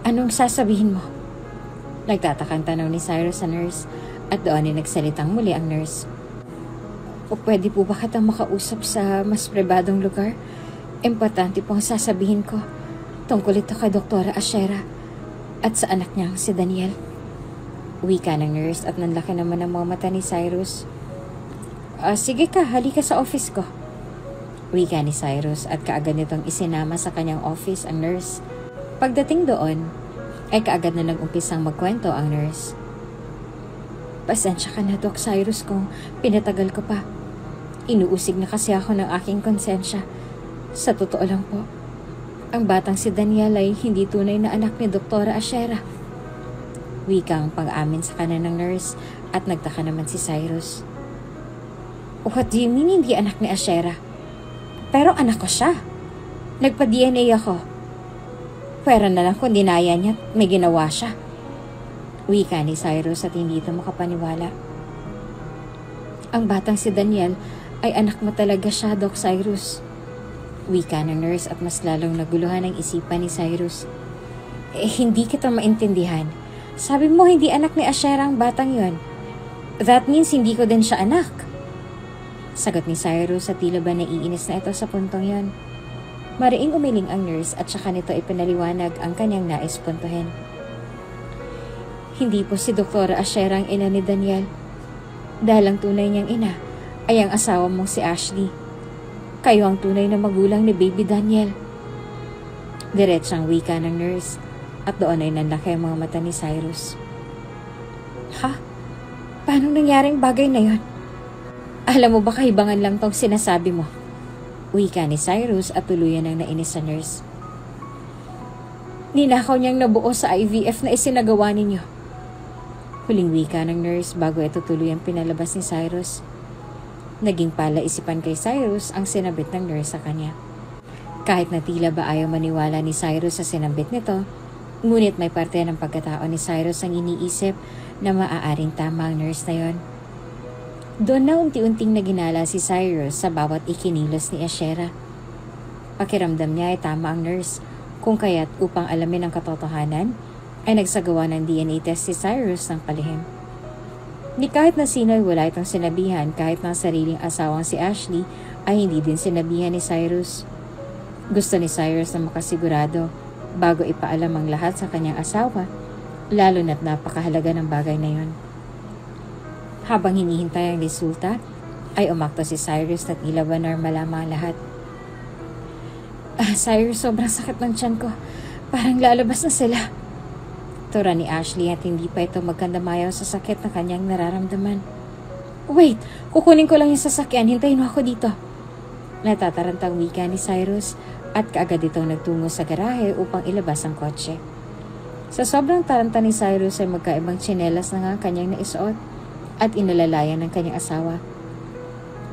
A: "Anong sasabihin mo?" Nagtatakang tanong ni Cyrus sa nurse at doon ay nagsalitang muli ang nurse. "O pwede po ba kitang makausap sa mas pribadong lugar? Importante po ang sasabihin ko tungkol ito kay Doktora Ashera at sa anak niyang si Daniel." Wika ng nurse at nanlaki naman ang mga mata ni Cyrus. Sige ka, halika sa office ko." Wika ni Cyrus at kaagad nitong isinama sa kanyang office ang nurse. Pagdating doon, ay kaagad na nag-umpisang magkwento ang nurse. "Pasensya ka na, Doc Cyrus, kung pinatagal ko pa. Inuusig na kasi ako ng aking konsensya. Sa totoo lang po, ang batang si Daniel ay hindi tunay na anak ni Doktora Ashera." Wika ang pag-amin sa kanan ng nurse at nagtaka naman si Cyrus. "What do you mean hindi anak ni Ashera? Pero anak ko siya. Nagpa-DNA ako. Pwera na lang kung dinaya niya at may ginawa siya." Wika ni Cyrus at hindi ito makapaniwala. "Ang batang si Daniel ay anak mo talaga siya, Doc Cyrus." Wika ng nurse at mas lalong naguluhan ang isipan ni Cyrus. Hindi kita maintindihan. Sabi mo hindi anak ni Ashera ang batang yon. That means hindi ko din siya anak." Sagot ni Cyrus at tila ba naiinis na ito sa puntong yon. Mariing umiling ang nurse at saka nito ipinaliwanag ang kanyang nais puntuhin. "Hindi po si Doktora Ashera ang ina ni Daniel. Dahil ang tunay niyang ina ay ang asawa mong si Ashley. Kayo ang tunay na magulang ni baby Daniel." Diretsang wika ng nurse at doon ay nanlaki ang mga mata ni Cyrus. "Ha? Paano nangyaring bagay na yon? Alam mo ba kahibangan lang tong sinasabi mo?" Wika ni Cyrus at tuluyan ang nainis sa nurse. "Ninakaw niyang nabuo sa IVF na isinagawa ninyo." Huling wika ng nurse bago ito tuluyang pinalabas ni Cyrus. Naging palaisipan kay Cyrus ang sinabit ng nurse sa kanya. Kahit na tila ba ayaw maniwala ni Cyrus sa sinabit nito, ngunit may parte ng pagkatao ni Cyrus ang iniisip na maaaring tama ang nurse na yon. Doon na unti-unting naginala si Cyrus sa bawat ikinilos ni Ashera. Pakiramdam niya ay tama ang nurse, kung kaya't upang alamin ang katotohanan, ay nagsagawa ng DNA test si Cyrus ng palihim. Ni kahit na sino ay wala itong sinabihan kahit ng sariling asawang si Ashley ay hindi din sinabihan ni Cyrus. Gusto ni Cyrus na makasigurado bago ipaalam ang lahat sa kanyang asawa, lalo na't napakahalaga ng bagay na yon. Habang hinihintay ang resulta, ay umakto si Cyrus at tila ba normal ang lahat. "Cyrus, sobrang sakit ng tiyan ko. Parang lalabas na sila." Tura ni Ashley at hindi pa ito magkandamayaw sa sakit na kanyang nararamdaman. Wait, kukunin ko lang yung sasakyan. Hintayin mo ako dito. Natatarantang wika ni Cyrus at kaagad itong nagtungo sa garahe upang ilabas ang kotse. Sa sobrang taranta ni Cyrus ay magkaibang tsinelas na nga kanyang naisuot at inalalayan ng kanyang asawa.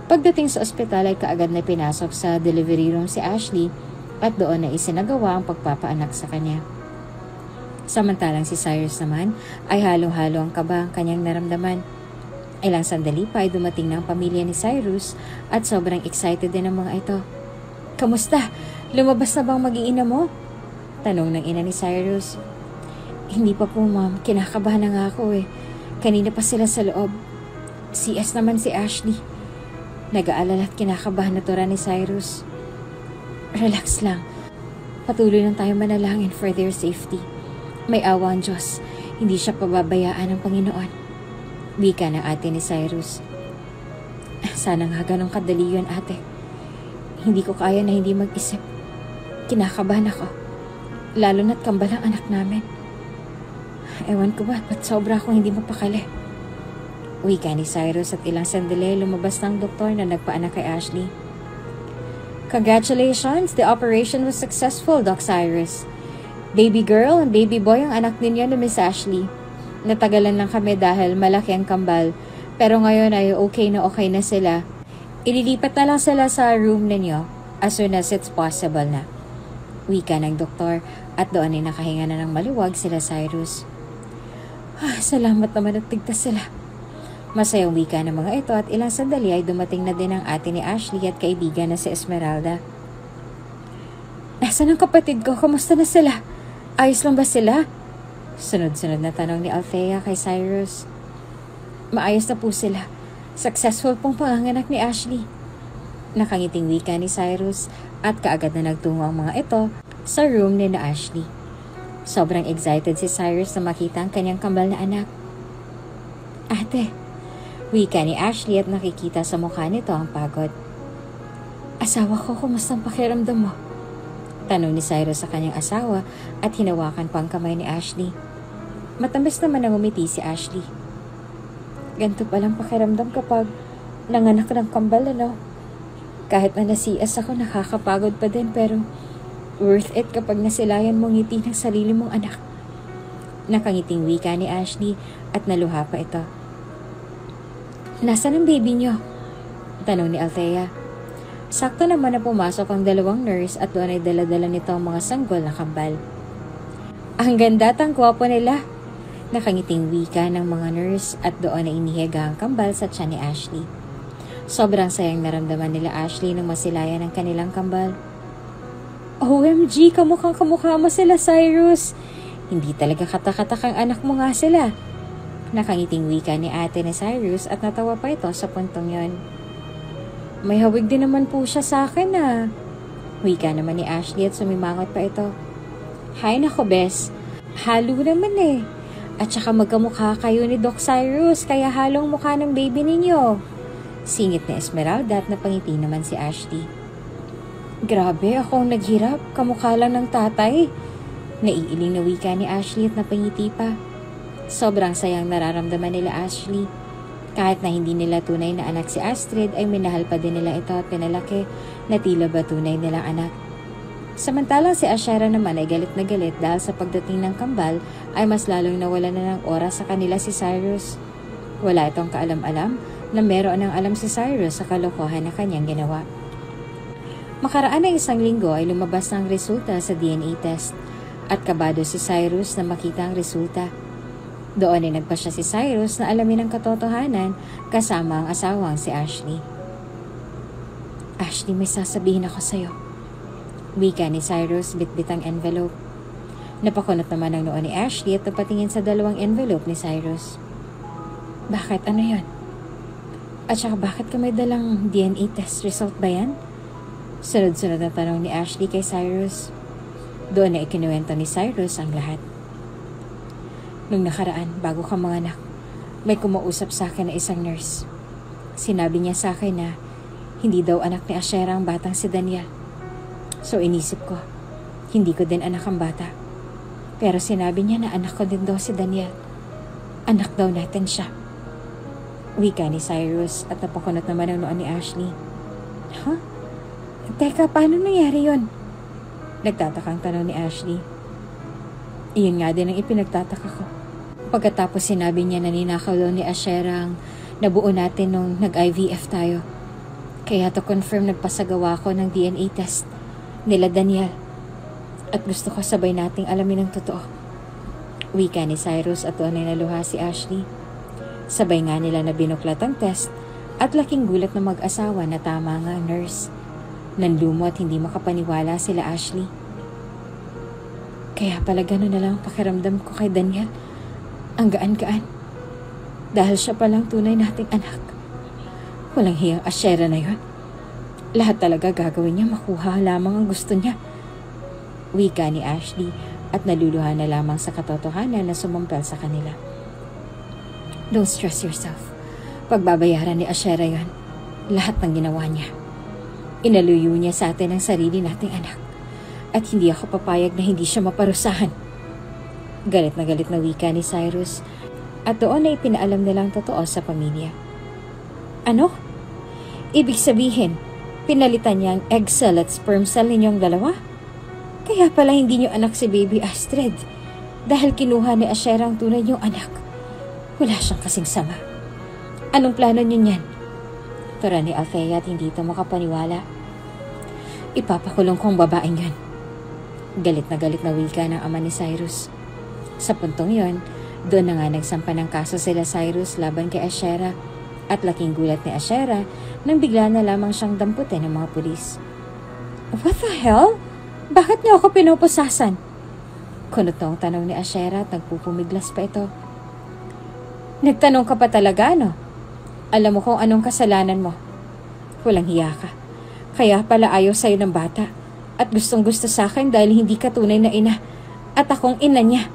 A: Pagdating sa ospital ay kaagad na pinasok sa delivery room si Ashley at doon na isinagawa ang pagpapaanak sa kanya. Samantalang si Cyrus naman ay halong-halo ang kaba ang kanyang naramdaman. Ilang sandali pa ay dumating na ang pamilya ni Cyrus at sobrang excited din ang mga ito. Kamusta? Lumabas na bang mag-iina mo? Tanong ng ina ni Cyrus. Hindi pa po ma'am, kinakabahan na nga ako eh. Kanina pa sila sa loob. CS naman si Ashley. Nag-aalala at kinakabahan na tura ni Cyrus. Relax lang. Patuloy lang tayo manalangin for their safety. May awa ang Diyos. Hindi siya pababayaan ng Panginoon. Wika ng ate ni Cyrus. Sana nga ganun kadali yun, ate. Hindi ko kaya na hindi mag-isip. Kinakabahan ako. Lalo na't kambal ang anak namin. Ewan ko ba't sobra akong hindi mapakali. Wika ni Cyrus at ilang sandali lumabas ng doktor na nagpaanak kay Ashley. Congratulations! The operation was successful, Doc Cyrus. Baby girl and baby boy ang anak ninyo ni Miss Ashley. Natagalan lang kami dahil malaki ang kambal, pero ngayon ay okay na sila. Ililipat na lang sila sa room ninyo as soon as it's possible na. Wika ng doktor at doon ay nakahinga na ng maluwag sila Cyrus. Salamat naman at tigtas sila. Masayang wika ng mga ito at ilang sandali ay dumating na din ang ate ni Ashley at kaibigan na si Esmeralda. Nasaan ang kapatid ko? Kamusta na sila? Ayos lang ba sila? Sunod-sunod na tanong ni Althea kay Cyrus. Maayos na po sila. Successful pong panganganak ni Ashley. Nakangiting wika ni Cyrus at kaagad na nagtungo ang mga ito sa room ni na Ashley. Sobrang excited si Cyrus na makita ang kanyang kambal na anak. Ate, wika ni Ashley at nakikita sa mukha nito ang pagod. Asawa ko, kumusta ang pakiramdam mo? Tanong ni Cyrus sa kanyang asawa at hinawakan pa ang kamay ni Ashley. Matamis naman ang umiti si Ashley. Ganito palang pakiramdam kapag nanganak ng kambal, ano? Kahit na nasias ako, nakakapagod pa din pero worth it kapag nasilayan mong ngiti ng sarili mong anak. Nakangiting wika ni Ashley at naluha pa ito. Nasaan ang baby niyo? Tanong ni Althea. Sakto naman na pumasok ang dalawang nurse at doon ay dala-dala nito ang mga sanggol na kambal. Ang ganda at ang gwapo nila. Nakangiting wika ng mga nurse at doon ay inihiga ang kambal sa tiyan ni Ashley. Sobrang sayang naramdaman nila Ashley nang masilayan ang kanilang kambal. OMG, kamukhang-kamukha mo sila, Cyrus. Hindi talaga katatak ang anak mo nga sila. Nakangiting wika ni ate ni Cyrus at natawa pa ito sa puntong yon. May hawig din naman po siya sa akin Wika naman ni Ashley at sumimangot pa ito. Hay nako, bes. Halo naman eh. At saka magkamukha kayo ni Doc Cyrus kaya halong mukha ng baby ninyo. Singit ni Esmeralda at napangiti naman si Ashley. Grabe, akong naghirap. Kamukha lang ng tatay. Naiiling na wika ni Ashley at napangiti pa. Sobrang sayang nararamdaman nila Ashley. Kahit na hindi nila tunay na anak si Astrid, ay minahal pa din nila ito at pinalaki na tila ba tunay nilang anak. Samantalang si Ashera naman ay galit na galit dahil sa pagdating ng kambal ay mas lalong nawala na ng oras sa kanila si Cyrus. Wala itong kaalam-alam na meron ng alam si Cyrus sa kalokohan na kanyang ginawa. Makaraan ng isang linggo ay lumabas ang resulta sa DNA test at kabado si Cyrus na makita ang resulta. Doon ay nagpasya si Cyrus na alamin ang katotohanan kasama ang asawang si Ashley. Ashley, may sasabihin ako sa'yo. Wika ni Cyrus bitbit ang envelope. Napakunot naman ang noo ni Ashley at napatingin sa dalawang envelope ni Cyrus. Bakit? Ano yon? At saka bakit ka may dalang DNA test result ba yan? Sunod-sunod na tanong ni Ashley kay Cyrus. Doon na ikinuwento ni Cyrus ang lahat. Nung nakaraan, bago ka manganak, may kumausap sa akin na isang nurse. Sinabi niya sa akin na hindi daw anak ni Ashera ang batang si Daniel. So inisip ko, hindi ko din anak ang bata. Pero sinabi niya na anak ko din daw si Daniel. Anak daw natin siya. Wika ni Cyrus at napakunot naman ang noon ni Ashley. Huh? Teka, paano nangyari yon? Nagtatakang tanong ni Ashley. Iyon nga din ang ipinagtataka ko. Pagkatapos sinabi niya na ninakaw daw ni Ashera ang nabuo natin nung nag-IVF tayo. Kaya to confirm nagpasagawa ko ng DNA test nila Daniel. At gusto ko sabay nating alamin ang totoo. Wika ni Cyrus at doon ay naluha si Ashley. Sabay nga nila na binuklat ang test at laking gulat ng mag-asawa na tama nga ang nurse. Nanlumo at hindi makapaniwala sila Ashley. Kaya pala gano'n na lang pakiramdam ko kay Daniel. Ang gaan-gaan. Dahil siya palang tunay nating anak. Walang hiyang Ashera na yon. Lahat talaga gagawin niya makuha lamang ang gusto niya. Wika ni Ashley at naluluha na lamang sa katotohanan na sumampal sa kanila. Don't stress yourself. Pagbabayaran ni Ashera yon. Lahat ng ginawa niya. Inaluyo niya sa atin ang sarili nating anak. At hindi ako papayag na hindi siya maparusahan. Galit na wika ni Cyrus at doon ay ipinaalam nilang totoo sa pamilya. Ano? Ibig sabihin, pinalitan niya ang egg cell at sperm cell ninyong dalawa? Kaya pala hindi niyo anak si baby Astrid dahil kinuha ni Ashera ang tunay niyong anak. Wala siyang kasing sama. Anong plano niyo niyan? Tura ni Althea at hindi ito makapaniwala. Ipapakulong kong babaeng yan. Galit na wika ng ama ni Cyrus. Sa puntong yon, doon na nga nagsampa ng kaso sila Cyrus laban kay Ashera at laking gulat ni Ashera nang bigla na lamang siyang damputin ng mga pulis. What the hell? Bakit niyo ako pinupusasan? Kunot-tong tanong ni Ashera at nagpupumiglas pa ito. Nagtanong ka pa talaga, no? Alam mo kung anong kasalanan mo. Walang hiya ka. Kaya pala ayaw sa'yo ng bata at gustong gusto sa akin dahil hindi ka tunay na ina at akong ina niya.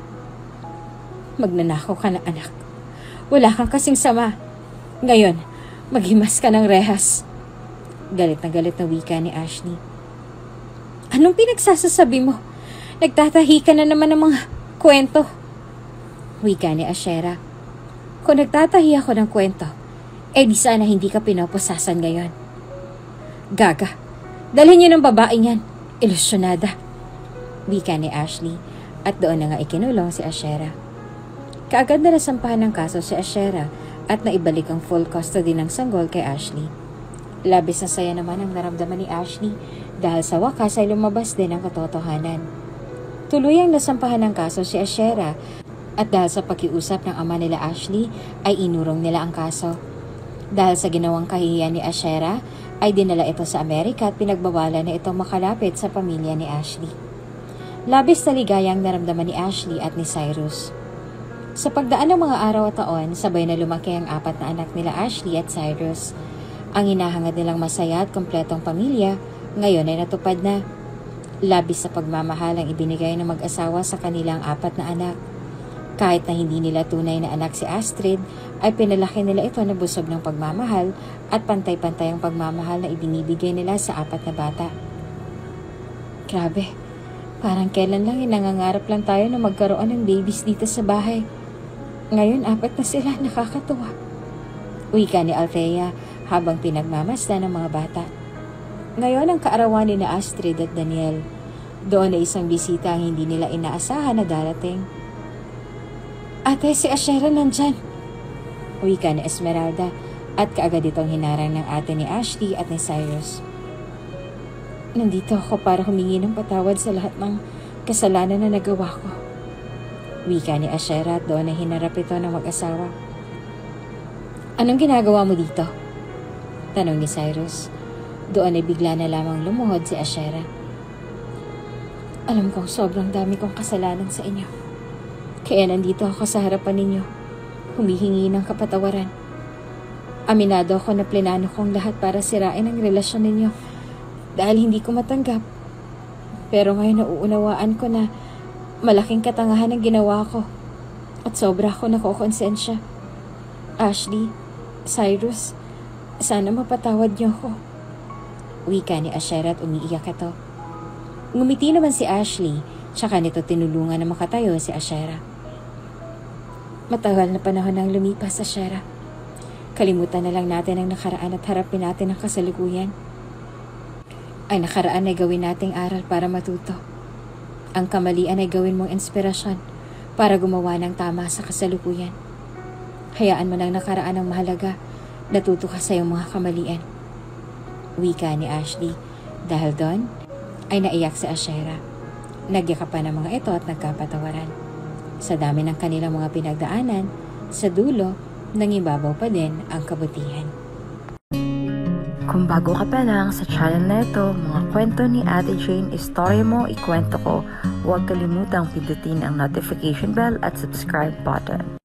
A: Magnanakaw ka na anak. Wala kang kasing sama. Ngayon, maghimas ka ng rehas. Galit na wika ni Ashley. Anong pinagsasasabi mo? Nagtatahi ka na naman ng mga kwento. Wika ni Ashera. Kung nagtatahi ako ng kwento, di sana hindi ka pinoposasan ngayon. Gaga, dalhin niyo ng babaeng yan. Ilusyonada. Wika ni Ashley at doon na nga ikinulong si Ashera. Kaagad na nasampahan ng kaso si Ashera at naibalik ang full custody ng sanggol kay Ashley. Labis na saya naman ang naramdaman ni Ashley dahil sa wakas ay lumabas din ang katotohanan. Tuluyang nasampahan ng kaso si Ashera at dahil sa pakiusap ng ama nila Ashley ay inurong nila ang kaso. Dahil sa ginawang kahihiyan ni Ashera ay dinala ito sa Amerika at pinagbawalan na itong makalapit sa pamilya ni Ashley. Labis na ligayang naramdaman ni Ashley at ni Cyrus. Sa pagdaan ng mga araw at taon, sabay na lumaki ang 4 na anak nila Ashley at Cyrus. Ang hinahangad nilang masaya at kompletong pamilya, ngayon ay natupad na. Labis sa pagmamahal ang ibinigay ng mag-asawa sa kanilang 4 na anak. Kahit na hindi nila tunay na anak si Astrid, ay pinalaki nila ito na busog ng pagmamahal at pantay-pantay ang pagmamahal na ibinibigay nila sa 4 na bata. Grabe, parang kailan lang nangangarap lang tayo na magkaroon ng babies dito sa bahay. Ngayon 4 na sila, nakakatuwa. Wika ni Althea habang pinagmamasdan ng mga bata. Ngayon ang kaarawan ni na Astrid at Daniel. Doon ay isang bisita ang hindi nila inaasahan na darating. Ate, si Ashera nandyan. Wika ni Esmeralda at kaagad itong hinarang ng ate ni Ashley at ni Cyrus. Nandito ako para humingi ng patawad sa lahat ng kasalanan na nagawa ko. Wika ni Ashera at doon ay hinarap ito ng mag-asawa. Anong ginagawa mo dito? Tanong ni Cyrus. Doon ay bigla na lamang lumuhod si Ashera. Alam kong sobrang dami kong kasalanan sa inyo. Kaya nandito ako sa harapan ninyo, humihingi ng kapatawaran. Aminado ako na plinano kong lahat para sirain ang relasyon ninyo dahil hindi ko matanggap. Pero ngayon nauunawaan ko na malaking katangahan ang ginawa ko at sobra ako nakokonsensya. Ashley, Cyrus, sana mapatawad niyo ako. Wika ni Ashera at umiiyak ito. Ngumiti naman si Ashley, tsaka nito tinulungan na makatayo si Ashera. Matagal na panahon ang lumipas, Ashera. Kalimutan na lang natin ang nakaraan at harapin natin ang kasalukuyan. Ang nakaraan ay gawin nating aral para matuto. Ang kamalian ay gawin mong inspirasyon para gumawa ng tama sa kasalukuyan. Hayaan mo ng nakaraan ang mahalaga, natuto ka sa iyong mga kamalian. Wika ni Ashley. Dahil doon, ay naiyak si Ashera. Nagyakapan ang mga ito at nagkapatawaran. Sa dami ng kanilang mga pinagdaanan, sa dulo, nangibabaw pa din ang kabutihan.
B: Kung bago ka pa lang sa channel na ito, mga kwento ni Ate Jane, istorya mo, ikwento ko, huwag kalimutang pindutin ang notification bell at subscribe button.